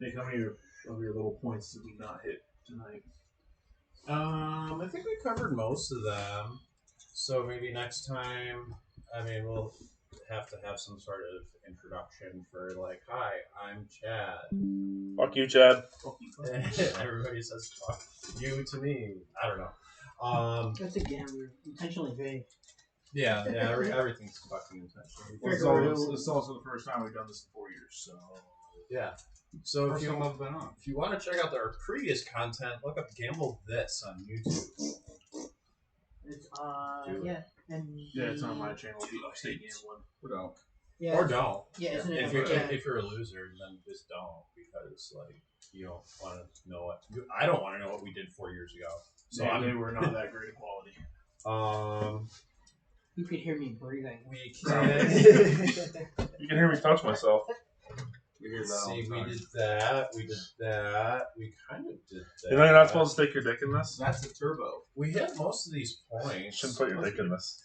Nick, how many of your little points did we not hit tonight? I think we covered most of them. So maybe next time, I mean, we'll have to have some sort of introduction for like, hi, I'm Chad. Fuck you, Chad. Everybody says fuck you to me. I don't know. That's again, we're intentionally vague. Yeah, everything's fucking intentional. Well, it's also the first time we've done this in 4 years, so Yeah. So First time I've been on. if you want to check out our previous content, look up Gamble This on YouTube. It's Do it. yeah, and yeah, it's on my channel. The Upstate Gambling. Or don't. yeah, Or don't. yeah, isn't it? If you're a loser, then just don't, because like you don't want to know what I don't want to know what we did 4 years ago. So So they were not that great of quality. You could hear me breathing. We can You can hear me touch myself. We hear that all see. the We time. did that. We did that. We kind of did that. You know you're not supposed to stick your dick in this? That's a turbo. We hit most of these You points. shouldn't put your dick in this.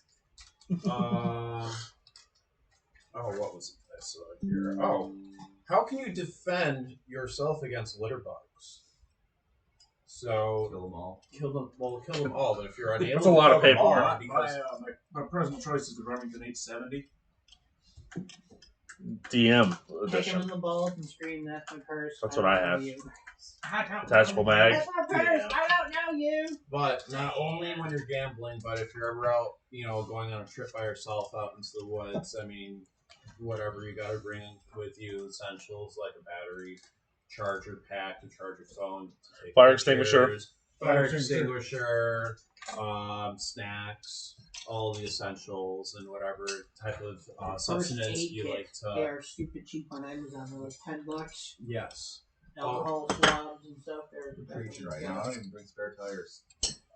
Oh, what was it I saw here? Oh, how can you defend yourself against litter bugs? So Kill them all. kill them. Well, kill them all. But if you're unable, That's a lot to of kill them all, paperwork. because My present choice is the Remington 870. DM Kick him edition. in the balls and scream, "That's my purse." That's I what I don't know have. you." Attachable bag. That's my purse. Yeah. I don't know you. But not only when you're gambling, but if you're ever out, going on a trip by yourself out into the woods, I mean, whatever you gotta bring with you, essentials like a battery, charger pack to charge your phone, to take Fire pictures, fire extinguisher. extinguisher, snacks, all the essentials, and whatever type of First substance aid you kit. like They to. are stupid cheap on Amazon. They're like $10. Yes. Alcohol swabs and stuff. They're Preaching right now. I don't even bring spare tires.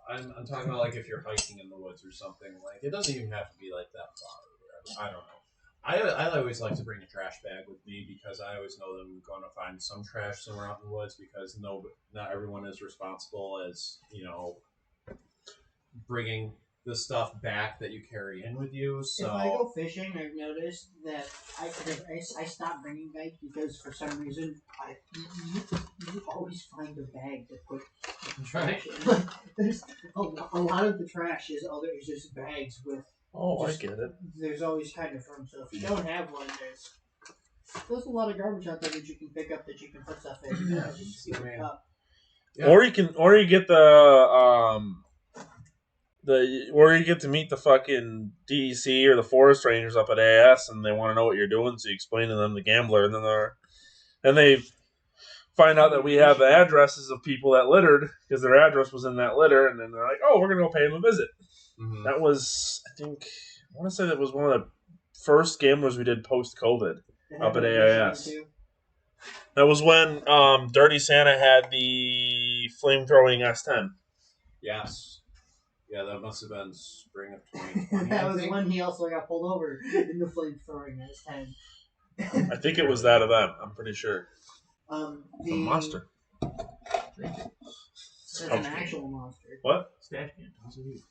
I'm talking about like if you're hiking in the woods or something. Like it doesn't even have to be like that far or whatever. I don't know. I always like to bring a trash bag with me because I always know that I'm going to find some trash somewhere out in the woods because not everyone is responsible as bringing the stuff back that you carry in with you. So If I go fishing, I've noticed that I stop bringing bags because for some reason you always find a bag to put trash in. Like, there's a lot of the trash is just bags with. Oh, I get it. There's always kind of room. So if you don't have one, there's a lot of garbage out there that you can pick up that you can put stuff in. Yeah, Just pick it up. Yeah. Or you get or you get to meet the fucking DEC or the forest rangers up at AS, and they want to know what you're doing, so you explain to them the gambler, and they find out that we have the addresses of people that littered because their address was in that litter, and then they're like, "Oh, we're gonna go pay them a visit." Mhm. That was, I want to say that was one of the first gamblers we did post COVID They up have at a vision AIS. too. That was when Dirty Santa had the flamethrowing S10. Yes. Yeah, that must have been spring of 2020. That I was think. when he also got pulled over in the flamethrowing S10. I think it was that event. I'm pretty sure. The A monster. That's an actual monster. What? Stash can. How's it eat?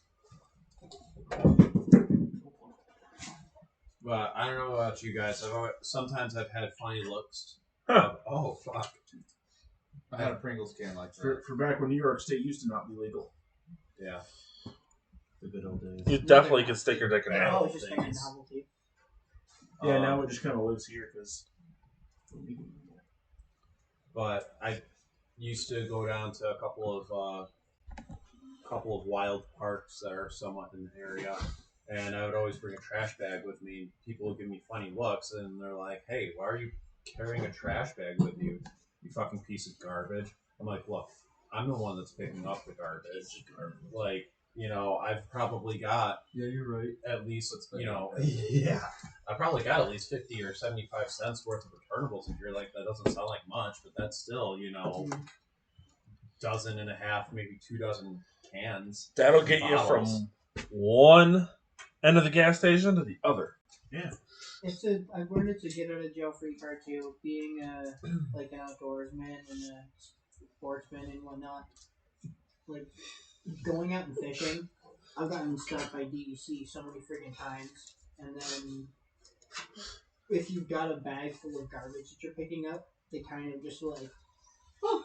But I don't know about you guys. Sometimes I've had funny looks. Huh. Oh fuck! I had a Pringles can like that. For back when New York State used to not be legal. Yeah. The good old days. You definitely could stick your dick in there. Oh, it's just like a things. novelty. Yeah, now it just kind of lives here because. But I used to go down to a couple of wild parks that are somewhat in the area, and I would always bring a trash bag with me. People would give me funny looks, and they're like, "Hey, why are you carrying a trash bag with you? You fucking piece of garbage." I'm like, "Look, I'm the one that's picking up the garbage. Like, I've probably got Yeah, you're right. at least, yeah, I probably got at least 50 or 75 cents worth of returnables. If you're like, that doesn't sound like much, but that's still, dozen and a half, maybe 2 dozen cans. That'll get you bottles. from one end of the gas station to the other. Yeah. I've learned it's a get out of jail free card too. Being like an outdoorsman and a sportsman and whatnot. like going out and fishing. I've gotten stuck by DEC so many freaking times, and then if you've got a bag full of garbage that you're picking up, they kind of just like, oh,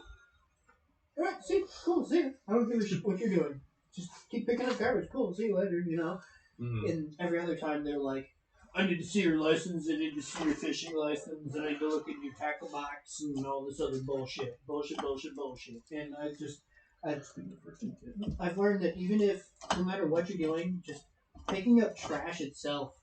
all right, see, cool, see you. I don't give a shit what you're doing. Just keep picking up garbage. Cool, see you later. You know. Mhm. And every other time they're like, I need to see your license, I need to see your fishing license, I need to look in your tackle box, and all this other bullshit. Bullshit. And I've learned that even if, no matter what you're doing, just picking up trash itself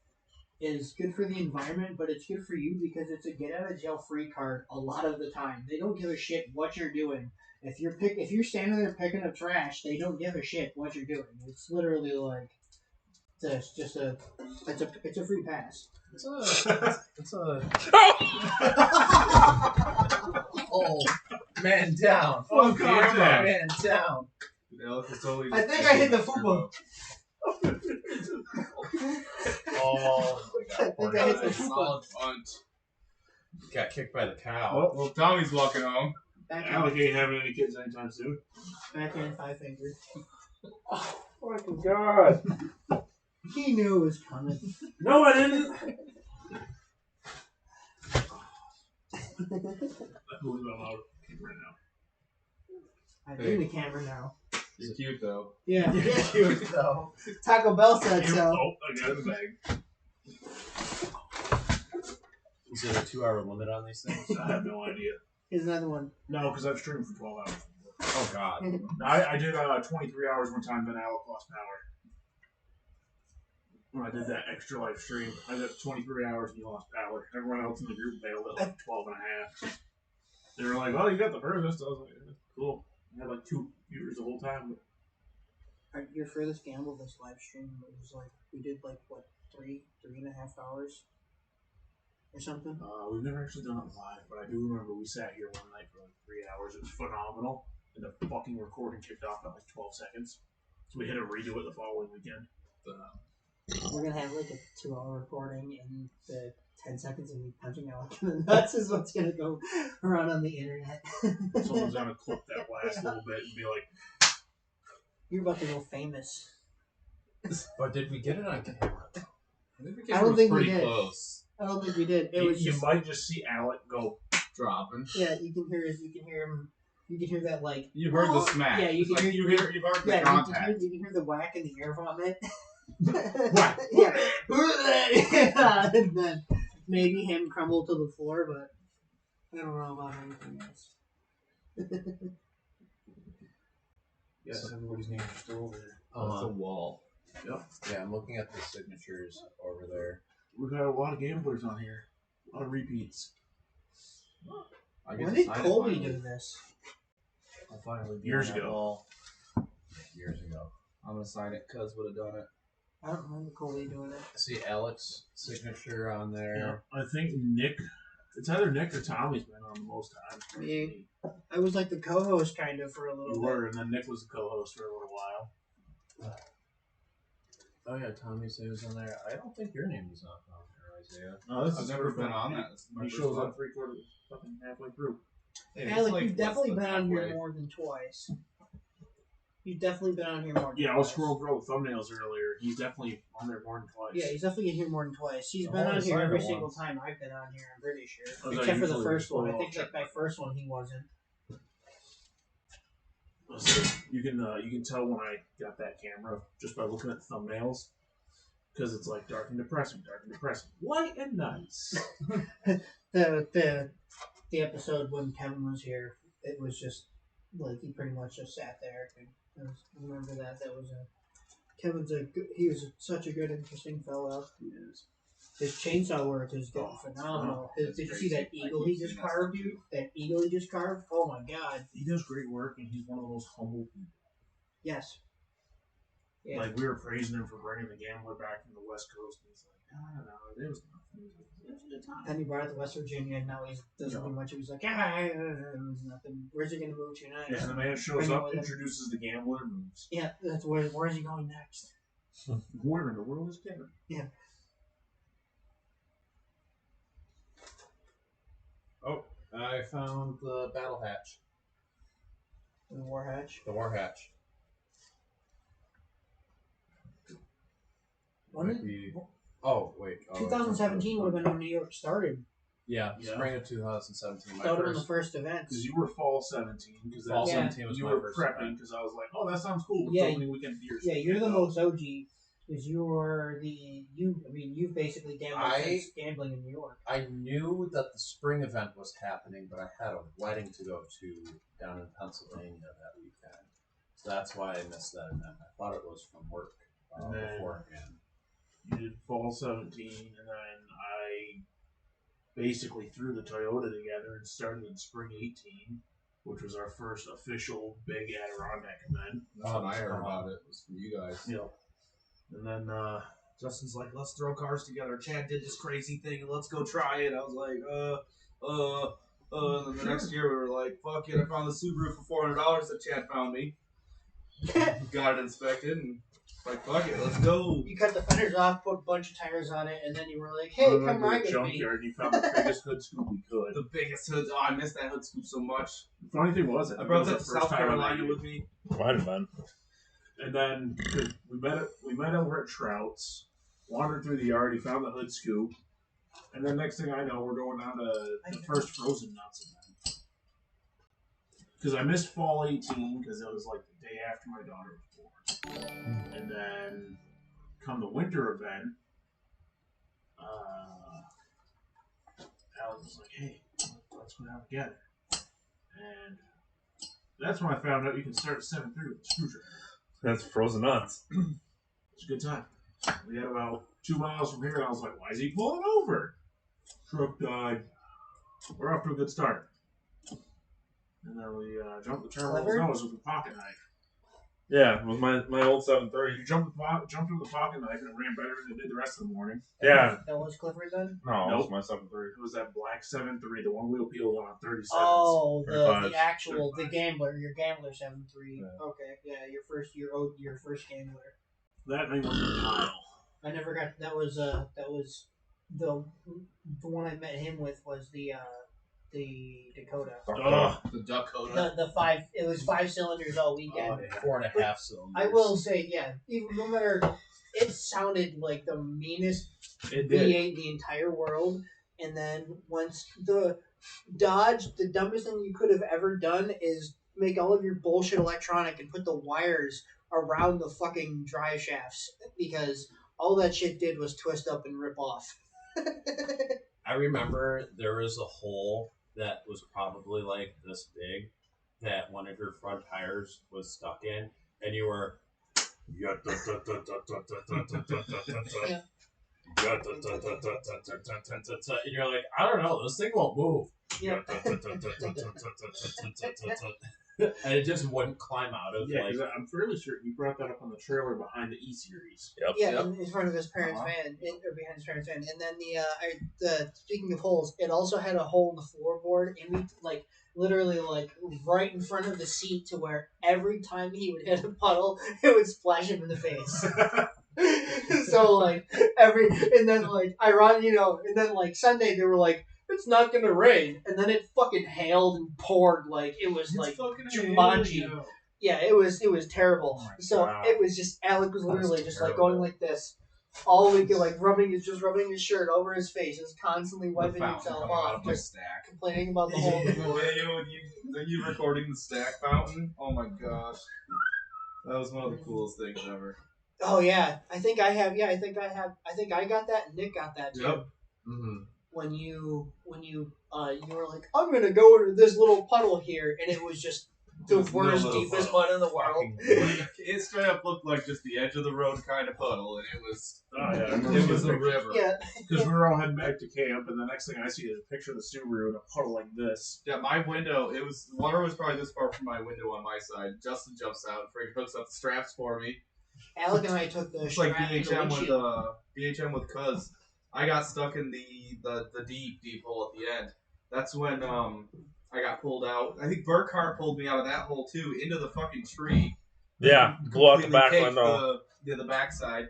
is good for the environment, but it's good for you because it's a get out of jail free card a lot of the time. They don't give a shit what you're doing. If you're standing there picking up trash, they don't give a shit what you're doing. It's literally like, it's a free pass. It's a oh, man down. Oh, God, Man down. Alec is totally I think I hit the football. Oh my god. I think I hit the solid punch. Got kicked by the cow. Well, Tommy's walking home. Alec ain't having any kids anytime soon. Backhand 5 fingers. Fucking God. He knew it was coming. No, I didn't. I believe I'm out of camera now. I'm in the camera now. You're cute though. Yeah, cute though. Taco Bell said so. Oh, I got it in the bag. Is there a 2-hour limit on these things? I have no idea. Here's another one. No, because I've streamed for 12 hours. Oh god. I did 23 hours one time, then Alec lost power. When I did that extra live stream, I did 23 hours and he lost power. Everyone else in the group bailed at like 12 and a half. They were like, oh, you got the furthest. I was like, yeah, cool. I had like 2 viewers the whole time. Your furthest gamble this live stream was like, we did like, what, 3.5 hours? Or something? We've never actually done it live, but I do remember we sat here one night for like 3 hours. It was phenomenal. And the fucking recording kicked off at like 12 seconds. So we had to redo it the following weekend. We're gonna have like a 2-hour recording, and the 10 seconds of me punching Alec in the nuts is what's gonna go around on the internet. Someone's gonna clip that last little bit and be like, You're about to go famous. But did we get it on camera? I don't think we pretty did. close. I don't think we did. It was you just, might just see Alec go. Dropping. yeah, you can hear him. You can hear that like. You heard the smack. Yeah, you It's can like hear. you've heard the Yeah, contact. you can hear the whack and the air vomit. Whack. Yeah. And then maybe him crumble to the floor, but I don't know about anything else. Yes, everybody's names are still over there. That's a wall. Yeah, I'm looking at the signatures over there. We've got a lot of gamblers on here. A lot of repeats. I get When to did sign it Colby finally. do this? I'll finally be Years on that ago. wall. Years ago. I'm gonna sign it. Cuz would have done it. I don't remember Colby doing it. I see Alec's signature on Yeah, there. I think Nick. It's either Nick or Tommy's been on the most time. Me. I was like the co-host kind of for a little You bit. were, and then Nick was the co-host for a little while. Oh yeah, Tommy says on there. I don't think your name is not on there, Isaiah. No, this I've is never first been time. on that. This is my He first shows one. up 3/4, fucking halfway through. Hey, it's Alec, like you've definitely less been than on here halfway. more than twice. You've definitely been on here more than Yeah, I was twice. scrolling through all the thumbnails earlier. He's definitely on there more than twice. Yeah, he's definitely been here more than twice. He's I've been on only here signed every it single once. time I've been on here, I'm pretty sure. Oh, is that Except for the usually first one. I before think I'll like my check first one he wasn't. So you can tell when I got that camera just by looking at the thumbnails, because it's like dark and depressing, light and nice. The episode when Kevin was here, it was just like he pretty much just sat there. I remember that. That was he was such a good, interesting fellow. His chainsaw work is getting phenomenal. that's Did you see that crazy. I eagle keep he just seeing that carved, stuff, dude? too. That eagle he just carved? Oh my god. He does great work, and he's one of the most humble people. Yes. Yeah. Like, we were praising him for bringing the gambler back from the West Coast, and he's like, I don't know, there was nothing. It was a good time. Then he brought it to West Virginia, and now he doesn't do much. He was like, it was nothing. Where's he going to move to next? Yeah, and the man shows Bring it up, with him. introduces the gambler, and moves. Yeah, that's where's he going next? Where in the world is Kevin? Oh, I found the battle hatch. The war hatch. The war hatch. When Might be. Oh wait. Oh, 2017 would have been when New York started. Yeah, Yeah. spring of 2017. My That would have been the first first events. Because you were fall 17. Because fall Yeah. 17 was you my were first prepping. event. Because I was like, oh, that sounds cool. We're Yeah, opening weekend beers. Yeah, you're the most OG because you were you've basically gambled since gambling in New York. I knew that the spring event was happening, but I had a wedding to go to down in Pennsylvania that weekend. So that's why I missed that event. I thought it was from work And then- beforehand. You did fall 17, and then I basically threw the Toyota together and started in spring 18, which was our first official big Adirondack event. That's when I heard about it. Was from you guys. Yep. And then Justin's like, let's throw cars together. Chad did this crazy thing, and let's go try it. I was like, and then the next year we were like, fuck it, I found the Subaru for $400 that Chad found me. Got it inspected, and like, fuck it, let's go. You cut the fenders off, put a bunch of tires on it, and then you were like, "Hey, And then come we were ride with me." junkyard, and you found the biggest hood scoop we could. The biggest hood. Oh, I missed that hood scoop so much. The funny thing was, I brought that to South Carolina with me. Might have been. And then we met over at Trout's, wandered through the yard, he found the hood scoop, and then next thing I know, we're going down to the first Frozen Nuts event. Because I missed fall 18 because it was like the day after my daughter was born. And then come the winter event, Alec was like, hey, let's go down together. And that's when I found out you can start at 7-3 with a screwdriver. That's frozen nuts. It's a good time. We had about 2 miles from here, and I was like, why is he pulling over? Truck died. We're off to a good start. And then we jumped the terminal's Clever. nose with a pocket knife. Yeah, it was my old 7.3. You jumped with the pocket knife, and it ran better than it did the rest of the morning. Yeah. That was Clifford then. No, it Nope. was my 7.3. It was that black 7.3, the one wheel peeled on 37s. Oh, the 35s, actual 35s. your gambler 7-3. Yeah. Okay, yeah, your first gambler. That thing was a pile. I never got that was the one I met him with was the Dakota. Ugh. The Dakota. The 5 it was 5 cylinders all weekend. Oh, yeah. 4.5 cylinders. I will say, yeah, even no matter it sounded like the meanest It did. V8 in the entire world, and then once the Dodge, the dumbest thing you could have ever done is make all of your bullshit electronic and put the wires around the fucking drive shafts because all that shit did was twist up and rip off. I remember there was a hole that was probably like this big that one of your front tires was stuck in, and you were. Yeah. And you're like, I don't know, this thing won't move. Yeah. And it just wouldn't climb out of Yeah, like. 'cause I'm fairly certain you brought that up on the trailer behind the E-Series. Yeah, in front of his parents' van, or behind his parents' van, and then the speaking of holes, it also had a hole in the floorboard, and we literally right in front of the seat to where every time he would hit a puddle, it would splash him in the face. So and then Sunday they were like, it's not gonna rain, and then it fucking hailed and poured like it was like Jumanji. Yeah, it was terrible. Oh my So God. it was just Alec was literally just like terrible. going like this all weekend, like rubbing his shirt over his face, just constantly wiping himself off, my just stack. complaining about the whole you recording the stack fountain? Oh my gosh. That was one of the coolest things ever. Oh yeah, I think I got that, and Nick got that too. Yep. Mm-hmm. When you were like, I'm gonna go into this little puddle here, and it was just the It was no worst, little deepest puddle. mud in the world. It straight up looked like just the edge of the road kind of puddle, and it was Oh, yeah. I remember it was a seeing pictures. river. Yeah, Because we were all heading back to camp, and the next thing I see is a picture of the Subaru in a puddle like this. Yeah, my window, water was probably this far from my window on my side. Justin jumps out and Frank hooks up the straps for me. Alec and I took the It's like strap to the BHM windshield. with Cuz. I got stuck in the deep hole at the end. That's when I got pulled out. I think Burkhart pulled me out of that hole too, into the fucking tree. Yeah, blew out the Completely back caked window. The backside.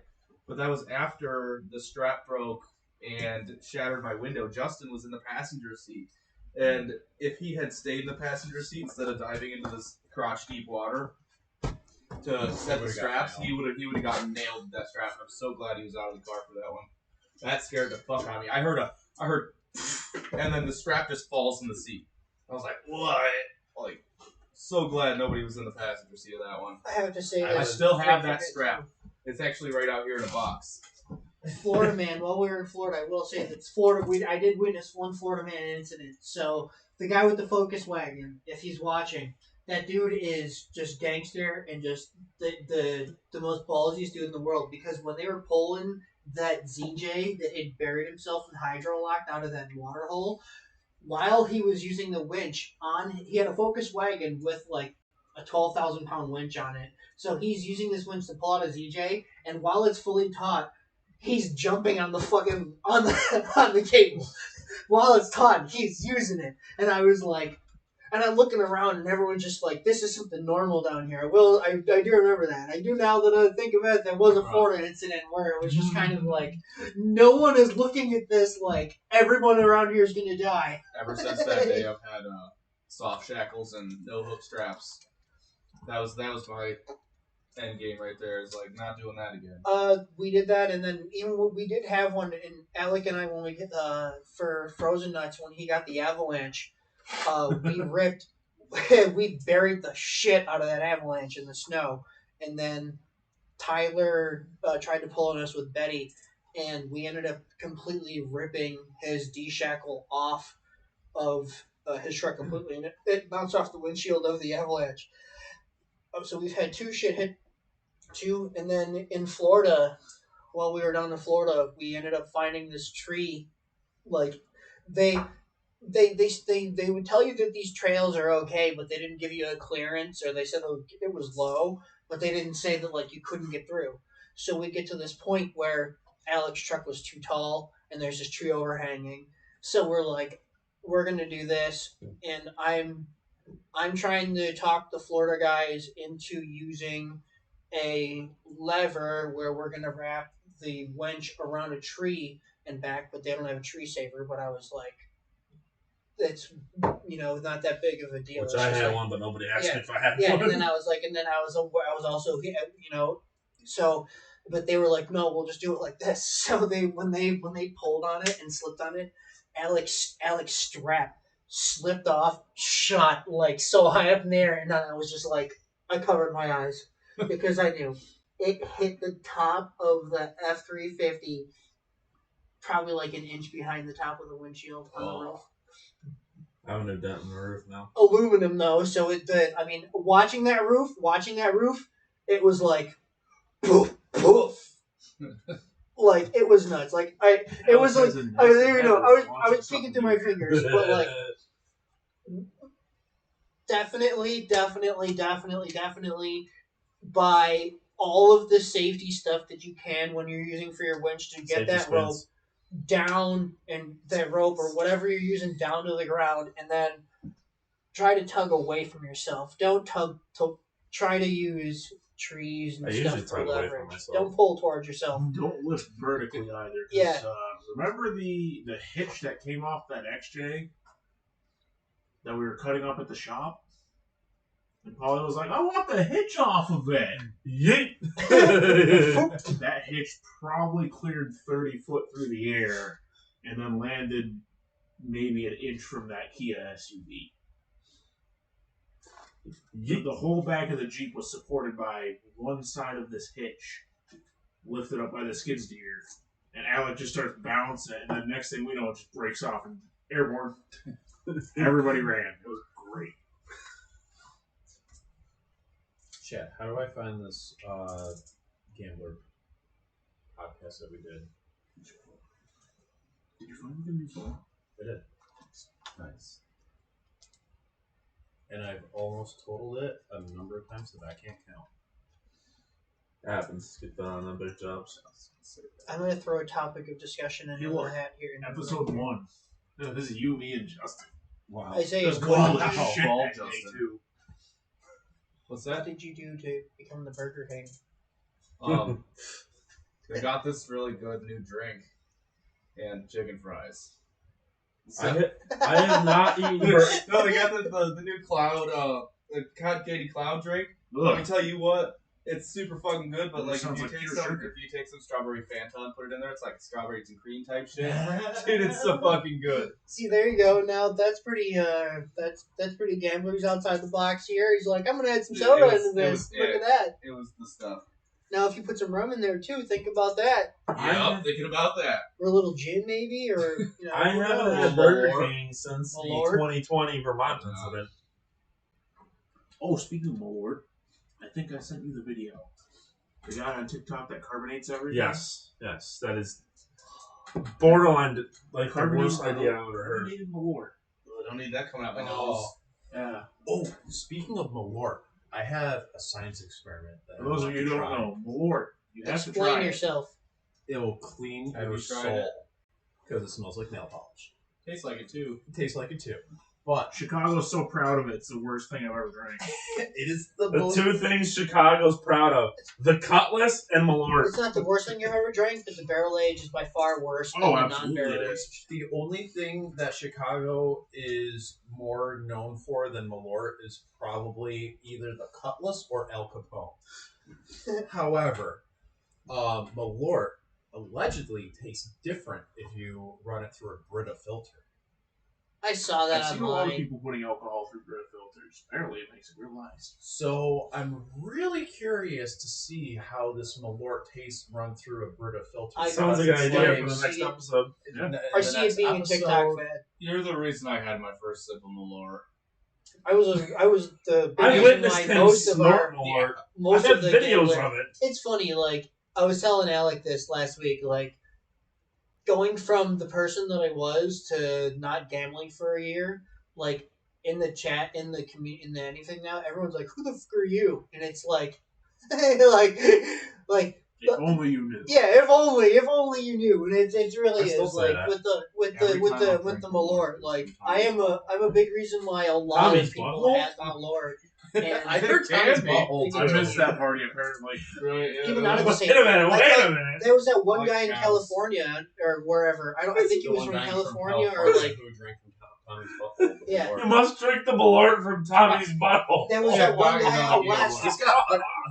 But that was after the strap broke and shattered my window. Justin was in the passenger seat. And if he had stayed in the passenger seat instead of diving into this crotch deep water, to set the would've got straps, nailed. he would have gotten nailed with that strap. And I'm so glad he was out of the car for that one. That scared the fuck out of me. I heard, and then the strap just falls in the seat. I was like, what? Like, so glad nobody was in the passenger seat of that one. I have to say, I still have that strap. It's actually right out here in a box. Florida man. While we were in Florida, I will say that Florida. I did witness one Florida man incident. So the guy with the Focus wagon, if he's watching, that dude is just gangster and just the most ballsiest dude in the world. Because when they were pulling that ZJ that had buried himself in hydrolocked out of that water hole, while he was using the winch he had a Focus wagon with like a 12,000-pound winch on it. So he's using this winch to pull out a ZJ, and while it's fully taut, he's jumping on the fucking on the cable. While it's taut, he's using it, and I was like, and I'm looking around, and everyone's just like, "This is something normal down here." I do remember that. I do now that I think of it. There was a Florida incident where it was just kind of like, no one is looking at this like everyone around here is gonna die. Ever since that day, I've had soft shackles and no hook straps. That was my end game right there. Is like not doing that again. We did that, and then even we did have one in Alec and I when we get for Frozen Nuts when he got the avalanche. We buried the shit out of that avalanche in the snow, and then Tyler tried to pull on us with Betty, and we ended up completely ripping his D-shackle off of his truck completely, and it bounced off the windshield of the avalanche. So we've had two, and then in Florida, while we were down in Florida, we ended up finding this tree. Like they would tell you that these trails are okay, but they didn't give you a clearance, or they said it was low, but they didn't say that like you couldn't get through. So we get to this point where Alec's truck was too tall, and there's this tree overhanging. So we're like, we're gonna do this, and I'm trying to talk the Florida guys into using a lever where we're gonna wrap the winch around a tree and back, but they don't have a tree saver. But I was like, it's not that big of a deal. Which It's I just had like, one, but nobody asked me if I had yeah, one. and then I was also so, but they were like, no, we'll just do it like this. So when they pulled on it and slipped on it, Alec's strap slipped off, shot like so high up in the air, and then I was just like, I covered my eyes because I knew it hit the top of the F-350, probably like an inch behind the top of the windshield on the roof. I have a new dent in the roof now. Aluminum though, so watching that roof, it was like poof, poof. Like it was nuts. Like I was peeking through my fingers, but like definitely buy all of the safety stuff that you can when you're using for your winch to get that rope down, and that rope or whatever you're using down to the ground, and then try to tug away from yourself. Don't tug to try to use trees and stuff for leverage. Don't pull towards yourself. Don't lift vertically either. Yeah. Remember the hitch that came off that XJ that we were cutting up at the shop? And Paulie was like, I want the hitch off of it. Yeet! That hitch probably cleared 30 foot through the air and then landed maybe an inch from that Kia SUV. The whole back of the Jeep was supported by one side of this hitch, lifted up by the skid steer, and Alec just starts bouncing, and then next thing we know, it just breaks off and airborne. Everybody ran. It was great. Chat, how do I find this gambler podcast that we did? Did you find the new song? I did. Nice. And I've almost totaled it a number of times that I can't count. It happens. Get that on the big jobs. I'm going to throw a topic of discussion in the hat here. Episode 1. No, this is you, me, and Justin. Wow. Isaiah, Just what shit Ball that day, Justin. too. What's that? did you do to become the Burger King? They got this really good new drink and chicken fries. I have not eaten No, they got the new cloud, the Cotton Candy Cloud drink. Let me Ugh. tell you what, It's super fucking good, but That like if sounds you like take pure some sugar. if you take some strawberry Fanta and put it in there, it's like strawberries and cream type shit. Dude, it's so fucking good. See, there you go. Now that's pretty. That's pretty gamblers outside the box here. He's like, I'm gonna add some Dude, soda it was- into it this. was- Look yeah. at that. It was the stuff. Now, if you put some rum in there too, think about that. Yeah, thinking about that. Or a little gin, maybe, or I who haven't knows? had Burger Malort. King since the Malort. 2020 Vermont incident. Oh, speaking of Malort, I think I sent you the video. The guy on TikTok that carbonates everything. Yes, that is borderline like the worst Carbonated idea I've ever heard. Carbonated Malort. I don't need that coming out my Oh. nose. Yeah. Oh, speaking of Malort, I have a science experiment. That For those of you who don't know, Malort, you have to Explain try it. yourself. it will clean Have your you tried soul it? because it smells like nail polish. Tastes like it too. It tastes like it too, but Chicago's so proud of it. It's the worst thing I've ever drank. it is the The most. two things Chicago's proud of: the Cutlass and Malort. It's not the worst thing you've ever drank, but the barrel age is by far worse Oh, than the absolutely non-barrel it age. is. The only thing that Chicago is more known for than Malort is probably either the Cutlass or El Capone. However, Malort allegedly tastes different if you run it through a Brita filter. I saw that I've seen a lot of online. people putting alcohol through Brita filters. Apparently, it makes it real nice. So I'm really curious to see how this Malort tastes run through a Brita filter. I- Sounds like an It's idea like- for the next episode. Yeah. in I the see it next being a episode- TikTok fad. You're the reason I had my first sip of Malort. I was the big I reason witnessed why him most of our snort Malort. I most have of the videos gambler- of it. It's funny, like I was telling Alec this last week, like going from the person that I was to not gambling for a year, like in the chat, in the community, in the anything now, everyone's like, "Who the fuck are you?" And it's like, like If only you knew. yeah, if only you knew. And it really I still is say like that. with Every the time I with drink the Malort, Malort, like it's I'm a big reason why a lot Tommy's of people butthole? had the Malort. And I heard Tommy's Candy. butthole. I missed that party, apparently. Right, yeah. Even out of the Wait same. a minute, like, wait a minute. There was that one Like guy in cows. California or wherever. I think he The was one from guy California or California like who drank from Tommy's butthole. Yeah. You must drink the Malort from Tommy's bottle. there was Yeah, that one why guy not? out Yeah, west. He's got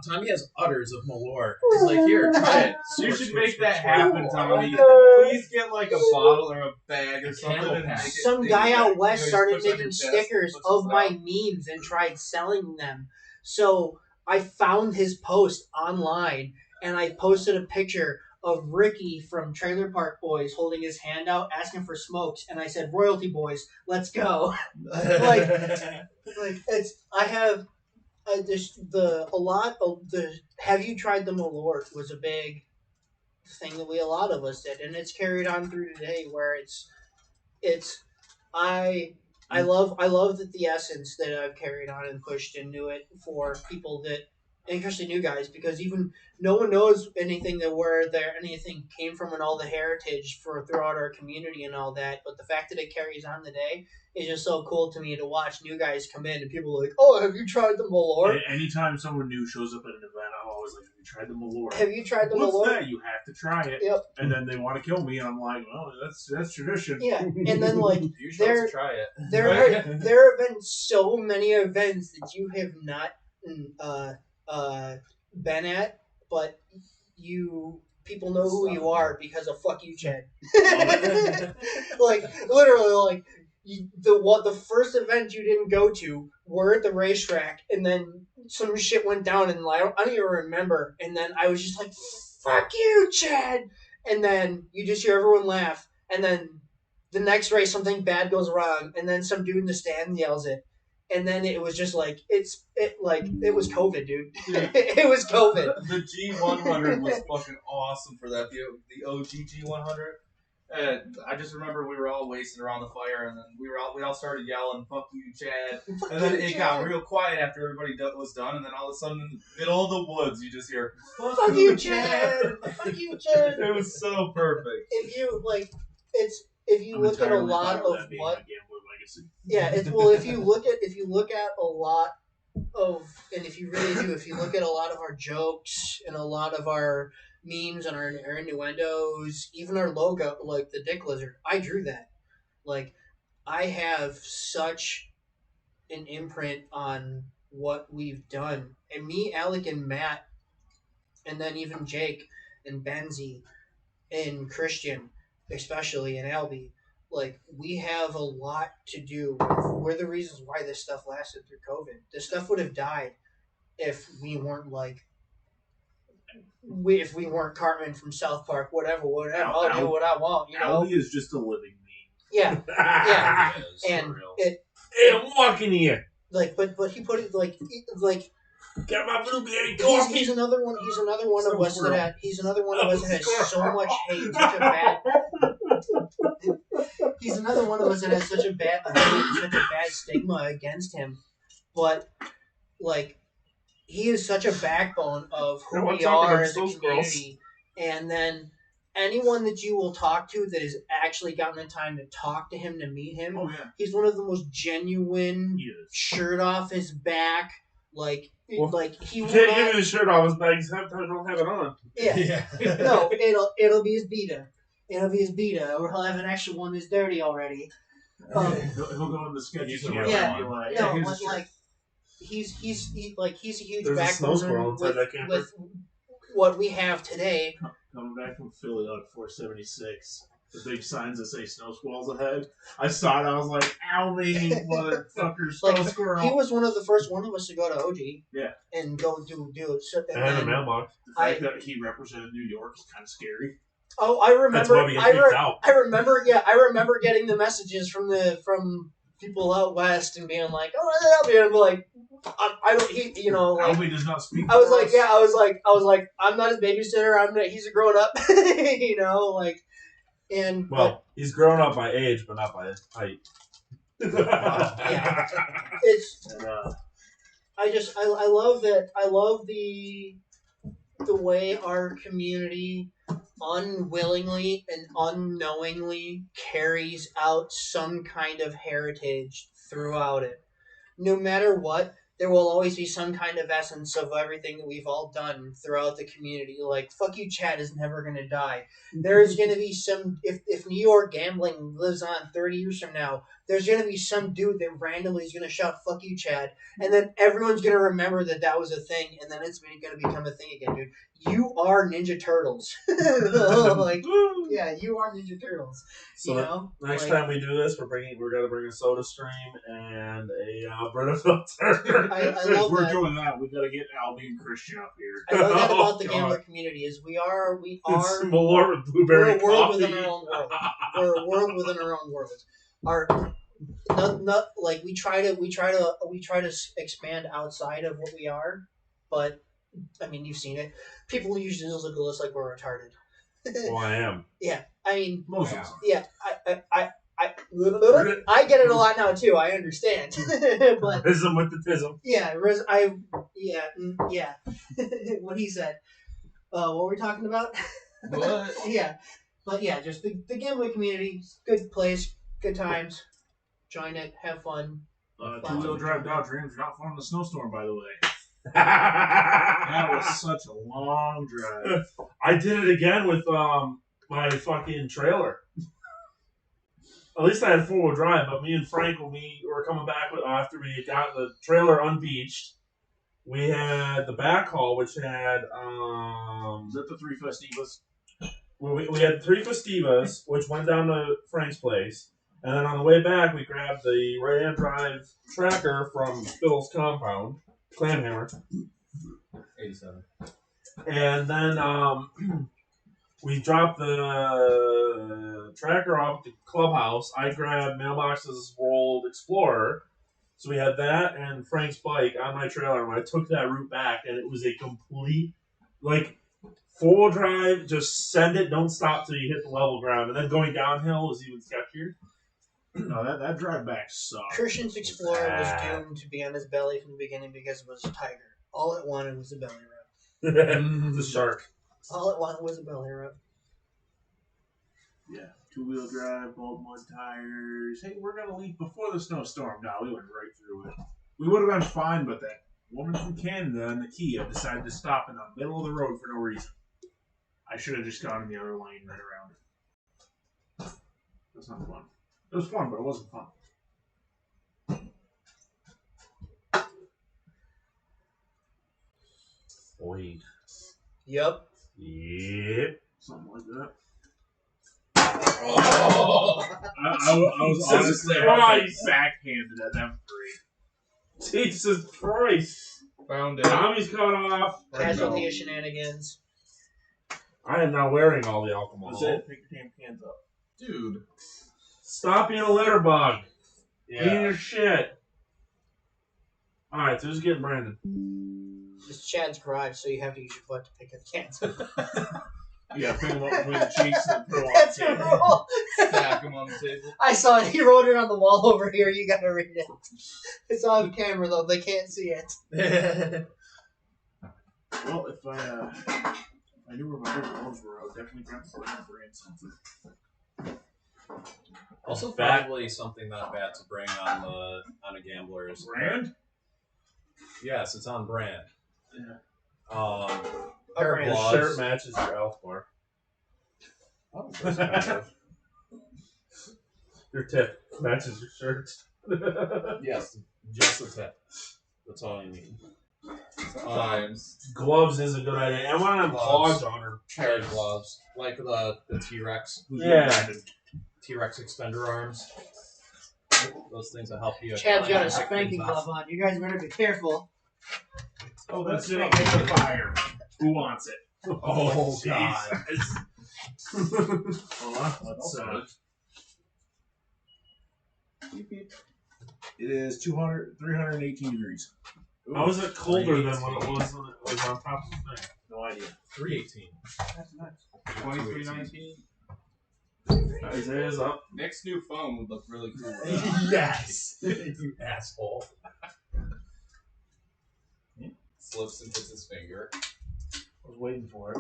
Tommy has udders of Malort. He's like, here, try it. You Squirt, should squirt, make squirt, that squirt. happen, Tommy. Please get like a bottle or a bag or something candle and pack. make it. Some guy out west You started push on your making chest, stickers push of this my out. memes and tried selling them. So I found his post online and I posted a picture of Ricky from Trailer Park Boys holding his hand out asking for smokes, and I said, "Royalty Boys, let's go." Like it's have you tried the Malort was a big thing that a lot of us did, and it's carried on through today where I love that the essence that I've carried on and pushed into it for people that interested new guys, because even no one knows anything that where there anything came from and all the heritage for throughout our community and all that, but the fact that it carries on today is just so cool to me to watch new guys come in and people are like, "Oh, have you tried the Malort? Anytime someone new shows up at an event, I'm always like, "Have you tried the Malort?" Have you tried the What's Malort?" that? You have to try it. Yep. And then they want to kill me, and I'm like, "Well, that's tradition." Yeah, and then like You should There- also try it. there have been so many events that you have not been at, but people know who you are because of fuck you, Chad. Like literally, like the first event you didn't go to, we're at the racetrack, and then some shit went down, and I don't even remember, and then I was just like, "Fuck you, Chad," and then you just hear everyone laugh, and then the next race something bad goes wrong, and then some dude in the stand yells it. And then it was just like it was COVID, dude. Yeah. It was COVID. The G100 was fucking awesome for that. The OG G100. And I just remember we were all wasted around the fire, and then we all started yelling, "Fuck you, Chad!" And then it got real quiet after everybody was done, and then all of a sudden, in the middle of the woods, you just hear, Fuck you, Chad. Fuck you, Chad. It was so perfect. If you like, if you I'm look at a entirely lot fine with of that being what, my gambler legacy. yeah, it's well. If you look at a lot of, and if you really do, if you look at a lot of our jokes and a lot of our memes and our innuendos, even our logo, like the dick lizard, I drew that. Like, I have such an imprint on what we've done, and me, Alec, and Matt and then even Jake and Benzie and Christian, especially, and Albie, like, we have a lot to do with. We're the reasons why this stuff lasted through COVID. This stuff would have died if we weren't if we weren't Cartman from South Park, whatever, I'll do what I want, you know. Albie is just a living meme. Yeah, yeah, It is, and for real. it Hey, I'm walking here. like, but he put it like Got my blueberry coffee. he's another one. He's another one of Some us squirrel. that he's another one of us that has so Squirrel. much hate, such a bad. He's another one of us that has such a bad stigma against him, but like, he is such a backbone of who Everyone we talking are about as a those community. And then anyone that you will talk to that has actually gotten the time to talk to him, to meet him, Oh yeah, he's one of the most genuine, he is. shirt off his back, like he You will can't not. give me the shirt off his back. I don't have it on. Yeah, no, it'll be his beta. It'll be his beta, or he'll have an extra one that's dirty already. He'll go in the sketches. Yeah. Like, No, here's but a shirt. like he's a huge There's a snow squirrel backbone inside that camper. with what we have today. Coming back from Philly on 476. The big signs that say snow squirrels ahead. I saw it, I was like, Albie, motherfucker, snow Like, squirrel. he was one of the first one of us to go to OG. Yeah. And go do it. So, And a then, mailbox. The fact that he represented New York is kind of scary. oh, I That's why remember. we get kicked out. I remember. Yeah, I remember getting the messages from people out west and being like, "Oh, that'll be." I'm like, I don't. He, you know, like. Albie does not speak. I was for like, us. yeah, I was like, I'm not his babysitter. He's a grown up, you know, like, and Well, he's grown up by age, but not by height. Yeah. It's And, I love that. I love the way our community unwillingly and unknowingly carries out some kind of heritage throughout it. No matter what, there will always be some kind of essence of everything that we've all done throughout the community. Like, fuck you, Chad is never going to die. There's going to be some, if New York gambling lives on 30 years from now, there's going to be some dude that randomly is going to shout, fuck you, Chad. And then everyone's going to remember that was a thing, and then it's going to become a thing again, dude. You are Ninja Turtles. Like, yeah, you are Ninja Turtles. So you know? next Like, time we do this, we're gonna bring a Soda Stream and a Brita filter. I if love we're that. doing that, we gotta get Albie and Christian up here. I love that Oh, about the God. gambler community is we are It's Malort with blueberry we're a world coffee. within our own world. We're a world within our own world. Our not like we try to expand outside of what we are, but I mean, you've seen it. People usually just look at us like we're retarded. Well, I am. Yeah, I mean, Most Yeah. of them. yeah, I get it a lot now too. I understand, but Ism with the tism. yeah, yeah. What he said. What were we talking about? What? Yeah, but yeah, just the gambling community, good place, good times. Join it, have fun. Two-wheel drive Dodge Rams are not fun in the snowstorm, by the way. That was such a long drive. I did it again with my fucking trailer. At least I had four-wheel drive, but me and Frank, when we were coming back after we got the trailer unbeached, we had the backhaul, which had Was that the three Festivas? well, we had 3 Festivas, which went down to Frank's place, and then on the way back, we grabbed the right-hand drive tracker from Phil's compound, Clamhammer, 87. and then we dropped the tracker off at the clubhouse. I grabbed Mailbox's rolled Explorer. So we had that and Frank's bike on my trailer. And when I took that route back, and it was a complete, like, full drive, just send it, don't stop till you hit the level ground. And then going downhill was even sketchier. No, that drive back sucked. Christian's Explorer was doomed to be on his belly from the beginning because it was a tiger. All it wanted was a belly rub. The shark. All it wanted was a belly rub. Yeah, two-wheel drive, bolt mud tires. Hey, we're gonna leave before the snowstorm. No, we went right through it. We would have been fine, but that woman from Canada and the Kia decided to stop in the middle of the road for no reason. I should have just gone in the other lane right around. That's not fun. It was fun, but it wasn't fun. Wait. Yep. Yep. Something like that. Oh. I was Jesus honestly Christ. backhanded at them three. Jesus Christ. Found it. Tommy's cut off. Casualty of shenanigans. I am not wearing all the alcohol. That's it. Pick your damn cans up. Dude. Stop being a litter bug. Eating Yeah. your shit. Alright, so who's getting Brandon? It's Chad's garage, so you have to use your butt to pick up cans. You gotta pick them up between the cheeks and throw That's them a rule. Stack them on the table. I saw it. He wrote it on the wall over here. You gotta read it. It's on camera though. They can't see it. Well, if I knew where my big gloves were, I would definitely grab the brand something. Also, Bad. probably something not bad to bring on a gambler is Brand? Yes, it's on brand. Yeah. Pair of brand. Your gloves. shirt matches your elf bar. Oh, that's kind of- Your tip matches your shirt. yes, just the tip. That's all you need. Sometimes. Gloves is a good idea. And one of them Gloves. clogs on her. Pair of gloves, like the T-Rex. Yeah. T-Rex extender arms. Those things that help you. Chad's got a pick spanking things off. glove on. You guys better be careful. Oh, that's it. Make the fire. Who wants it? Oh, God. Hold on. Let's, it is 318 degrees. How is it colder than 318. what it was when it was on top of the thing? No idea. 318. That's nice. 2319. Isaiah's up. Nick's new phone would look really cool. Yes, you asshole. Slips and puts his finger. I was waiting for it.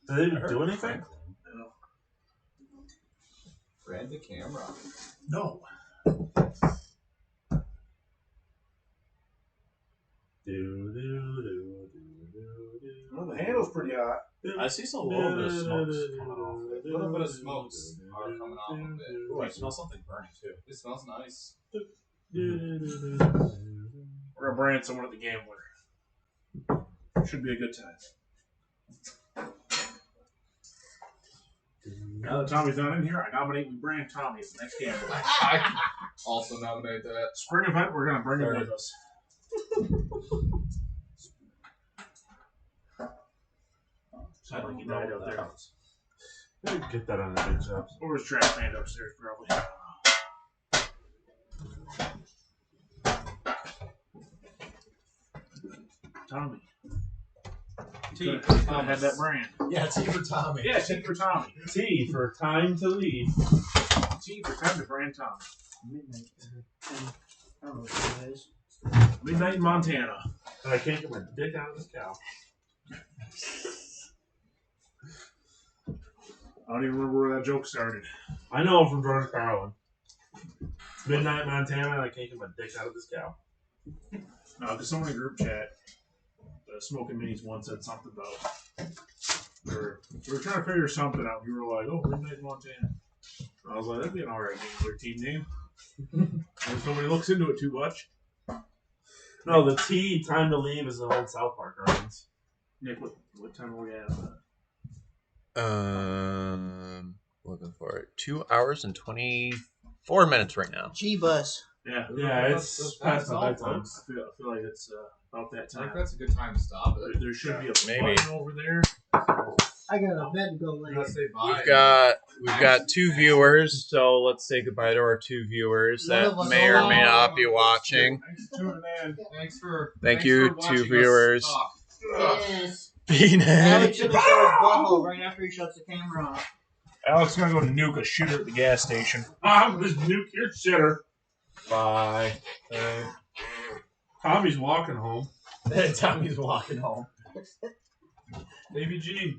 Did they I even heard do anything? Franklin. No. Brand the camera. No. Well, the handle's pretty hot. I see some little bit of smokes coming off it. A little bit of smokes are coming off of it. Ooh, I smell something burning too. It smells nice. We're gonna brand someone at the gambler. Should be a good time. Now that Tommy's not in here, I nominate we brand Tommy as the next gambler. I also nominate that. Spring event, we're gonna bring him with us. Sound like he died out there. Get that on the big shops. Or his trash man upstairs, probably. Tommy. Tea. I had that brand. Yeah, T for Tommy. Yeah, T for Tommy. T for time to leave. T for time to brand Tommy. Midnight. I don't know what it is. Midnight in Montana. And I can't get my dick out of this cow. I don't even remember where that joke started. I know from George Carlin. It's midnight Montana and I can't get my dick out of this cow. No, because someone in the group chat, the Smoking Minis one said something about we were trying to figure something out. We were like, oh, Midnight in Montana. And I was like, that'd be an alright name for a team name. If nobody looks into it too much. No, the T, time to leave, is an old South Park reference. Nick, what time are we at? Looking for it. 2 hours and 24 minutes right now. G-Bus. Yeah, Yeah, it's That's past the all, bedtime. folks. I feel like it's about that I think time. that's a good time to stop it. There should be a Maybe. button over there. I got a bed to go Let's later. say bye. We've got 2 viewers, so let's say goodbye to our 2 viewers None that of us may or may are- not be watching. Thanks for tuning in. Thanks for Thank you, for 2 watching us viewers. talk. Yes. Peanut. Alex should have showed his butthole right after he shuts the camera off. Alex gonna go nuke a shitter at the gas station. I'm just nuke your shitter. Bye. Tommy's walking home. Tommy's walking home. Baby G.